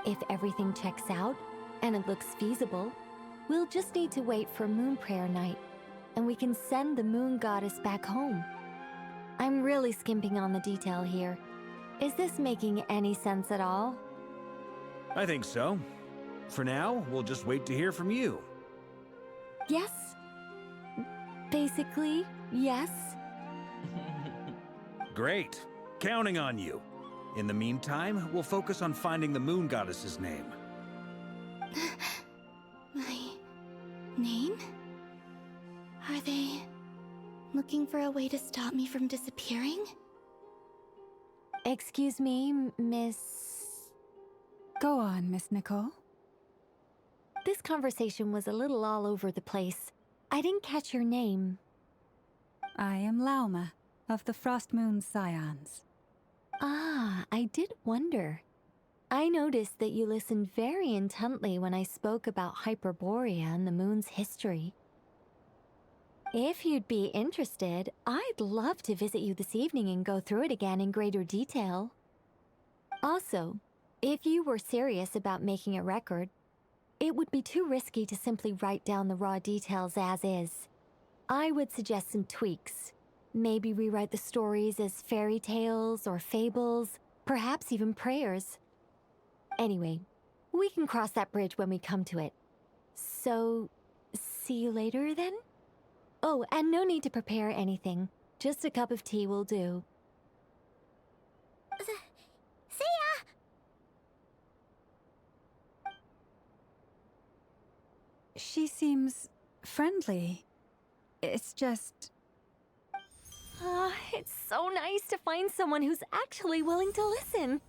If everything checks out, and it looks feasible, we'll just need to wait for Moon Prayer Night, and we can send the Moon Goddess back home. I'm really skimping on the detail here. Is this making any sense at all? I think so. For now, we'll just wait to hear from you. Yes. Basically, yes. Great. Counting on you. In the meantime, we'll focus on finding the Moon Goddess's name. My name? Are they looking for a way to stop me from disappearing? Excuse me, Miss... Go on, Miss Nicole. This conversation was a little all over the place. I didn't catch your name. I am Lauma, of the Frost Moon Scions. Ah, I did wonder. I noticed that you listened very intently when I spoke about Hyperborea and the moon's history. If you'd be interested, I'd love to visit you this evening and go through it again in greater detail. Also, if you were serious about making a record, it would be too risky to simply write down the raw details as is. I would suggest some tweaks. Maybe rewrite the stories as fairy tales or fables, perhaps even prayers. Anyway, we can cross that bridge when we come to it. So, see you later then? Oh, and no need to prepare anything. Just a cup of tea will do. friendly. It's just... It's so nice to find someone who's actually willing to listen.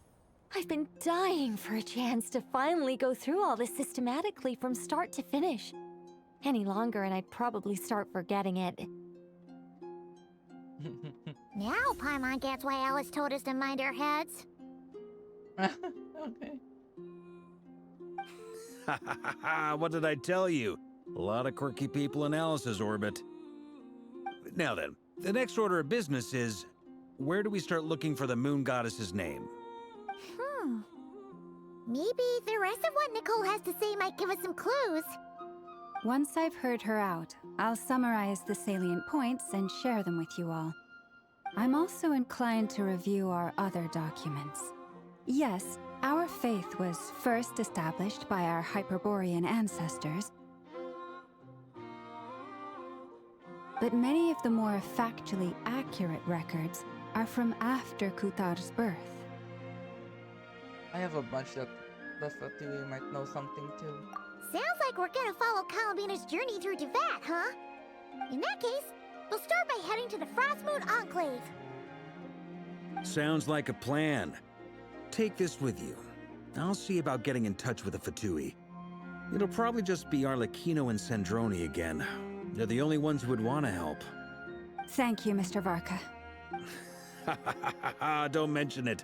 I've been dying for a chance to finally go through all this systematically from start to finish. Any longer and I'd probably start forgetting it. Now Paimon gets why Alice told us to mind our heads. Okay. What did I tell you? A lot of quirky people in Alice's orbit. Now then, the next order of business is, where do we start looking for the moon goddess's name? Maybe the rest of what Nicole has to say might give us some clues. Once I've heard her out, I'll summarize the salient points and share them with you all. I'm also inclined to review our other documents. Yes, our faith was first established by our Hyperborean ancestors, but many of the more factually accurate records are from after Kutar's birth. I have a bunch that the Fatui might know something too. Sounds like we're gonna follow Columbina's journey through Devat, huh? In that case, we'll start by heading to the Frostmoon Enclave. Sounds like a plan. Take this with you. I'll see about getting in touch with the Fatui. It'll probably just be Arlecchino and Sandroni again. They're the only ones who would want to help. Thank you, Mr. Varka. Don't mention it.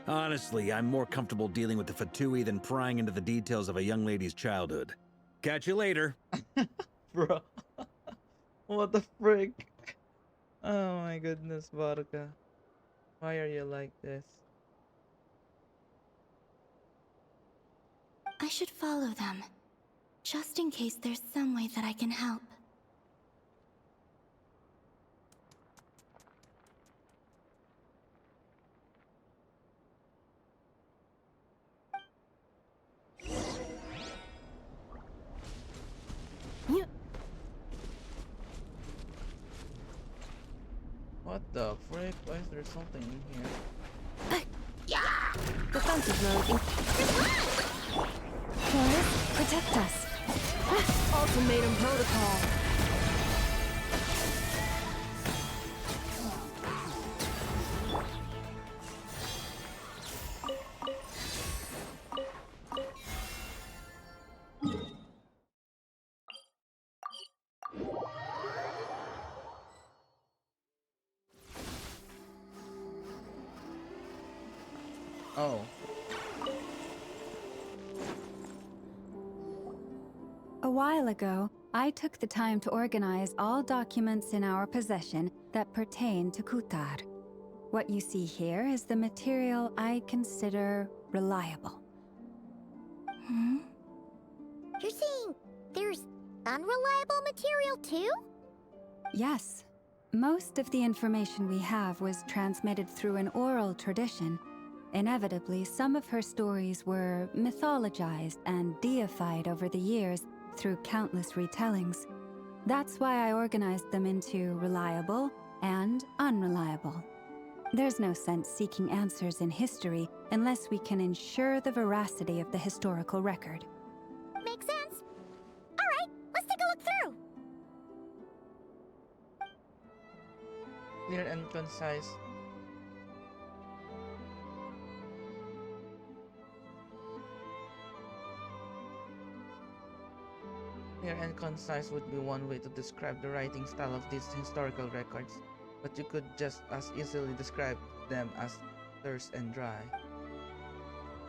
Honestly, I'm more comfortable dealing with the Fatui than prying into the details of a young lady's childhood. Catch you later. Bro. What the frick? Oh my goodness, Varka. Why are you like this? I should follow them, just in case there's some way that I can help. What the frick? Why is there something in here? Defensive mode. Forest, protect us. Ultimatum protocol. Oh. A while ago, I took the time to organize all documents in our possession that pertain to Kutar. What you see here is the material I consider reliable. You're saying there's unreliable material too? Yes. Most of the information we have was transmitted through an oral tradition. Inevitably, some of her stories were mythologized and deified over the years through countless retellings. That's why I organized them into reliable and unreliable. There's no sense seeking answers in history unless we can ensure the veracity of the historical record. Makes sense. All right, let's take a look through. Clear and concise. Clear and concise would be one way to describe the writing style of these historical records, but you could just as easily describe them as terse and dry.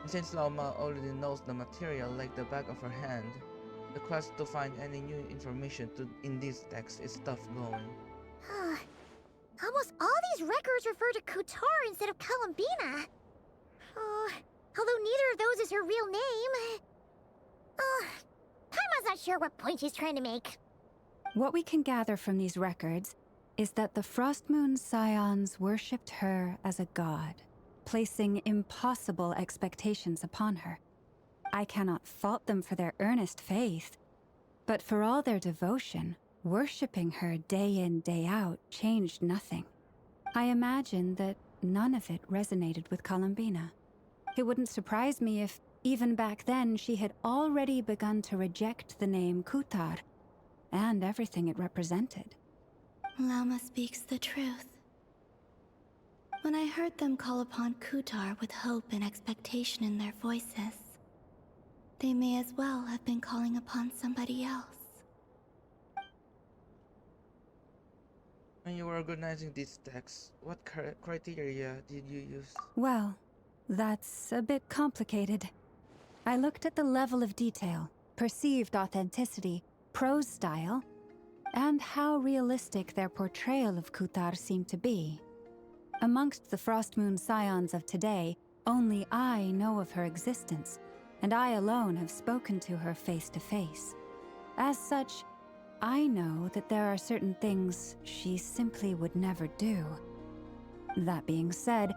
And since Lauma already knows the material like the back of her hand, the quest to find any new information in these texts is tough going. Almost all these records refer to Kutar instead of Columbina. Although neither of those is her real name. Paimon's not sure what point she's trying to make. What we can gather from these records is that the Frostmoon Scions worshipped her as a god, placing impossible expectations upon her. I cannot fault them for their earnest faith, but for all their devotion, worshipping her day in, day out changed nothing. I imagine that none of it resonated with Columbina. It wouldn't surprise me if, even back then, she had already begun to reject the name Kutar, and everything it represented. Lauma speaks the truth. When I heard them call upon Kutar with hope and expectation in their voices, they may as well have been calling upon somebody else. When you were organizing these texts, what criteria did you use? Well, that's a bit complicated. I looked at the level of detail, perceived authenticity, prose style, and how realistic their portrayal of Kutar seemed to be. Amongst the Frostmoon scions of today, only I know of her existence, and I alone have spoken to her face to face. As such, I know that there are certain things she simply would never do. That being said,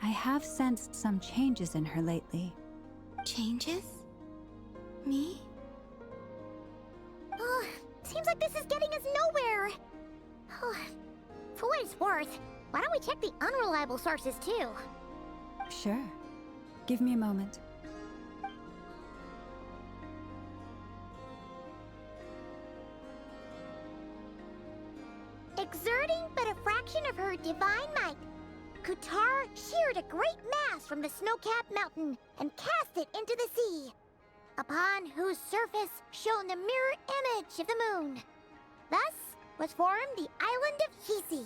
I have sensed some changes in her lately. Changes? Me? Oh, seems like this is getting us nowhere. Oh, for what it's worth, why don't we check the unreliable sources too? Sure. Give me a moment. Exerting but a fraction of her divine might, Kutar sheared a great mass from the snow-capped mountain and cast it into the sea, upon whose surface shone the mirror image of the moon. Thus was formed the island of Hisi.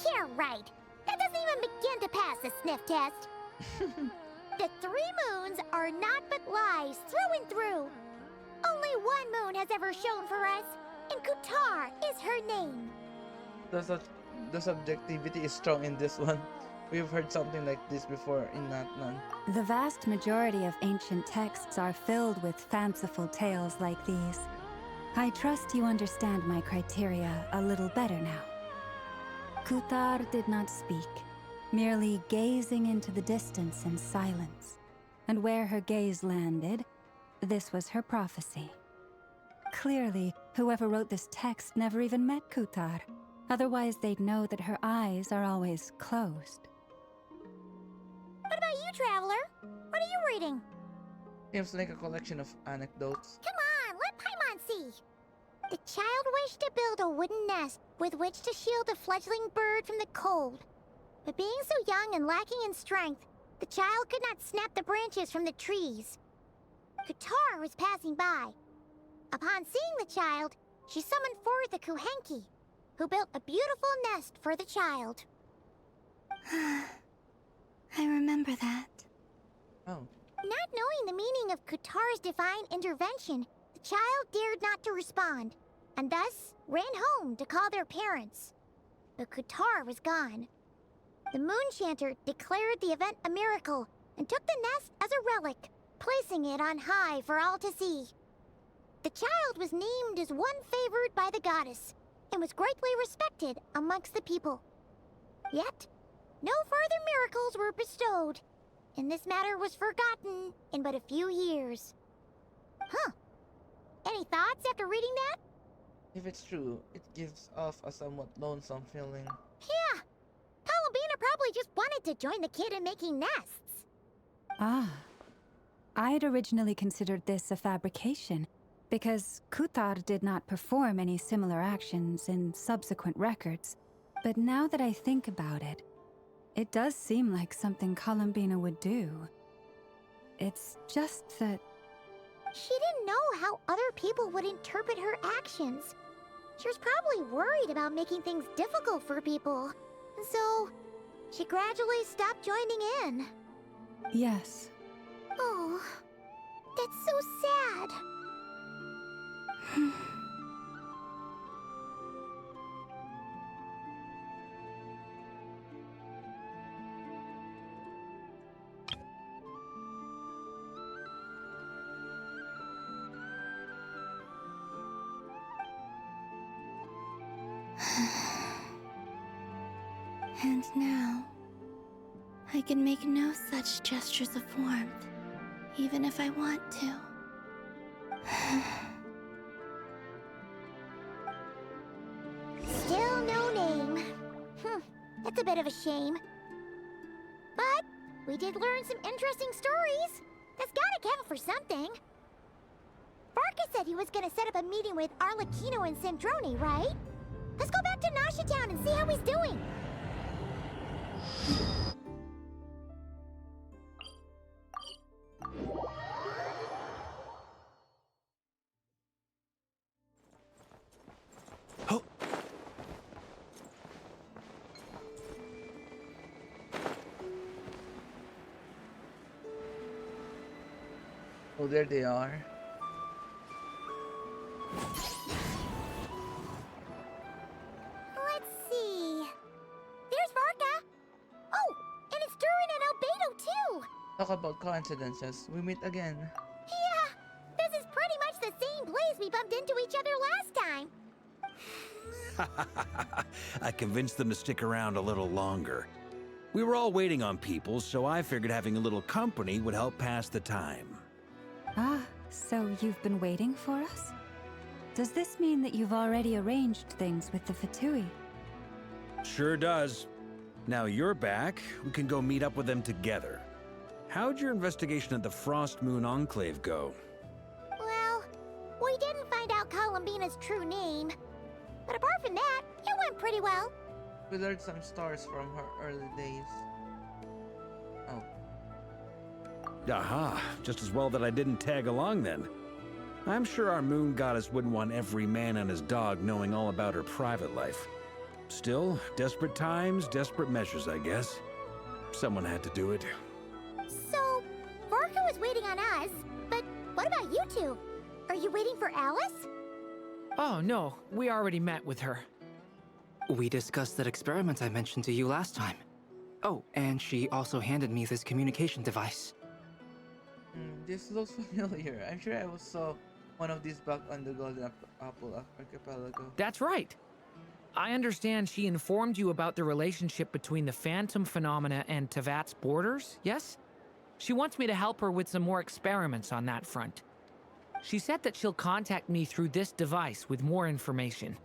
Yeah, right. That doesn't even begin to pass the sniff test. The 3 moons are not but lies through and through. Only one moon has ever shone for us, and Kutar is her name. The subjectivity is strong in this one. We've heard something like this before in Natnan. The vast majority of ancient texts are filled with fanciful tales like these. I trust you understand my criteria a little better now. Kutar did not speak, merely gazing into the distance in silence. And where her gaze landed, this was her prophecy. Clearly, whoever wrote this text never even met Kutar. Otherwise, they'd know that her eyes are always closed. What about you, Traveler? What are you reading? Seems like a collection of anecdotes. Come on, let Paimon see. The child wished to build a wooden nest with which to shield a fledgling bird from the cold. But being so young and lacking in strength, the child could not snap the branches from the trees. Kutar was passing by. Upon seeing the child, she summoned forth a Kuhenki, who built a beautiful nest for the child. I remember that. Oh. Not knowing the meaning of Kutar's divine intervention, the child dared not to respond, and thus ran home to call their parents. But Kutar was gone. The Moon Chanter declared the event a miracle and took the nest as a relic, placing it on high for all to see. The child was named as one favored by the goddess, and was greatly respected amongst the people. Yet, no further miracles were bestowed, and this matter was forgotten in but a few years. Huh. Any thoughts after reading that? If it's true, it gives off a somewhat lonesome feeling. Yeah. Columbina probably just wanted to join the kid in making nests. Ah. I'd originally considered this a fabrication, because Kutar did not perform any similar actions in subsequent records. But now that I think about it, it does seem like something Columbina would do. It's just that... She didn't know how other people would interpret her actions. She was probably worried about making things difficult for people. So, she gradually stopped joining in. Yes. Oh, that's so sad. And now, I can make no such gestures of warmth, even if I want to. Still no name. That's a bit of a shame. But we did learn some interesting stories. That's gotta count for something. Barca said he was gonna set up a meeting with Arlecchino and Sandrone, right? Let's go back to Nasha Town and see how he's doing. Oh, there they are. Let's see. There's Varka. Oh, and it's Durin and Albedo too. Talk about coincidences. We meet again. Yeah, this is pretty much the same place we bumped into each other last time. I convinced them to stick around a little longer. We were all waiting on people, so I figured having a little company would help pass the time. Ah, so you've been waiting for us? Does this mean that you've already arranged things with the Fatui? Sure does. Now you're back, we can go meet up with them together. How'd your investigation at the Frost Moon Enclave go? Well, we didn't find out Columbina's true name. But apart from that, it went pretty well. We learned some stories from her early days. Oh. Aha, just as well that I didn't tag along then. I'm sure our moon goddess wouldn't want every man and his dog knowing all about her private life. Still, desperate times, desperate measures, I guess. Someone had to do it. So, Varka was waiting on us, but what about you two? Are you waiting for Alice? Oh, no. We already met with her. We discussed that experiment I mentioned to you last time. Oh, and she also handed me this communication device. This looks familiar. I'm sure I saw one of these back on the Golden Apple Archipelago. That's right. I understand she informed you about the relationship between the Phantom phenomena and Tevat's borders, yes? She wants me to help her with some more experiments on that front. She said that she'll contact me through this device with more information.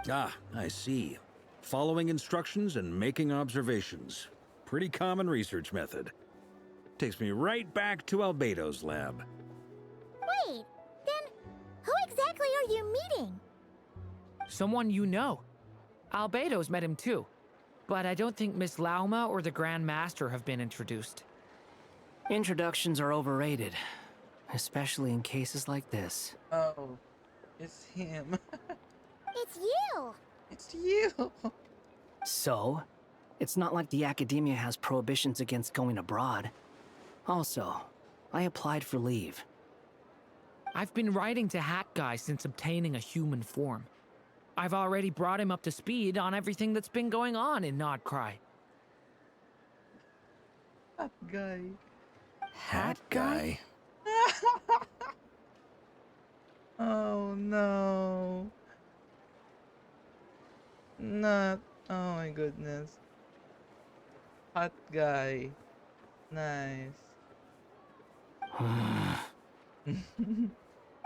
Ah, I see. Following instructions and making observations. Pretty common research method. Takes me right back to Albedo's lab. Wait, then who exactly are you meeting? Someone you know. Albedo's met him too. But I don't think Miss Lauma or the Grand Master have been introduced. Introductions are overrated. Especially in cases like this. Oh, it's him. It's you! It's you! So, it's not like the academia has prohibitions against going abroad. Also, I applied for leave. I've been writing to Hat Guy since obtaining a human form. I've already brought him up to speed on everything that's been going on in Nodcry. Hat Guy. Hat Guy? Oh no. Not. Oh my goodness. Hot Guy. Nice.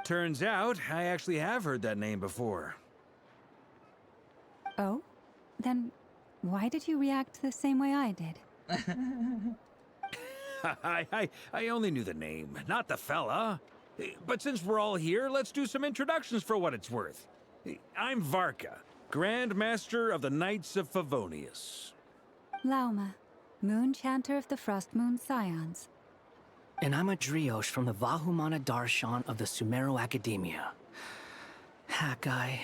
Turns out, I actually have heard that name before. Oh? Then why did you react the same way I did? I only knew the name, not the fella. But since we're all here, let's do some introductions for what it's worth. I'm Varka, Grand Master of the Knights of Favonius. Lauma, Moon Chanter of the Frost Moon Scions. And I'm a Driosh from the Vahumana Darshan of the Sumero Academia. Hat Guy.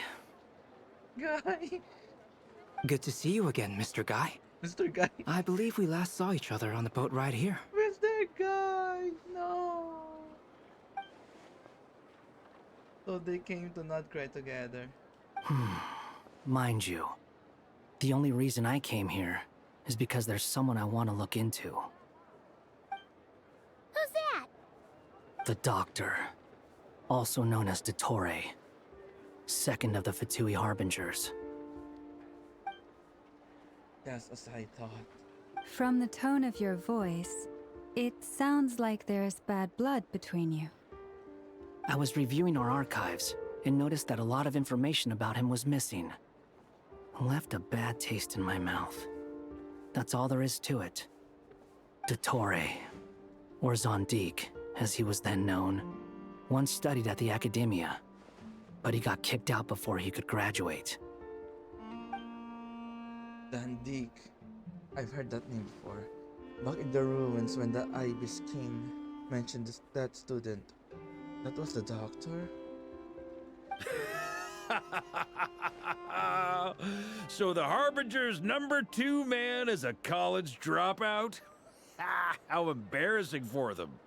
Guy. Good to see you again, Mr. Guy. Mr. Guy. I believe we last saw each other on the boat ride here. Mr. Guy. No. So they came to Nodcry together. Mind you, the only reason I came here is because there's someone I want to look into. Who's that? The Doctor, also known as Dottore, second of the Fatui Harbingers. Just as I thought. From the tone of your voice, it sounds like there's bad blood between you. I was reviewing our archives and noticed that a lot of information about him was missing. Left a bad taste in my mouth. That's all there is to it. Dottore, or Zondique, as he was then known, Once studied at the academia, but he got kicked out before he could graduate. Dandik. I've heard that name before. Back in the ruins when the Ibis King mentioned that student. That was the doctor? So the Harbinger's #2 man is a college dropout? How embarrassing for them.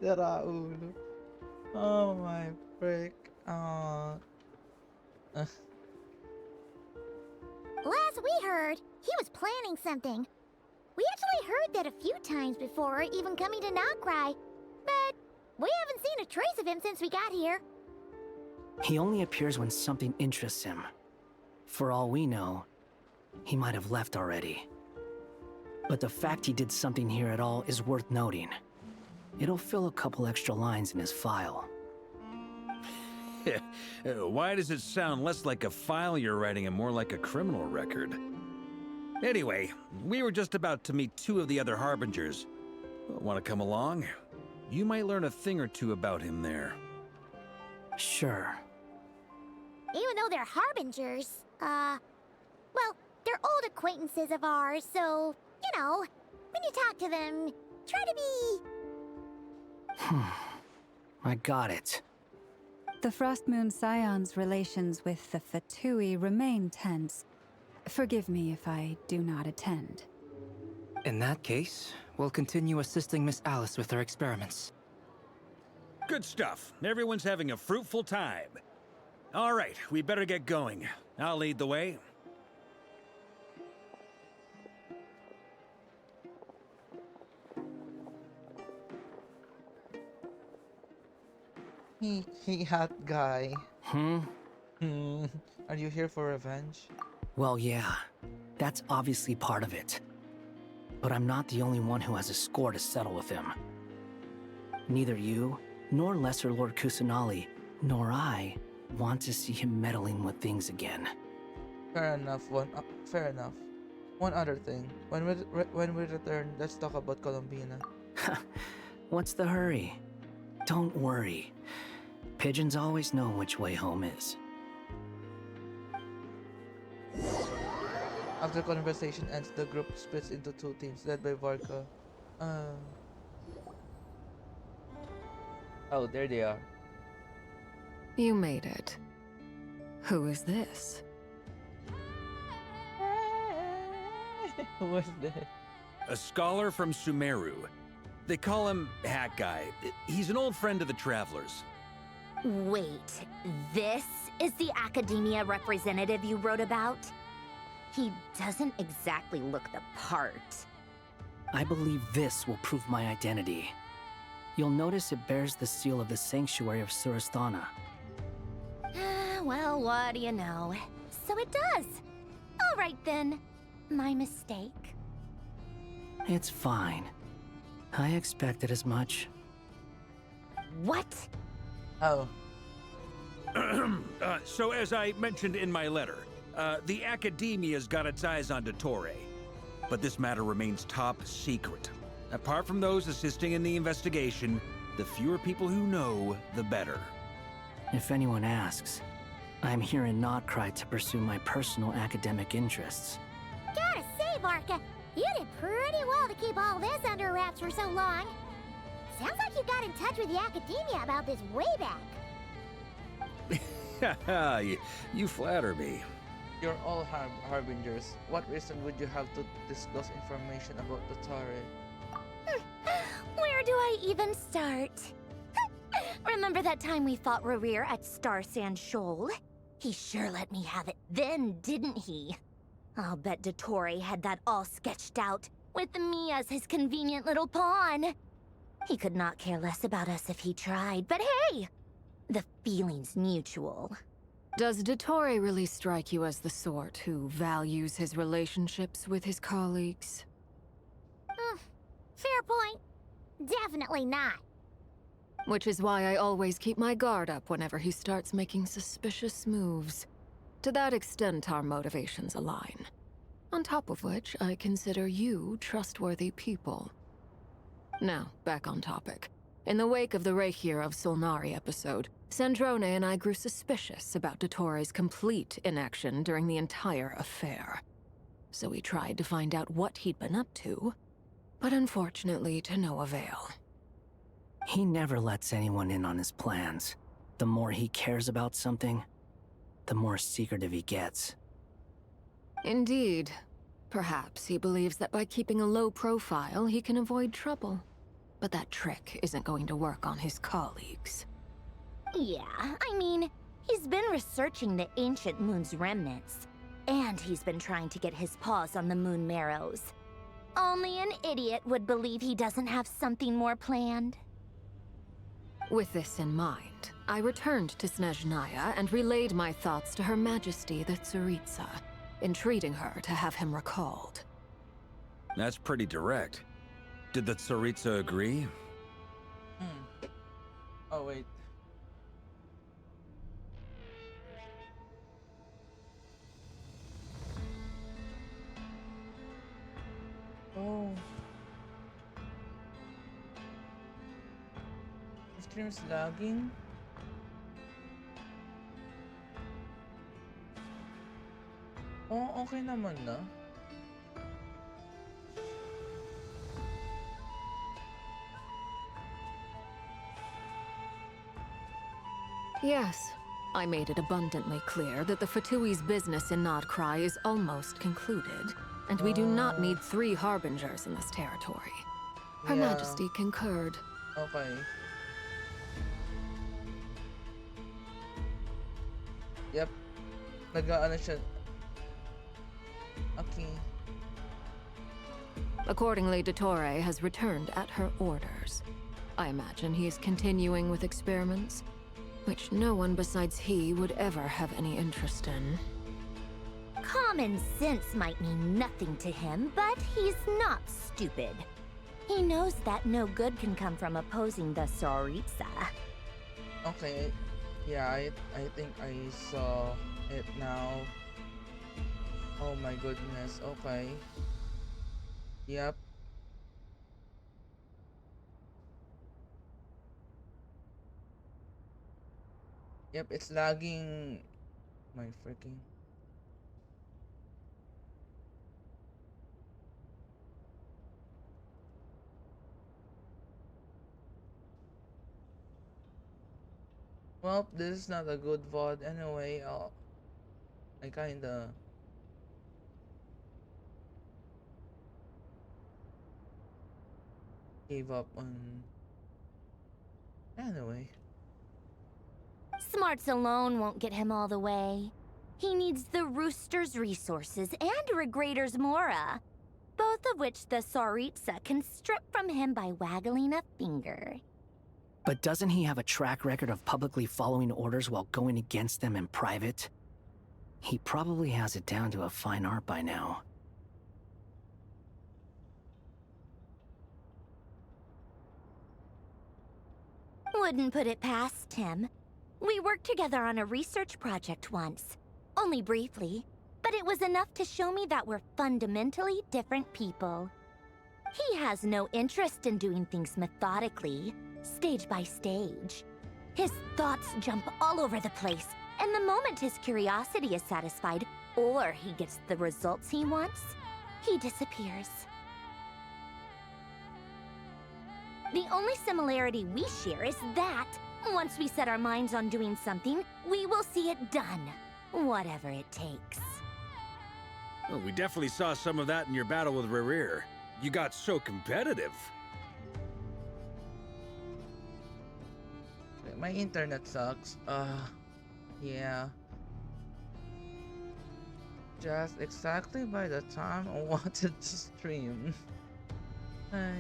Raul. Oh my frick. Last we heard, he was planning something. We actually heard that a few times before, even coming to Nocturne, but we haven't seen a trace of him since we got here. He only appears when something interests him. For all we know, he might have left already. But the fact he did something here at all is worth noting. It'll fill a couple extra lines in his file. Why does it sound less like a file you're writing and more like a criminal record? Anyway, we were just about to meet 2 of the other Harbingers. Want to come along? You might learn a thing or two about him there. Sure. Even though they're Harbingers, well, they're old acquaintances of ours, so, you know, when you talk to them, try to be... I got it. The Frostmoon Scion's relations with the Fatui remain tense. Forgive me if I do not attend. In that case, we'll continue assisting Miss Alice with her experiments. Good stuff. Everyone's having a fruitful time. All right, we better get going. I'll lead the way. He hat guy. Hmm? Are you here for revenge? Well, yeah. That's obviously part of it. But I'm not the only one who has a score to settle with him. Neither you, nor Lesser Lord Kusanali, nor I want to see him meddling with things again. Fair enough. Fair enough. One other thing. When we return, let's talk about Columbina. What's the hurry? Don't worry. Pigeons always know which way home is. After conversation ends, the group splits into 2 teams, led by Varka. Oh, there they are. You made it. Who is this? Who is this? A scholar from Sumeru. They call him Hat Guy. He's an old friend of the Travelers. Wait, this is the academia representative you wrote about? He doesn't exactly look the part. I believe this will prove my identity. You'll notice it bears the seal of the Sanctuary of Surasthana. Well, what do you know? So it does. All right then. My mistake. It's fine. I expected as much. What? Oh. So as I mentioned in my letter, the Academia's got its eyes on Dottore. But this matter remains top secret. Apart from those assisting in the investigation, the fewer people who know, the better. If anyone asks, I'm here in Nocturne to pursue my personal academic interests. Gotta say, Varka, you did pretty well to keep all this under wraps for so long. Sounds like you got in touch with the academia about this way back. You flatter me. You're all Harbingers. What reason would you have to disclose information about Dottore? Where do I even start? Remember that time we fought Rerir at Star Sand Shoal? He sure let me have it then, didn't he? I'll bet Dottore had that all sketched out, with me as his convenient little pawn. He could not care less about us if he tried, but hey! The feeling's mutual. Does Dottore really strike you as the sort who values his relationships with his colleagues? Fair point. Definitely not. Which is why I always keep my guard up whenever he starts making suspicious moves. To that extent, our motivations align. On top of which, I consider you trustworthy people. Now, back on topic. In the wake of the Reikir of Solnari episode, Sandrone and I grew suspicious about Dottore's complete inaction during the entire affair. So we tried to find out what he'd been up to, but unfortunately to no avail. He never lets anyone in on his plans. The more he cares about something, the more secretive he gets. Indeed. Perhaps he believes that by keeping a low profile, he can avoid trouble. But that trick isn't going to work on his colleagues. Yeah, I mean, he's been researching the ancient moon's remnants. And he's been trying to get his paws on the moon marrows. Only an idiot would believe he doesn't have something more planned. With this in mind, I returned to Snezhnaya and relayed my thoughts to Her Majesty the Tsaritsa, entreating her to have him recalled. That's pretty direct. Did the Tsaritsa agree? Oh, wait. Oh. The stream's lagging? Oh, okay naman na. Yes, I made it abundantly clear that the Fatui's business in Nodcry is almost concluded, and we do not need 3 harbingers in this territory. Her Yeah. Majesty concurred. Okay. Yep. Nag-ano siya. Okay. Accordingly, Dottore has returned at her orders. I imagine he is continuing with experiments, which no one besides he would ever have any interest in. Common sense might mean nothing to him, but he's not stupid. He knows that no good can come from opposing the Tsaritsa. Okay. Yeah, I think I saw it now. Oh my goodness. Okay. Yep. Yep, it's lagging. My freaking. Well, this is not a good VOD anyway. I kinda gave up on. Anyway. Smarts alone won't get him all the way. He needs the Rooster's resources and Regrator's Mora, both of which the Tsaritsa can strip from him by waggling a finger. But doesn't he have a track record of publicly following orders while going against them in private? He probably has it down to a fine art by now. Wouldn't put it past him. We worked together on a research project once. Only briefly, but it was enough to show me that we're fundamentally different people. He has no interest in doing things methodically, stage by stage. His thoughts jump all over the place, and the moment his curiosity is satisfied, or he gets the results he wants, he disappears. The only similarity we share is that, once we set our minds on doing something, we will see it done, whatever it takes. Well, we definitely saw some of that in your battle with Rerir. You got so competitive. My internet sucks. Yeah. Just exactly by the time I wanted to stream. Hi.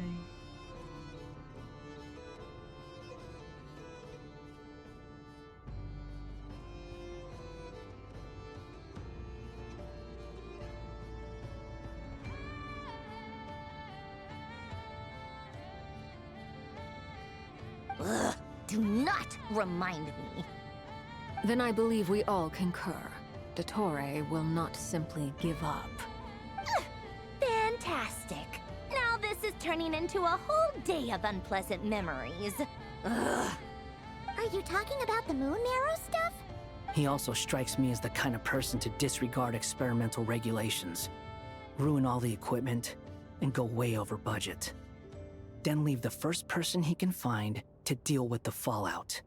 Ugh, do not remind me. Then I believe we all concur. Dottore will not simply give up. Fantastic. Now this is turning into a whole day of unpleasant memories. Ugh. Are you talking about the moon marrow stuff? He also strikes me as the kind of person to disregard experimental regulations, ruin all the equipment, and go way over budget. Then leave the first person he can find to deal with the fallout.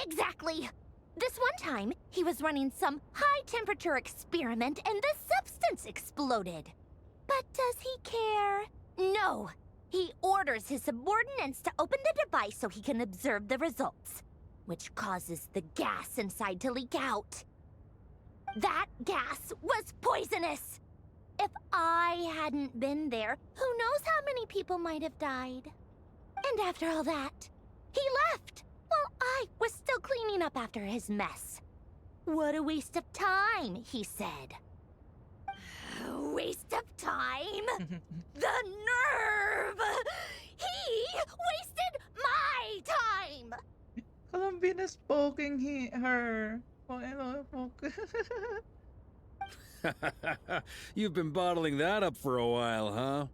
Exactly. This one time, he was running some high-temperature experiment and the substance exploded. But does he care? No. He orders his subordinates to open the device so he can observe the results, which causes the gas inside to leak out. That gas was poisonous! If I hadn't been there, who knows how many people might have died? And after all that, he left while I was still cleaning up after his mess. What a waste of time, he said. Waste of time? The nerve! He wasted my time! Columbine is poking her. You've been bottling that up for a while, huh?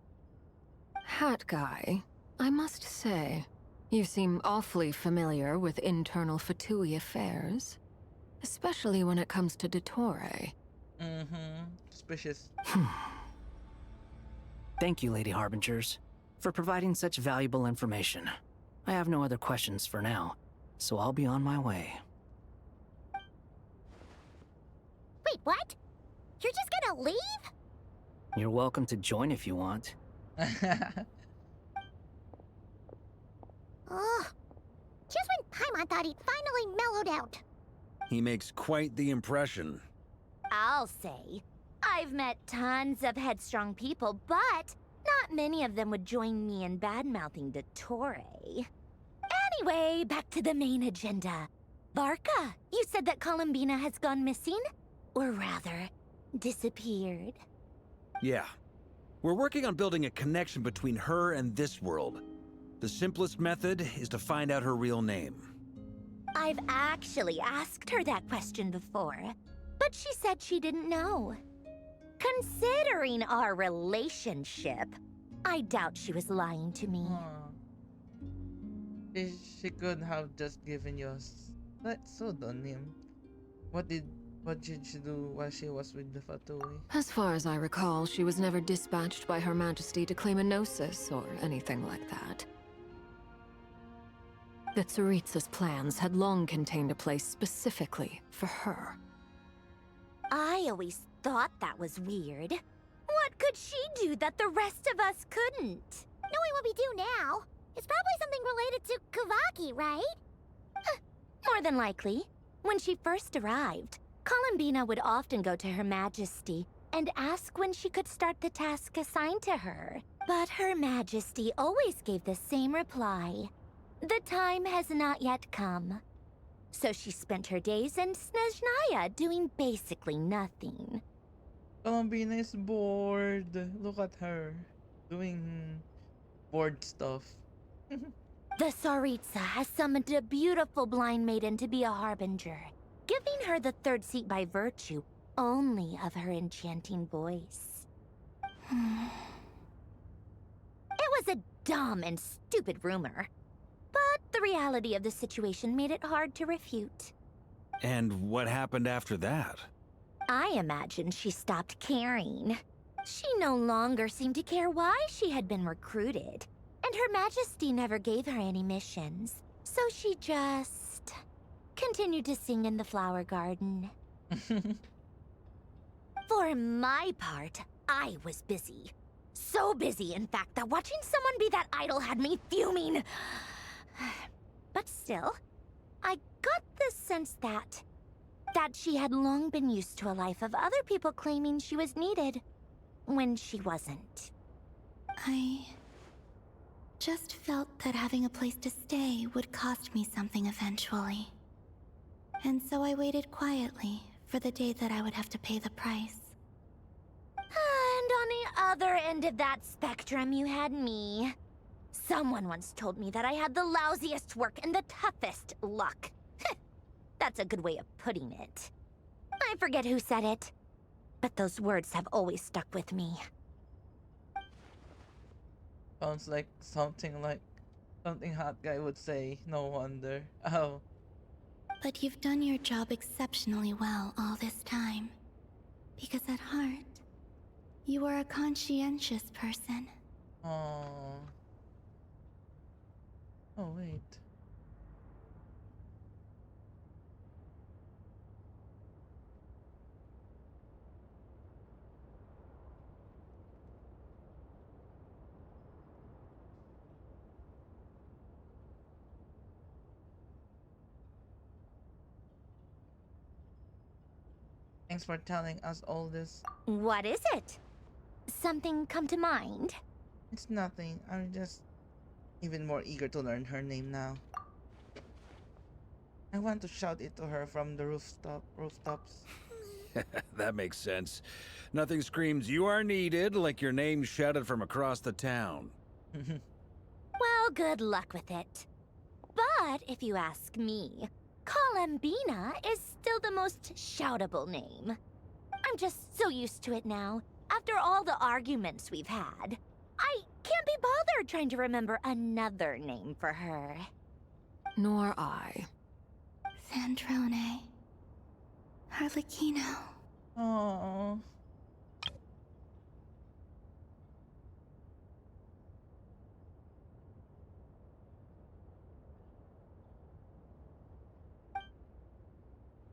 Hat guy, I must say, you seem awfully familiar with internal Fatui affairs. Especially when it comes to Dottore. Suspicious. Thank you, Lady Harbingers, for providing such valuable information. I have no other questions for now, so I'll be on my way. Wait, what? You're just gonna leave? You're welcome to join if you want. Ugh. Just when Paimon thought he'd finally mellowed out. He makes quite the impression. I'll say. I've met tons of headstrong people, but not many of them would join me in bad-mouthing Dottore. Anyway, back to the main agenda. Barca, you said that Columbina has gone missing? Or rather, disappeared. Yeah. We're working on building a connection between her and this world. The simplest method is to find out her real name. I've actually asked her that question before, but she said she didn't know. Considering our relationship, I doubt she was lying to me. She could have just given you that pseudonym. What did she do while she was with the Fatui? As far as I recall, she was never dispatched by Her Majesty to claim a gnosis or anything like that. The Tsaritsa's plans had long contained a place specifically for her. I always thought that was weird. What could she do that the rest of us couldn't? Knowing what we do now, it's probably something related to Kavaki, right? More than likely. When she first arrived, Columbina would often go to Her Majesty and ask when she could start the task assigned to her. But Her Majesty always gave the same reply. The time has not yet come. So she spent her days in Snezhnaya doing basically nothing. Columbina is bored. Look at her. Doing bored stuff. The Tsaritsa has summoned a beautiful blind maiden to be a harbinger, giving her the third seat by virtue only of her enchanting voice. It was a dumb and stupid rumor, but the reality of the situation made it hard to refute. And what happened after that? I imagine she stopped caring. She no longer seemed to care why she had been recruited, and Her Majesty never gave her any missions, so she just continued to sing in the flower garden. For my part, I was busy. So busy, in fact, that watching someone be that idol had me fuming. But still, I got the sense that she had long been used to a life of other people claiming she was needed when she wasn't. I just felt that having a place to stay would cost me something eventually. And so I waited quietly for the day that I would have to pay the price. And on the other end of that spectrum, you had me. Someone once told me that I had the lousiest work and the toughest luck. That's a good way of putting it. I forget who said it, but those words have always stuck with me. Sounds like something hot guy would say. No wonder. Oh. But you've done your job exceptionally well all this time. Because at heart, you are a conscientious person. Oh. Oh wait. Thanks for telling us all this. What is it? Something come to mind? It's nothing. I'm just even more eager to learn her name now. I want to shout it to her from the rooftops. That makes sense. Nothing screams you are needed like your name shouted from across the town. Well, good luck with it. But if you ask me, Colambina is still the most shoutable name. I'm just so used to it now, after all the arguments we've had. I can't be bothered trying to remember another name for her. Nor I. Sandrone. Harlequino. Oh.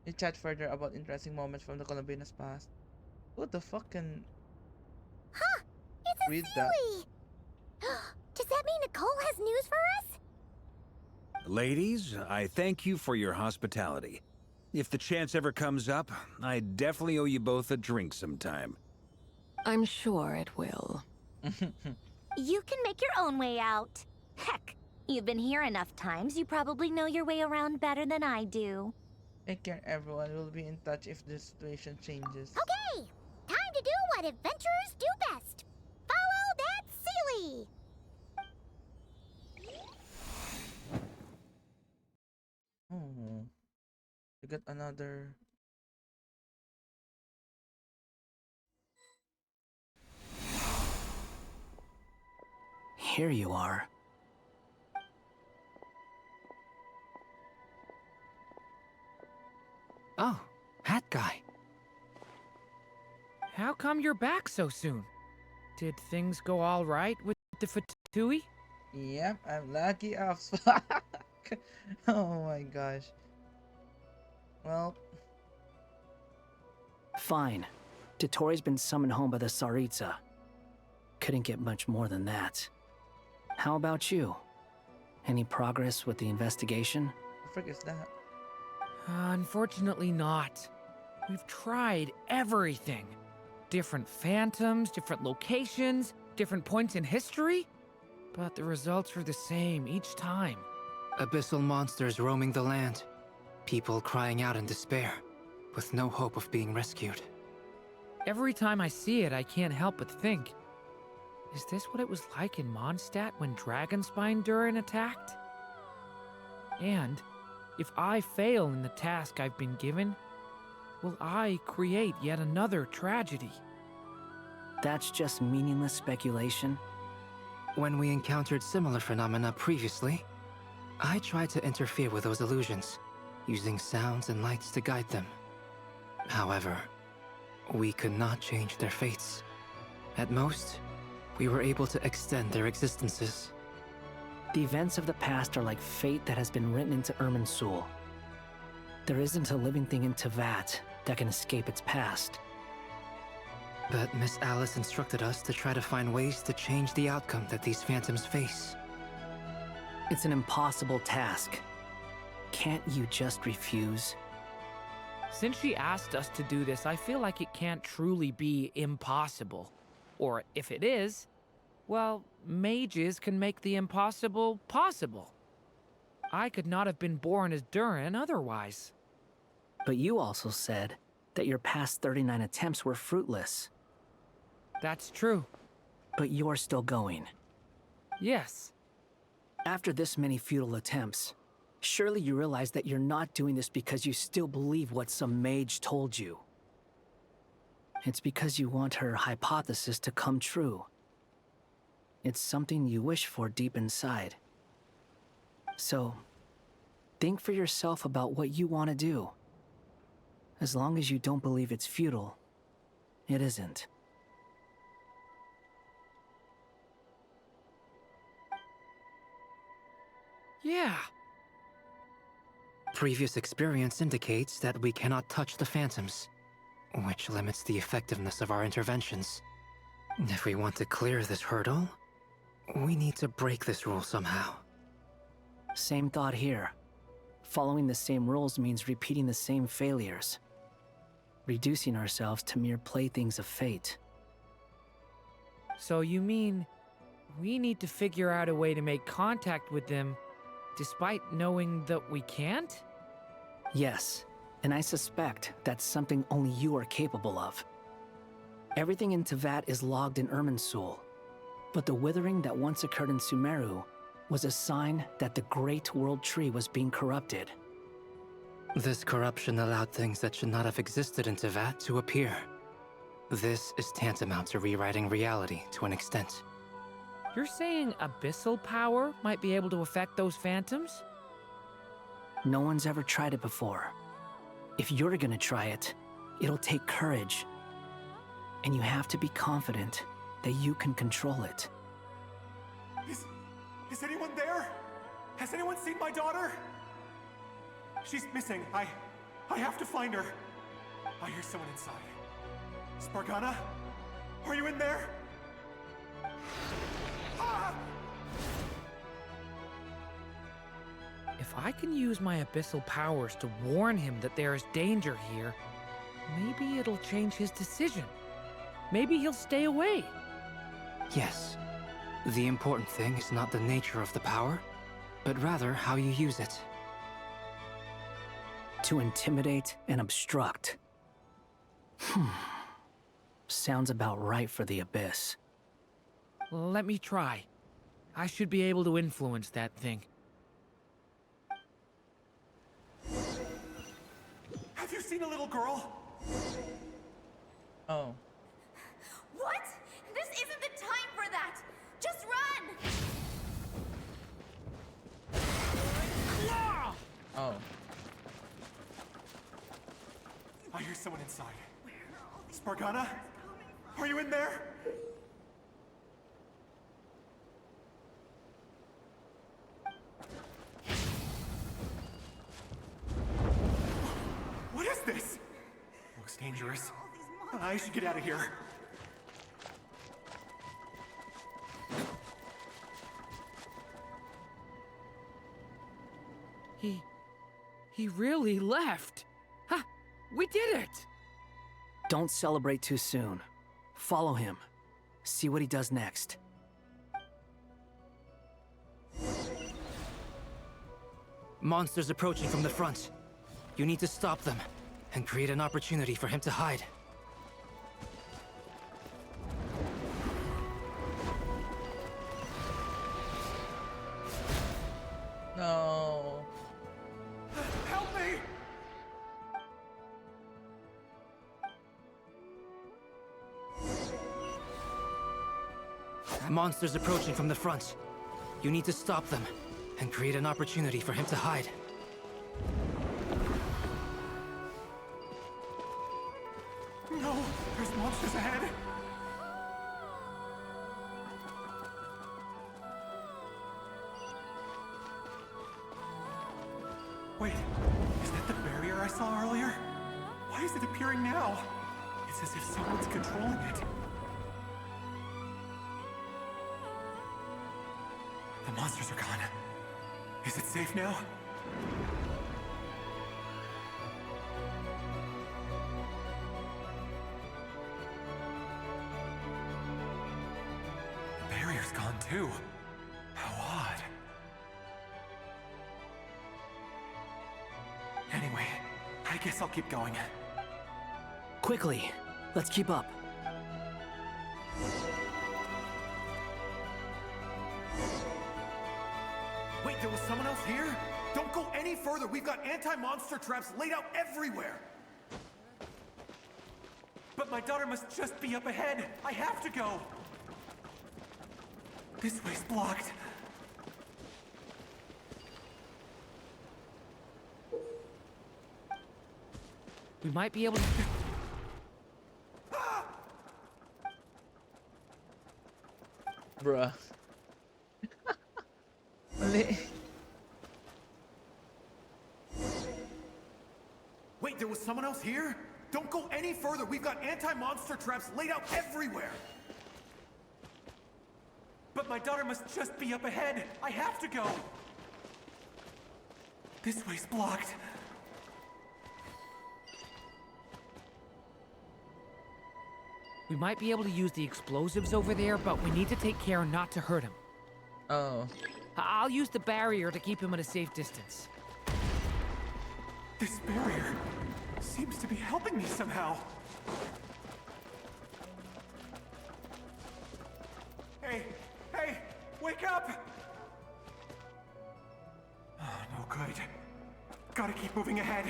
We chat further about interesting moments from the Columbina's past. Who the fuck can Huh! It's a read that? Sealy! Does that mean Nicole has news for us? Ladies, I thank you for your hospitality. If the chance ever comes up, I definitely owe you both a drink sometime. I'm sure it will. You can make your own way out. Heck, you've been here enough times, you probably know your way around better than I do. Take care, everyone. We'll be in touch if the situation changes. Okay! Time to do what adventurers do best. Follow that Sealy! Oh. You got another... Here you are. Oh, hat guy. How come you're back so soon? Did things go all right with the Fatui? Yep, I'm lucky as fuck. Oh my gosh. Well... Fine. Dotori's been summoned home by the Tsaritsa. Couldn't get much more than that. How about you? Any progress with the investigation? What the frick is that? Unfortunately not. We've tried everything. Different phantoms, different locations, different points in history. But the results are the same each time. Abyssal monsters roaming the land. People crying out in despair, with no hope of being rescued. Every time I see it, I can't help but think, is this what it was like in Mondstadt when Dragonspine Durin attacked? And if I fail in the task I've been given, will I create yet another tragedy? That's just meaningless speculation. When we encountered similar phenomena previously, I tried to interfere with those illusions, using sounds and lights to guide them. However, we could not change their fates. At most, we were able to extend their existences. The events of the past are like fate that has been written into Irminsul. There isn't a living thing in Teyvat that can escape its past. But Miss Alice instructed us to try to find ways to change the outcome that these phantoms face. It's an impossible task. Can't you just refuse? Since she asked us to do this, I feel like it can't truly be impossible. Or if it is, well, mages can make the impossible possible. I could not have been born as Durin otherwise. But you also said that your past 39 attempts were fruitless. That's true. But you're still going. Yes. After this many futile attempts, surely you realize that you're not doing this because you still believe what some mage told you. It's because you want her hypothesis to come true. It's something you wish for deep inside. So, think for yourself about what you want to do. As long as you don't believe it's futile, it isn't. Yeah. Previous experience indicates that we cannot touch the phantoms, which limits the effectiveness of our interventions. If we want to clear this hurdle, we need to break this rule somehow. Same thought here. Following the same rules means repeating the same failures. Reducing ourselves to mere playthings of fate. So you mean we need to figure out a way to make contact with them despite knowing that we can't? Yes, and I suspect that's something only you are capable of. Everything in Tevat is logged in Irminsul, but the withering that once occurred in Sumeru was a sign that the Great World Tree was being corrupted. This corruption allowed things that should not have existed in Tevat to appear. This is tantamount to rewriting reality to an extent. You're saying abyssal power might be able to affect those phantoms? No one's ever tried it before. If you're gonna try it, it'll take courage. And you have to be confident that you can control it. Is anyone there? Has anyone seen my daughter? She's missing. I have to find her. I hear someone inside. Spargana? Are you in there? Ah! If I can use my abyssal powers to warn him that there is danger here, maybe it'll change his decision. Maybe he'll stay away. Yes. The important thing is not the nature of the power, but rather how you use it. To intimidate and obstruct. Sounds about right for the Abyss. Let me try. I should be able to influence that thing. Have you seen a little girl? Oh. What? This isn't the time for that! Just run! Oh. I hear someone inside. Spargana? Are you in there? What is this? Looks dangerous. I should get out of here. He really left. Ha! We did it! Don't celebrate too soon. Follow him. See what he does next. Monsters approaching from the front. You need to stop them and create an opportunity for him to hide. No. Help me! Monsters approaching from the front. You need to stop them and create an opportunity for him to hide. No! There's monsters ahead! Wait, is that the barrier I saw earlier? Why is it appearing now? It's as if someone's controlling it. The monsters are gone. Is it safe now? The barrier's gone too. How odd. Anyway, I guess I'll keep going. Quickly, let's keep up. Wait, there was someone else here? Don't go any further. We've got anti-monster traps laid out everywhere. But my daughter must just be up ahead. I have to go. This way's blocked. We might be able to... Bruh. Mali. Wait, there was someone else here? Don't go any further. We've got anti-monster traps laid out everywhere. But my daughter must just be up ahead. I have to go. This way's blocked. We might be able to use the explosives over there, but we need to take care not to hurt him. Oh. I'll use the barrier to keep him at a safe distance. This barrier seems to be helping me somehow. Hey, hey, wake up! Oh, no good. Gotta keep moving ahead.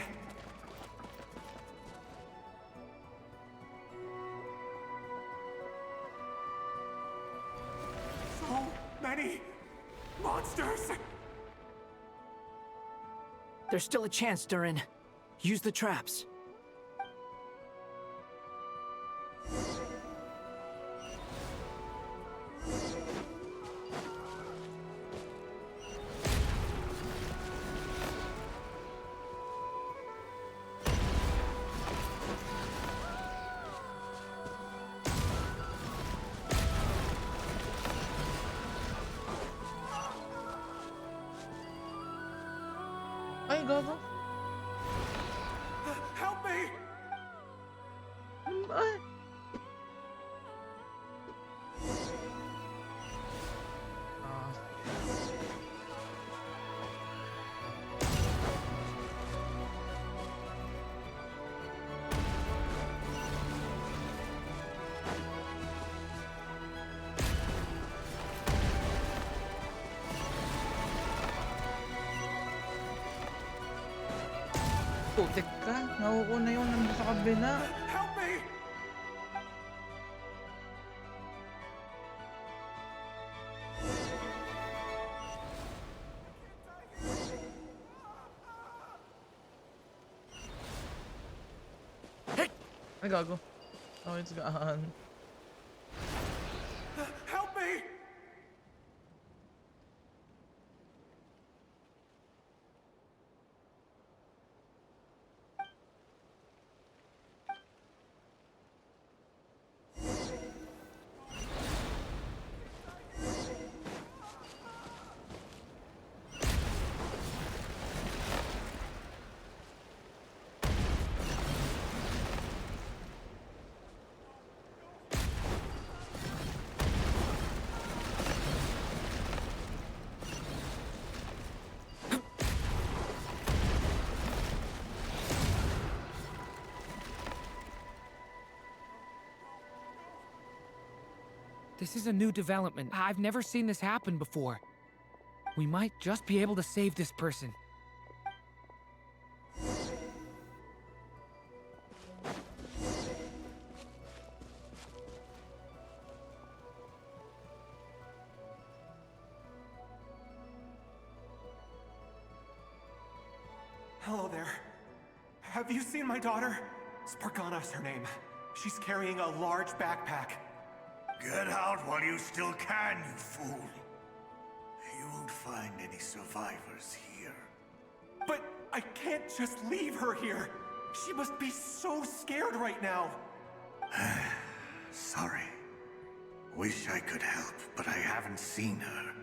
So many monsters! There's still a chance, Durin. Use the traps. Ay, gago. Help me! Ay. Putik ka, nauuna yung nandun sa kabila. Help me! Ay, gago. Oh, it's gone. Help me! This is a new development. I've never seen this happen before. We might just be able to save this person. Hello there. Have you seen my daughter? Spargana's her name. She's carrying a large backpack. Get out while you still can, you fool. You won't find any survivors here. But I can't just leave her here. She must be so scared right now. Sorry. Wish I could help, but I haven't seen her.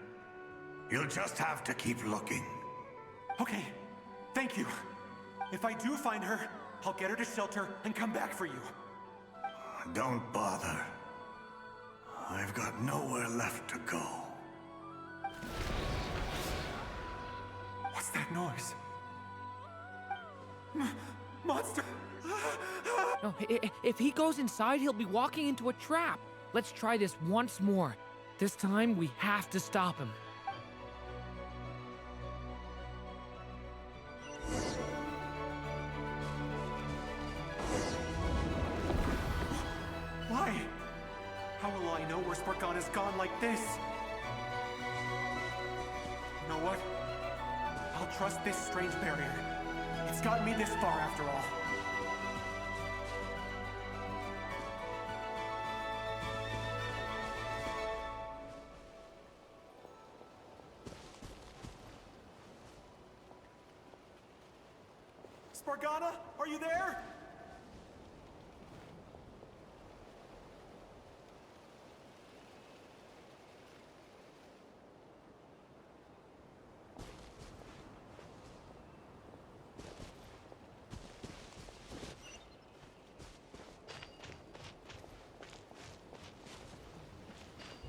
You'll just have to keep looking. Okay, thank you. If I do find her, I'll get her to shelter and come back for you. Don't bother. I've got nowhere left to go. What's that noise? Monster! No, if he goes inside, he'll be walking into a trap. Let's try this once more. This time, we have to stop him. Why? How will I know where Spargana's gone like this? trust this strange barrier. It's gotten me this far after all. Spargana, are you there?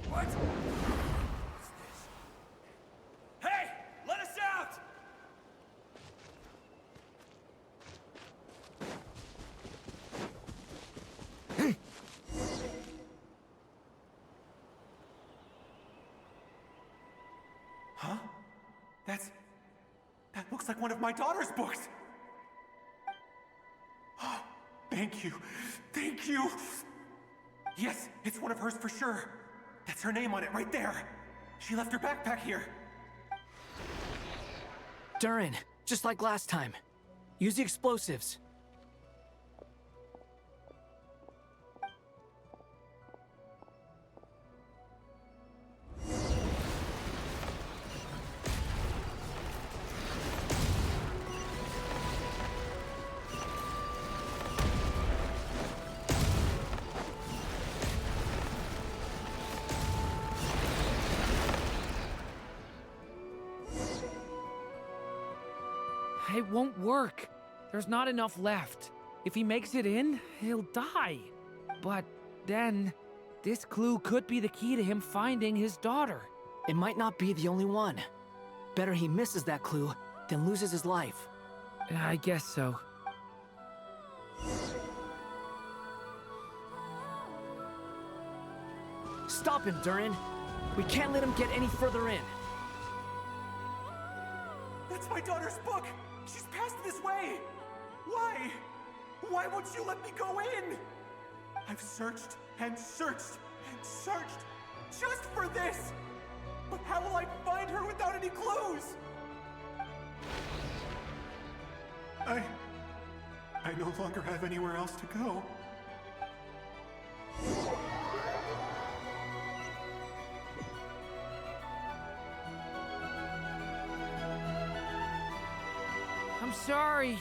What? Hey! Let us out! Huh? That looks like one of my daughter's books! Thank you. Thank you! Yes, it's one of hers for sure. That's her name on it right there. She left her backpack here. Durin, just like last time. Use the explosives. It won't work. There's not enough left. If he makes it in, he'll die. But then, this clue could be the key to him finding his daughter. It might not be the only one. Better he misses that clue than loses his life. I guess so. Stop him, Durin. We can't let him get any further in. That's my daughter's book! She's passed this way! Why? Why won't you let me go in? I've searched and searched and searched just for this! But how will I find her without any clues? I no longer have anywhere else to go. I'm sorry.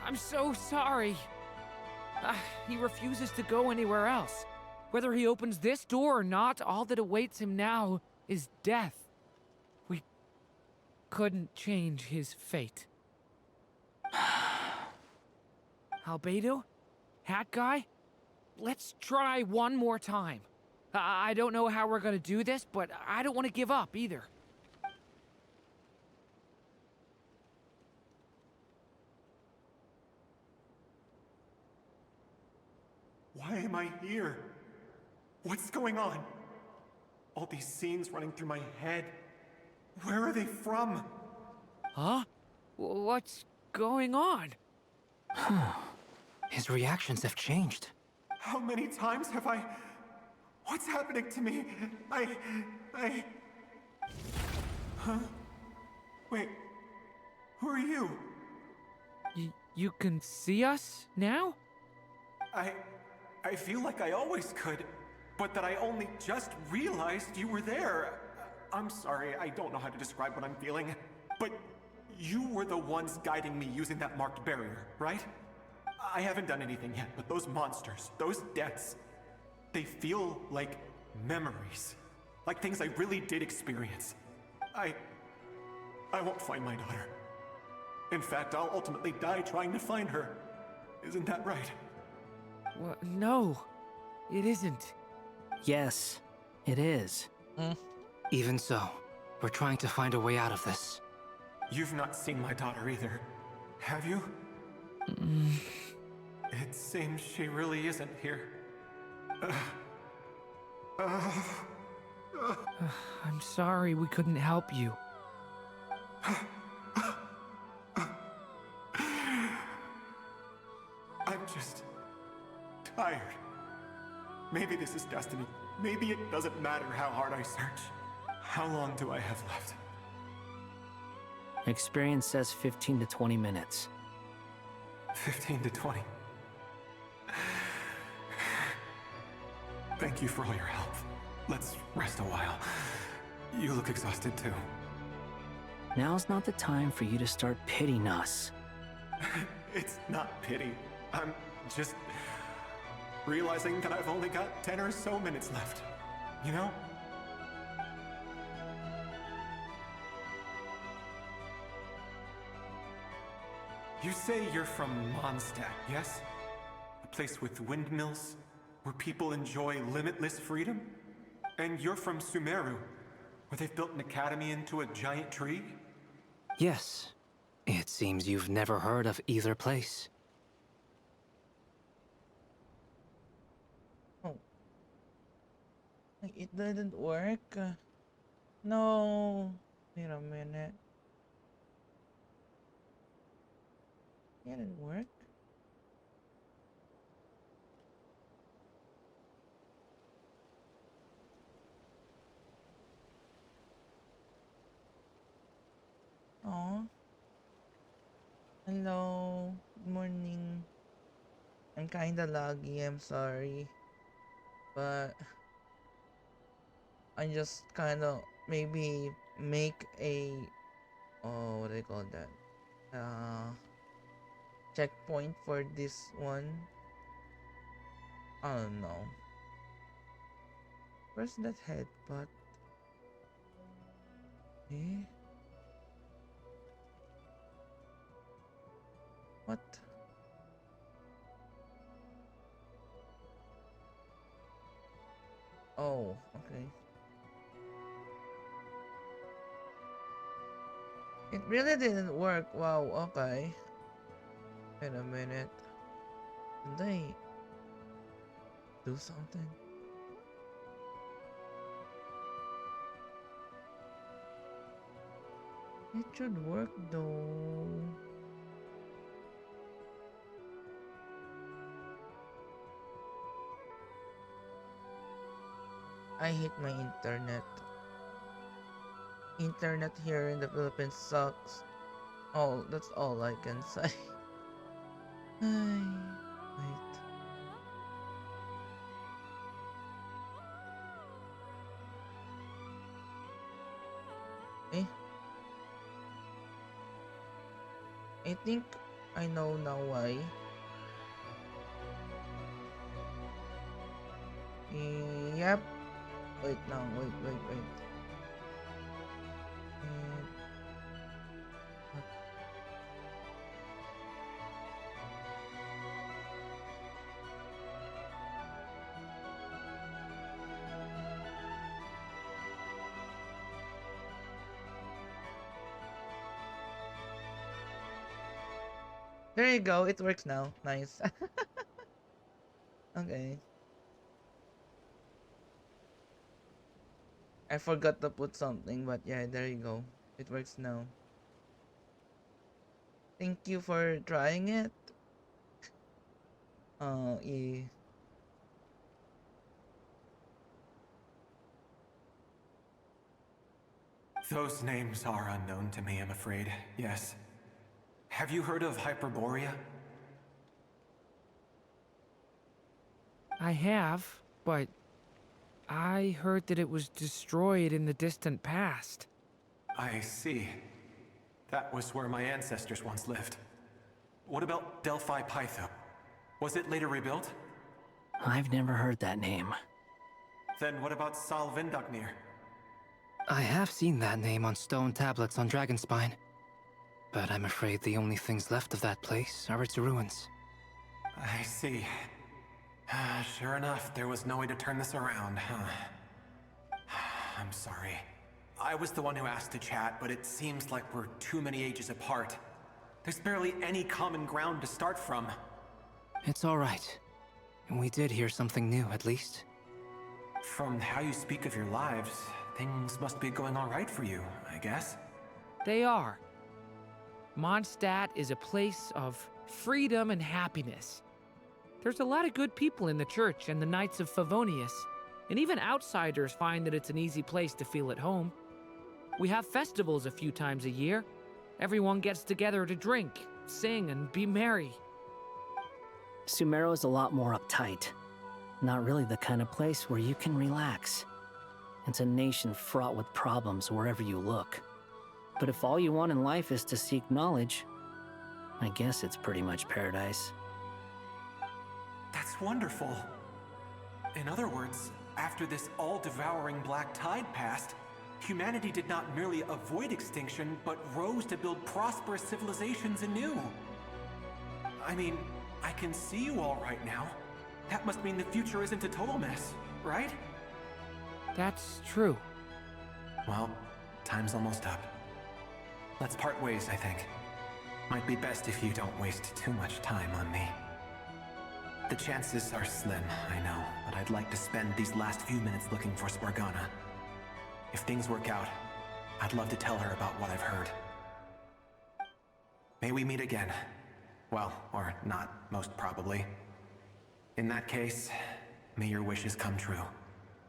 I'm so sorry. He refuses to go anywhere else. Whether he opens this door or not, all that awaits him now is death. We couldn't change his fate. Albedo? Hat guy? Let's try one more time. I don't know how we're gonna do this, but I don't want to give up either. Why am I here? What's going on? All these scenes running through my head. Where are they from? Huh? What's going on? His reactions have changed. How many times have I... What's happening to me? Huh? Wait. Who are you? You can see us now? I feel like I always could, but that I only just realized you were there. I'm sorry, I don't know how to describe what I'm feeling. But you were the ones guiding me using that marked barrier, right? I haven't done anything yet, but those monsters, those deaths, they feel like memories. Like things I really did experience. I won't find my daughter. In fact, I'll ultimately die trying to find her. Isn't that right? Well, no, it isn't. Yes, it is. Even so, we're trying to find a way out of this. You've not seen my daughter either, have you? It seems she really isn't here. I'm sorry we couldn't help you. I'm just... tired. Maybe this is destiny. Maybe it doesn't matter how hard I search. How long do I have left? Experience says 15 to 20 minutes. 15 to 20. Thank you for all your help. Let's rest a while. You look exhausted too. Now's not the time for you to start pitying us. It's not pity. I'm just realizing that I've only got 10 or so minutes left. You know? You say you're from Mondstadt, yes? A place with windmills, where people enjoy limitless freedom? And you're from Sumeru, where they've built an academy into a giant tree? Yes. It seems you've never heard of either place. Oh. It didn't work? No. Wait a minute. It didn't work? Oh. Hello. Good morning. I'm kinda laggy, I'm sorry. But I just kinda maybe make a what do they call that? Checkpoint for this one. I don't know. Where's that headbutt? Eh? What? Oh, okay. It really didn't work. Wow, okay. Wait a minute. Did they do something? It should work though. I hate my internet. Internet here in the Philippines sucks. Oh, that's all I can say. Wait. Eh? I think I know now why. Yep. Wait now, wait. There you go, it works now. Nice. Okay. I forgot to put something, but yeah, there you go. It works now. Thank you for trying it. Yeah. Those names are unknown to me, I'm afraid. Yes. Have you heard of Hyperborea? I have, but I heard that it was destroyed in the distant past. I see. That was where my ancestors once lived. What about Delphi Pytho? Was it later rebuilt? I've never heard that name. Then what about Sal Vindaknir? I have seen that name on stone tablets on Dragonspine. But I'm afraid the only things left of that place are its ruins. I see. Sure enough, there was no way to turn this around, huh? I'm sorry. I was the one who asked to chat, but it seems like we're too many ages apart. There's barely any common ground to start from. It's all right. We did hear something new, at least. From how you speak of your lives, things must be going all right for you, I guess. They are. Mondstadt is a place of freedom and happiness. There's a lot of good people in the church and the Knights of Favonius, and even outsiders find that it's an easy place to feel at home. We have festivals a few times a year, Everyone gets together to drink, sing, and be merry. Sumeru is a lot more uptight. Not really the kind of place where you can relax. It's a nation fraught with problems wherever you look. But if all you want in life is to seek knowledge, I guess it's pretty much paradise. That's wonderful. In other words, after this all-devouring black tide passed, humanity did not merely avoid extinction, but rose to build prosperous civilizations anew. I mean, I can see you all right now. That must mean the future isn't a total mess, right? That's true. Well, time's almost up. Let's part ways, I think. Might be best if you don't waste too much time on me. The chances are slim, I know, but I'd like to spend these last few minutes looking for Spargana. If things work out, I'd love to tell her about what I've heard. May we meet again. Well, or not, most probably. In that case, may your wishes come true.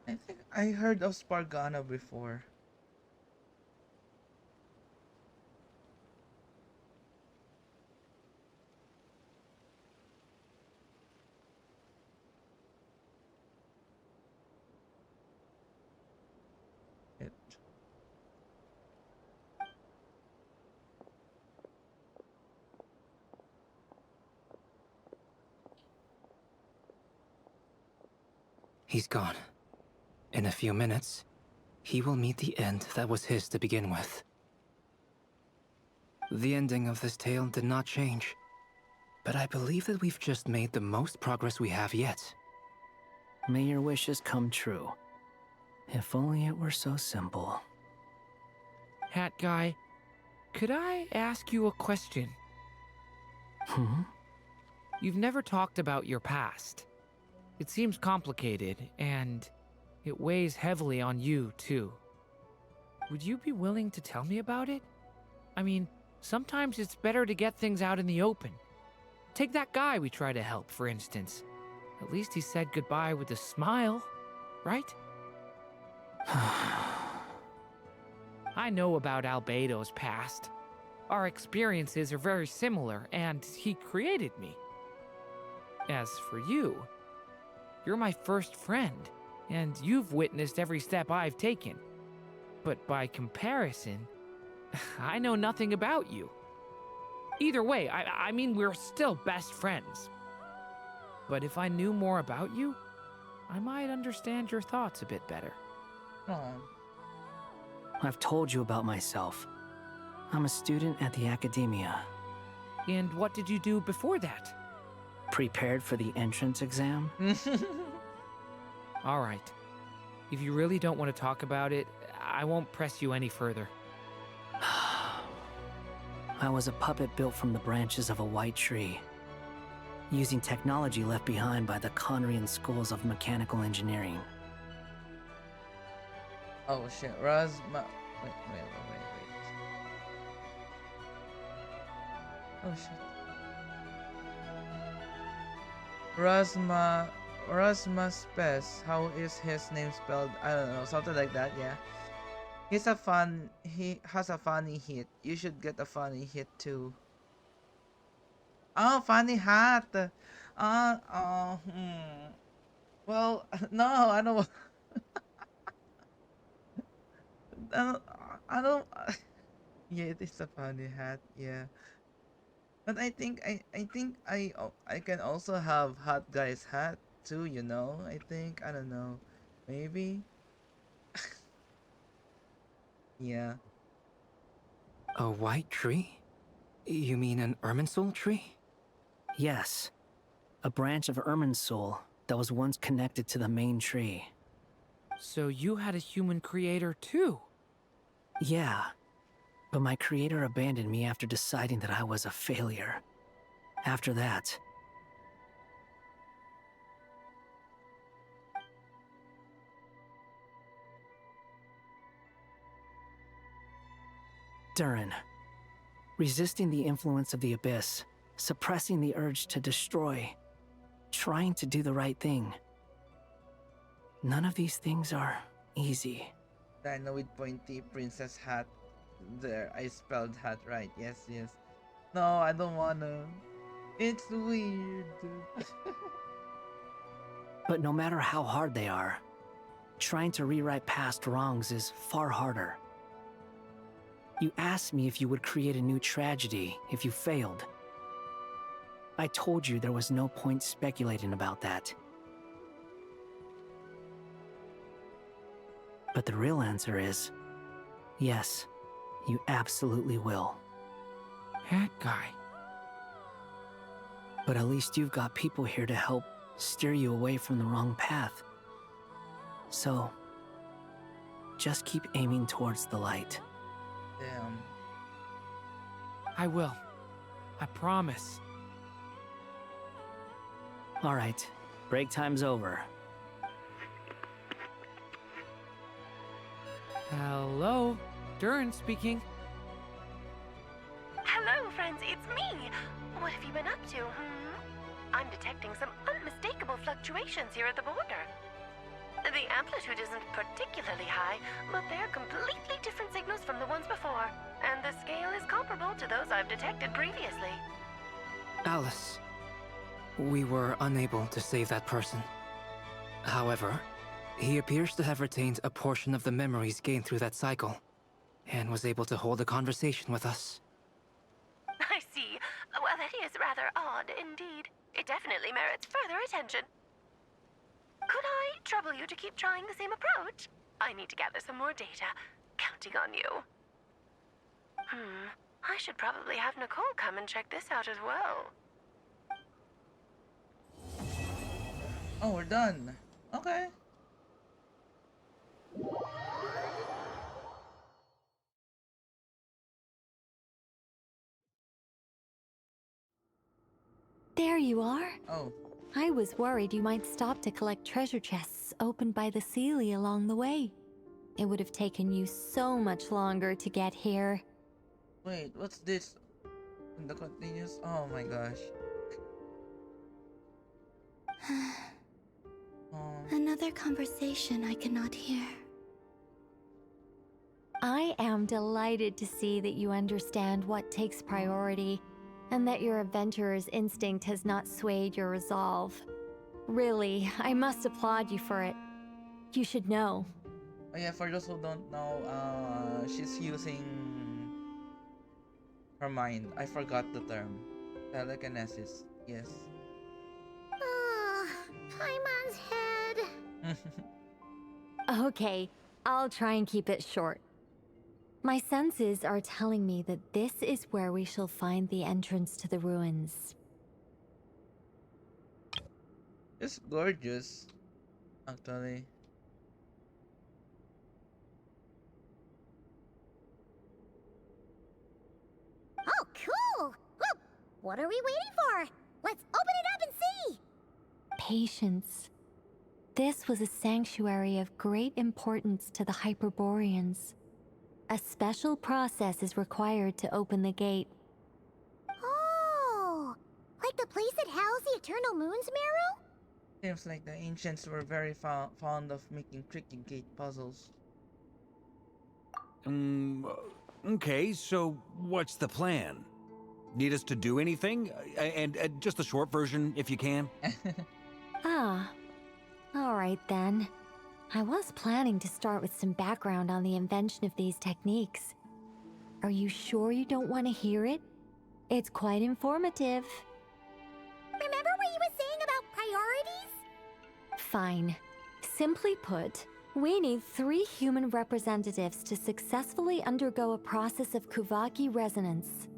I think I heard of Spargana before. He's gone. In a few minutes, he will meet the end that was his to begin with. The ending of this tale did not change, but I believe that we've just made the most progress we have yet. May your wishes come true. If only it were so simple. Hat guy, could I ask you a question? You've never talked about your past. It seems complicated, and it weighs heavily on you, too. Would you be willing to tell me about it? I mean, sometimes it's better to get things out in the open. Take that guy we tried to help, for instance. At least he said goodbye with a smile, right? I know about Albedo's past. Our experiences are very similar, and he created me. As for you, you're my first friend, and you've witnessed every step I've taken. But by comparison, I know nothing about you. Either way, I mean, we're still best friends. But if I knew more about you, I might understand your thoughts a bit better. I've told you about myself. I'm a student at the academia. And what did you do before that? Prepared for the entrance exam? All right. If you really don't want to talk about it, I won't press you any further. I was a puppet built from the branches of a white tree, using technology left behind by the Conrian schools of mechanical engineering. Oh shit, Wait. Oh shit. Rasma Spes. How is his name spelled? I don't know, something like that, yeah. He has a funny hit. You should get a funny hit too. Oh, funny hat. Well, no, I don't. I don't. Yeah, it is a funny hat. Yeah, but I think I can also have hot guy's hat too. You know, I don't know, maybe. Yeah. A white tree? You mean an Irminsul tree? Yes. A branch of Irminsul that was once connected to the main tree. So you had a human creator too? Yeah. But my creator abandoned me after deciding that I was a failure. After that, Durin. Resisting the influence of the Abyss, suppressing the urge to destroy, trying to do the right thing. None of these things are easy. Dino with pointy princess hat. There, I spelled that right. Yes, yes. No, I don't wanna. It's weird. But no matter how hard they are, trying to rewrite past wrongs is far harder. You asked me if you would create a new tragedy if you failed. I told you there was no point speculating about that. But the real answer is, yes, you absolutely will. That guy. But at least you've got people here to help steer you away from the wrong path. So, just keep aiming towards the light. Damn. I will. I promise. All right, break time's over. Hello, Durin speaking. Hello, friends, it's me. What have you been up to, I'm detecting some unmistakable fluctuations here at the border. The amplitude isn't particularly high, but they're completely different signals from the ones before, and the scale is comparable to those I've detected previously. Alice, we were unable to save that person. However, he appears to have retained a portion of the memories gained through that cycle, and was able to hold a conversation with us. I see. Well, that is rather odd indeed. It definitely merits further attention. Could I trouble you to keep trying the same approach? I need to gather some more data. Counting on you. I should probably have Nicole come and check this out as well. Oh, we're done. Okay. There you are. Oh. I was worried you might stop to collect treasure chests opened by the Seelie along the way. It would have taken you so much longer to get here. Wait, what's this? In the continuous? Oh my gosh. Oh. Another conversation I cannot hear. I am delighted to see that you understand what takes priority, and that your adventurer's instinct has not swayed your resolve. Really, I must applaud you for it. You should know. Oh yeah, for those who don't know, she's using her mind. I forgot the term. Telekinesis. Yes. Paimon's head. Okay, I'll try and keep it short. My senses are telling me that this is where we shall find the entrance to the ruins. It's gorgeous, actually. Oh, cool! Well, what are we waiting for? Let's open it up and see! Patience. This was a sanctuary of great importance to the Hyperboreans. A special process is required to open the gate. Oh! Like the place that housed the Eternal Moon's Marrow? Seems like the ancients were very fond of making tricky gate puzzles. Okay, so what's the plan? Need us to do anything? And just the short version, if you can. Ah. Alright then. I was planning to start with some background on the invention of these techniques. Are you sure you don't want to hear it? It's quite informative. Remember what you were saying about priorities? Fine. Simply put, we need 3 human representatives to successfully undergo a process of Kuvaki resonance.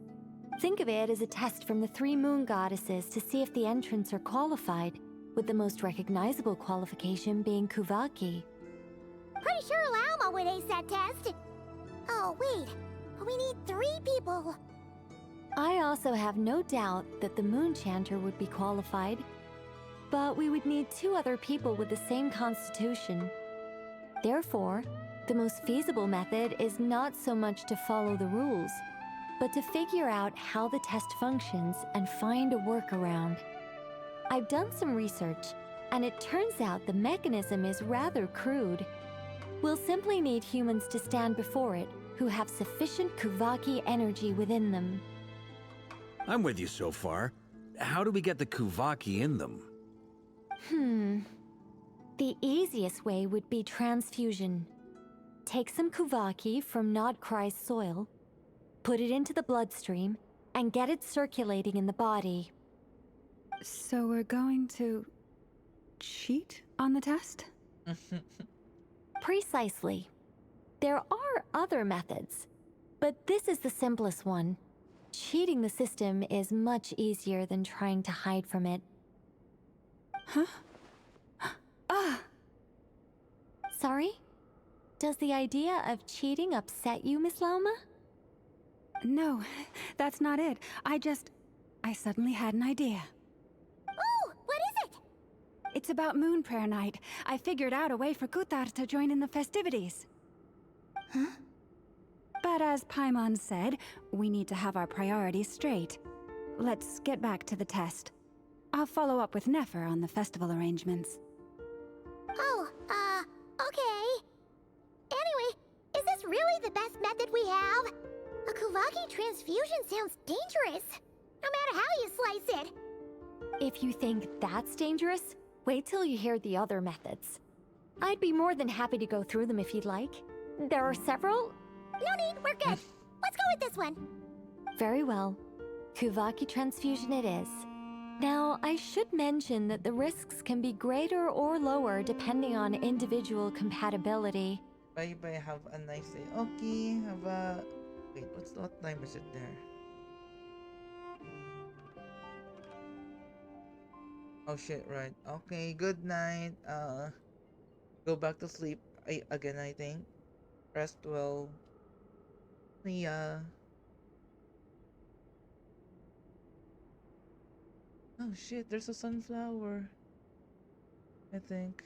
Think of it as a test from the 3 moon goddesses to see if the entrants are qualified, with the most recognizable qualification being Kuvaki. Pretty sure Lauma would ace that test. Oh, wait. We need 3 people. I also have no doubt that the Moon Chanter would be qualified, but we would need 2 other people with the same constitution. Therefore, the most feasible method is not so much to follow the rules, but to figure out how the test functions and find a workaround. I've done some research, and it turns out the mechanism is rather crude. We'll simply need humans to stand before it, who have sufficient Kuvaki energy within them. I'm with you so far. How do we get the Kuvaki in them? The easiest way would be transfusion. Take some Kuvaki from Nodkrai's soil, put it into the bloodstream, and get it circulating in the body. So we're going to cheat on the test? Precisely. There are other methods, but this is the simplest one. Cheating the system is much easier than trying to hide from it. Huh? Ah! Sorry? Does the idea of cheating upset you, Miss Lauma? No, that's not it. I suddenly had an idea. Oh, what is it? It's about Moon Prayer Night. I figured out a way for Kutar to join in the festivities. Huh? But as Paimon said, we need to have our priorities straight. Let's get back to the test. I'll follow up with Nefer on the festival arrangements. Oh, okay. Anyway, is this really the best method we have? A Kuvaki transfusion sounds dangerous, no matter how you slice it. If you think that's dangerous, wait till you hear the other methods. I'd be more than happy to go through them if you'd like. There are several. No need, we're good. Let's go with this one. Very well. Kuvaki transfusion it is. Now, I should mention that the risks can be greater or lower depending on individual compatibility. Bye bye, have a nice day. Okay, have a... Wait, what time is it there? Oh shit, right. Okay, good night. Go back to sleep again, I think. Rest well. See ya. Oh shit, there's a sunflower. I think.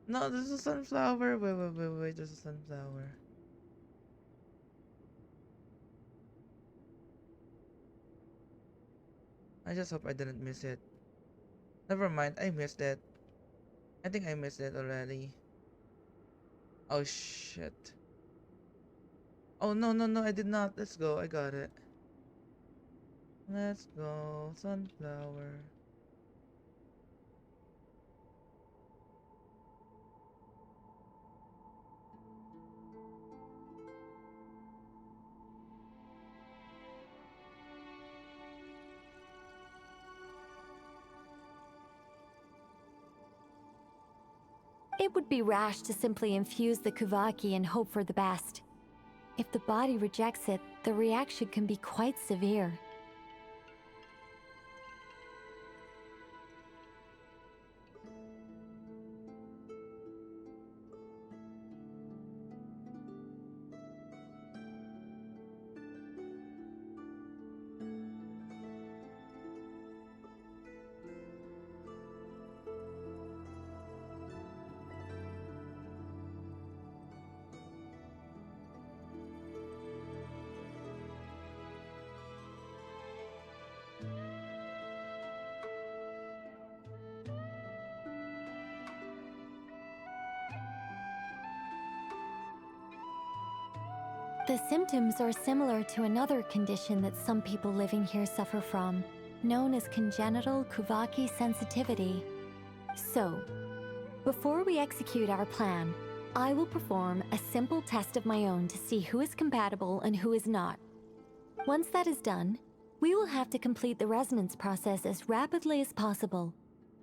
No, there's a sunflower. Wait, there's a sunflower. I just hope I didn't miss it. Never mind, I missed it. I think I missed it already. Oh shit. Oh no, I did not. Let's go, I got it. Let's go, sunflower. It would be rash to simply infuse the Kuvaki and hope for the best. If the body rejects it, the reaction can be quite severe. The symptoms are similar to another condition that some people living here suffer from, known as congenital Kuvaki sensitivity. So, before we execute our plan, I will perform a simple test of my own to see who is compatible and who is not. Once that is done, we will have to complete the resonance process as rapidly as possible.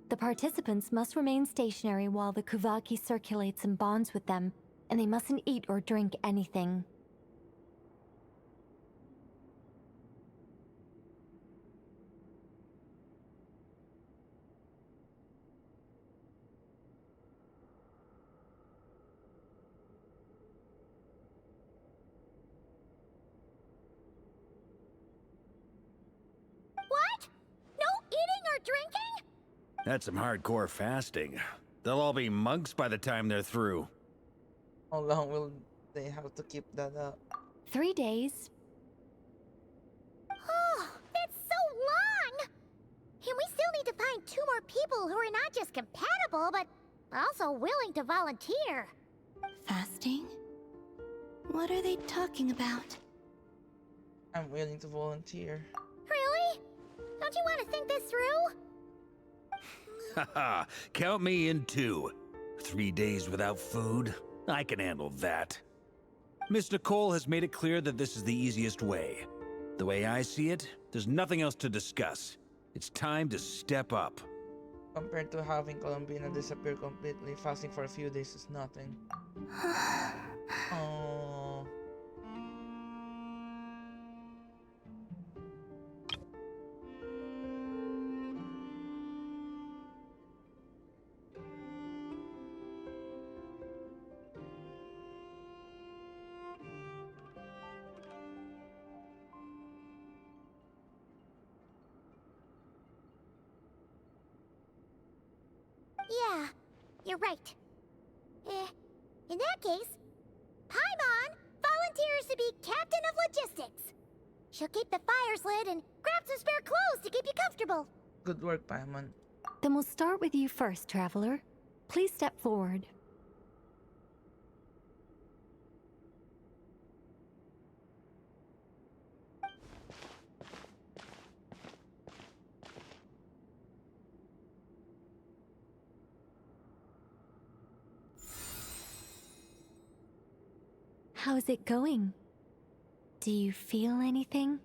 The participants must remain stationary while the Kuvaki circulates and bonds with them, and they mustn't eat or drink anything. Drinking? That's some hardcore fasting. They'll all be monks by the time they're through. How long will they have to keep that up? 3 days. Oh, that's so long! And we still need to find 2 more people who are not just compatible, but also willing to volunteer. Fasting? What are they talking about? I'm willing to volunteer. Really? Don't you want to think this through? Haha, count me in too. 3 days without food? I can handle that. Miss Nicole has made it clear that this is the easiest way. The way I see it, there's nothing else to discuss. It's time to step up. Compared to having Columbina disappear completely, fasting for a few days is nothing. Oh. Yeah, you're right. In that case, Paimon volunteers to be Captain of Logistics. She'll keep the fires lit and grab some spare clothes to keep you comfortable. Good work, Paimon. Then we'll start with you first, Traveler. Please step forward. How's it going? Do you feel anything?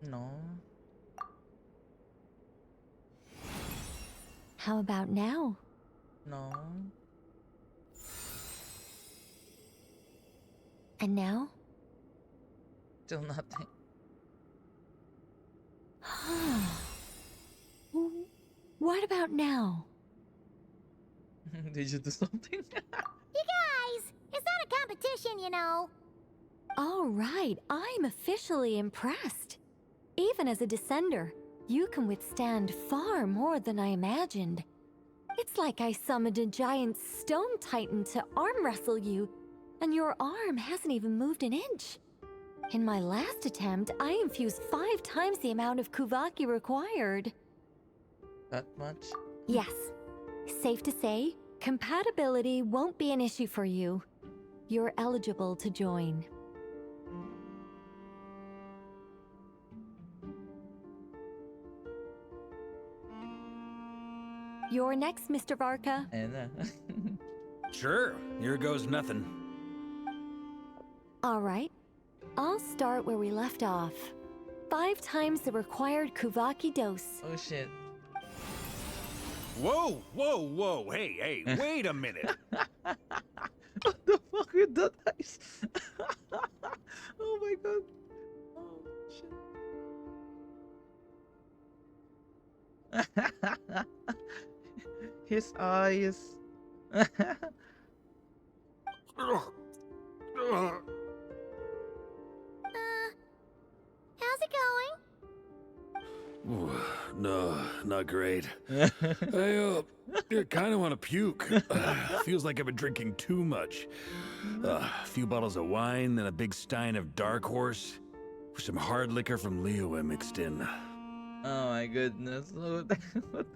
No. How about now? No. And now? Still nothing. What about now? Did you do something? You guys, it's not a competition, you know. All right, I'm officially impressed. Even as a descender, you can withstand far more than I imagined. It's like I summoned a giant stone titan to arm wrestle you, and your arm hasn't even moved an inch. In my last attempt, I infused 5 times the amount of Kuvaki required. That much? Yes. Safe to say, compatibility won't be an issue for you. You're eligible to join. You're next, Mr. Varka. Sure, here goes nothing. All right. I'll start where we left off. 5 times the required Kuvaki dose. Oh shit. Whoa, whoa, whoa, hey, wait a minute. What the fuck with that ice? Oh my god. Oh shit. His eyes. How's it going? Ooh, no, not great. I kind of want to puke. Feels like I've been drinking too much. A few bottles of wine, then a big stein of Dark Horse. With some hard liquor from Liyue mixed in. Oh my goodness. What the fuck?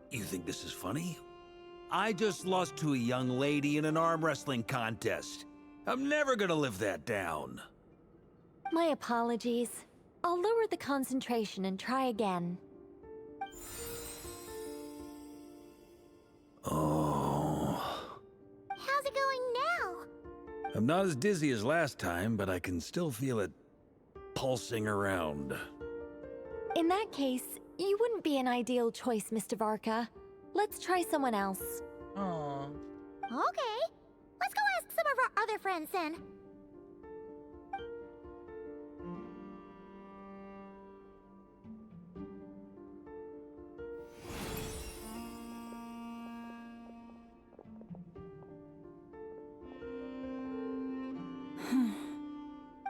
You think this is funny? I just lost to a young lady in an arm wrestling contest. I'm never gonna live that down. My apologies. I'll lower the concentration and try again. Oh. How's it going now? I'm not as dizzy as last time, but I can still feel it pulsing around. In that case, you wouldn't be an ideal choice, Mr. Varka. Let's try someone else. Oh. Okay. Let's go ask some of our other friends then.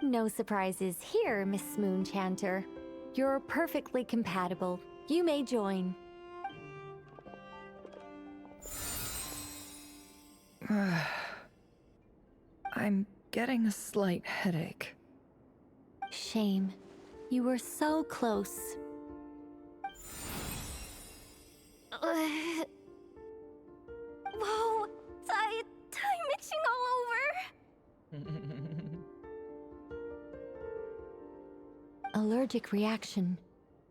No surprises here, Miss Moonchanter. You're perfectly compatible. You may join. I'm getting a slight headache. Shame. You were so close. Whoa, I'm itching all over. Allergic reaction.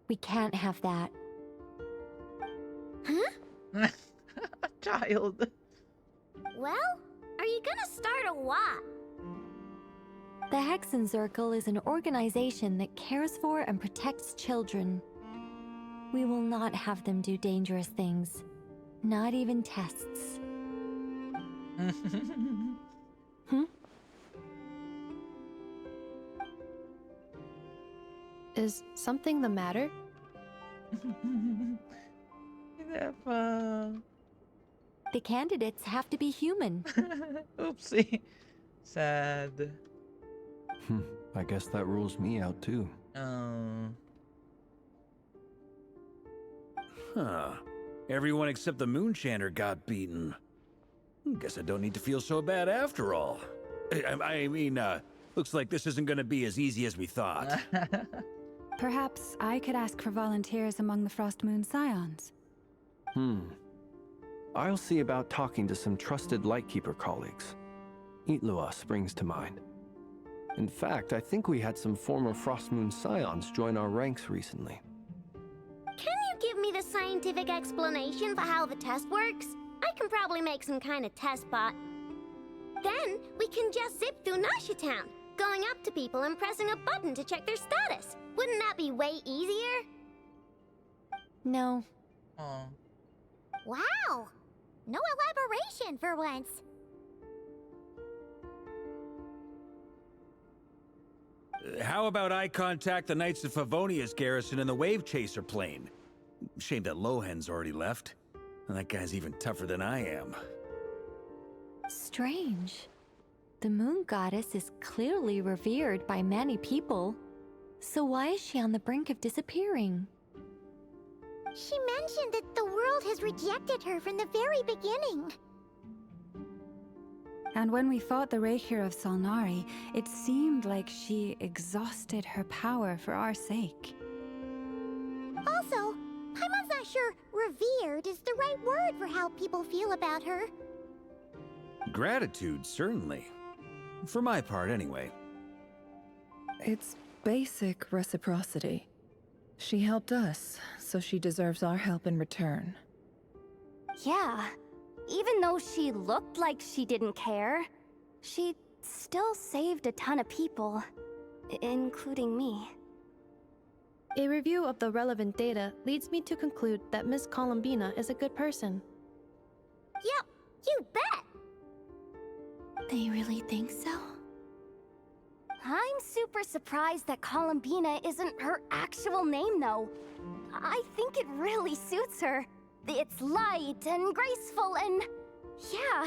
We can't have that. Huh? Child. Well, are you gonna start a what? The Hexen Circle is an organization that cares for and protects children. We will not have them do dangerous things. Not even tests. Is something the matter? The candidates have to be human. Oopsie. Sad. I guess that rules me out too. Huh. Everyone except the Moonchanter got beaten. Guess I don't need to feel so bad after all. I mean, looks like this isn't gonna be as easy as we thought. Perhaps I could ask for volunteers among the Frost Moon Scions. I'll see about talking to some trusted Lightkeeper colleagues. Itlua springs to mind. In fact, I think we had some former Frost Moon Scions join our ranks recently. Can you give me the scientific explanation for how the test works? I can probably make some kind of test bot. Then we can just zip through Nasha Town, going up to people and pressing a button to check their status. Wouldn't that be way easier? No. Wow! No elaboration for once. How about I contact the Knights of Favonia's garrison in the Wave Chaser plane? Shame that Lohan's already left. That guy's even tougher than I am. Strange. The moon goddess is clearly revered by many people. So why is she on the brink of disappearing? She mentioned that the world has rejected her from the very beginning. And when we fought the Reikir of Solnari, it seemed like she exhausted her power for our sake. Also, Paimon's not sure revered is the right word for how people feel about her. Gratitude, certainly. For my part, anyway. It's basic reciprocity. She helped us, so she deserves our help in return. Yeah. Even though she looked like she didn't care, she still saved a ton of people, including me. A review of the relevant data leads me to conclude that Miss Columbina is a good person. Yep, you bet! They really think so? I'm super surprised that Columbina isn't her actual name, though. I think it really suits her. It's light and graceful and... yeah,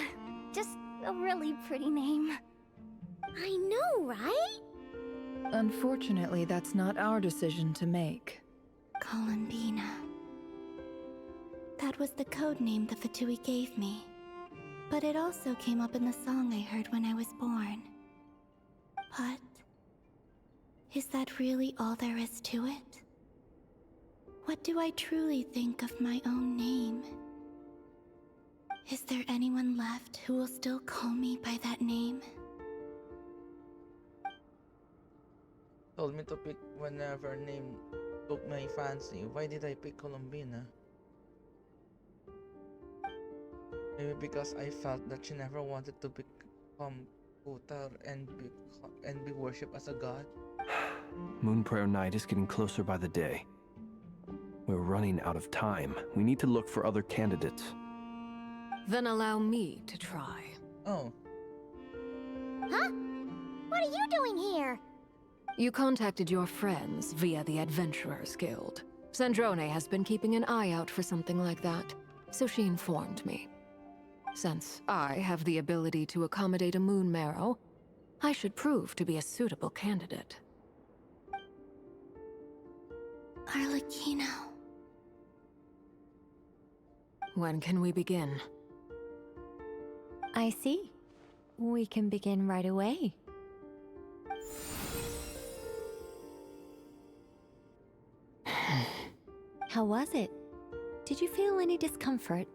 just a really pretty name. I know, right? Unfortunately, that's not our decision to make. Columbina. That was the code name the Fatui gave me. But it also came up in the song I heard when I was born. But... is that really all there is to it? What do I truly think of my own name? Is there anyone left who will still call me by that name? Told me to pick whenever name took my fancy. Why did I pick Columbina? Maybe because I felt that she never wanted to become Putar and be worshipped as a god. Moon Prayer Night is getting closer by the day. We're running out of time. We need to look for other candidates. Then allow me to try. Oh. Huh? What are you doing here? You contacted your friends via the Adventurers Guild. Sandrone has been keeping an eye out for something like that, so she informed me. Since I have the ability to accommodate a moon marrow, I should prove to be a suitable candidate. Arlecchino. When can we begin? I see. We can begin right away. How was it? Did you feel any discomfort?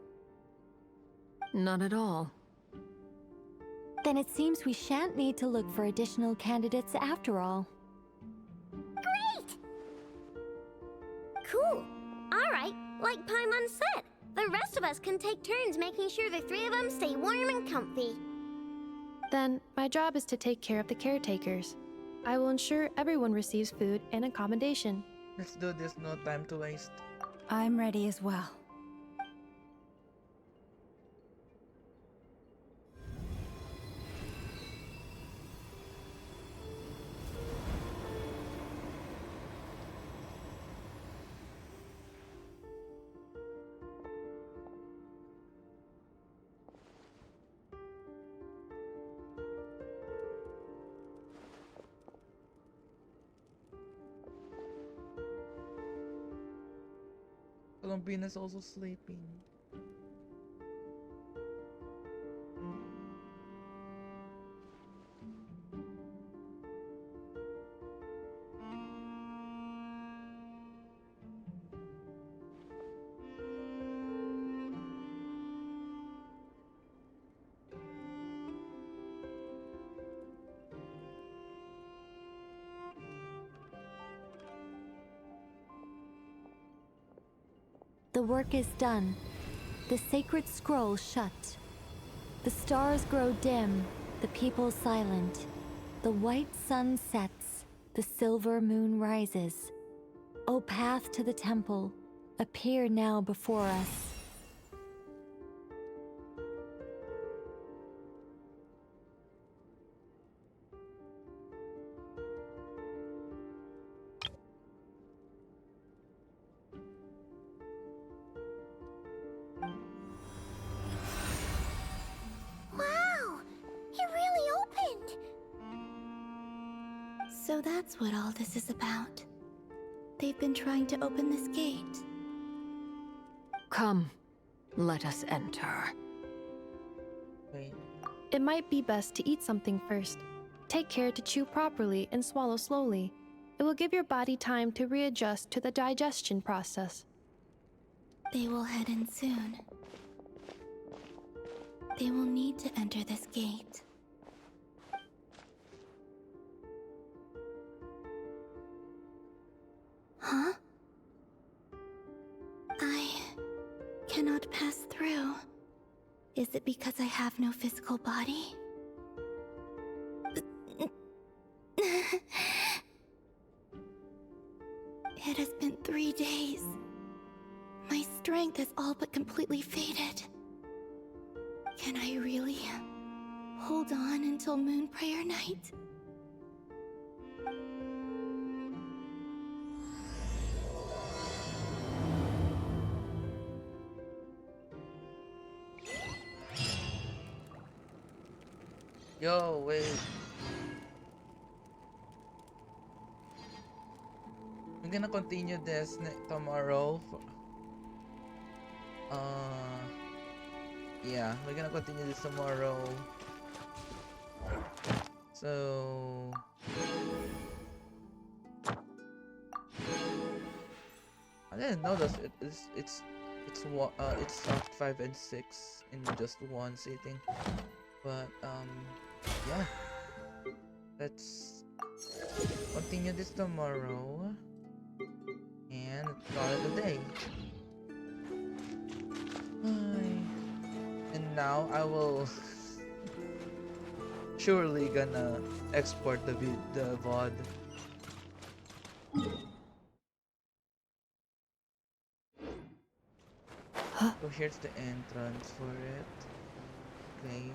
Not at all. Then it seems we shan't need to look for additional candidates after all. Great! Cool. Alright, like Paimon said, the rest of us can take turns making sure the three of them stay warm and comfy. Then, my job is to take care of the caretakers. I will ensure everyone receives food and accommodation. Let's do this, no time to waste. I'm ready as well. Columbina's also sleeping. The work is done. The sacred scroll shut. The stars grow dim, the people silent. The white sun sets, the silver moon rises. O path to the temple, appear now before us. Wow! It really opened! So that's what all this is about. They've been trying to open this gate. Come, let us enter. Wait. It might be best to eat something first. Take care to chew properly and swallow slowly. It will give your body time to readjust to the digestion process. They will head in soon. They will need to enter this gate. Huh? I cannot pass through. Is it because I have no physical body? It has been 3 days. My strength has all but completely faded. Can I really hold on until Moon Prayer Night? Yo, wait. I'm gonna continue this tomorrow. Yeah, we're gonna continue this tomorrow. So I didn't know this. It's Act 5 and 6 in just one sitting. But yeah, let's continue this tomorrow and call it a day. And now I will surely gonna export the VOD. So here's the entrance for it. Okay.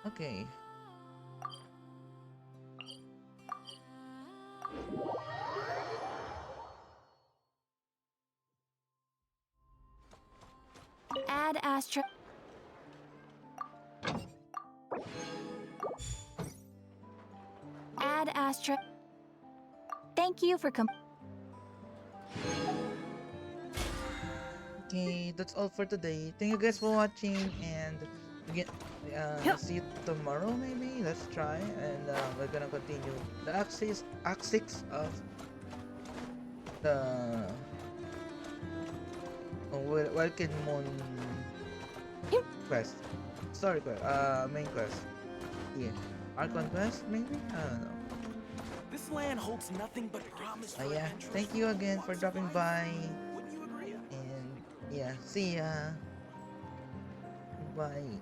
Okay. Add Astra. Add Astra. Thank you for Okay, that's all for today. Thank you guys for watching, and again, see you tomorrow maybe. Let's try, and we're gonna continue the Act 6 of the Welkin Moon quest. Story quest. Main quest. Yeah. Archon quest, maybe? I don't know. This land holds nothing but promise for Yeah. adventurers. Thank you again for dropping by. And yeah, see ya. Bye.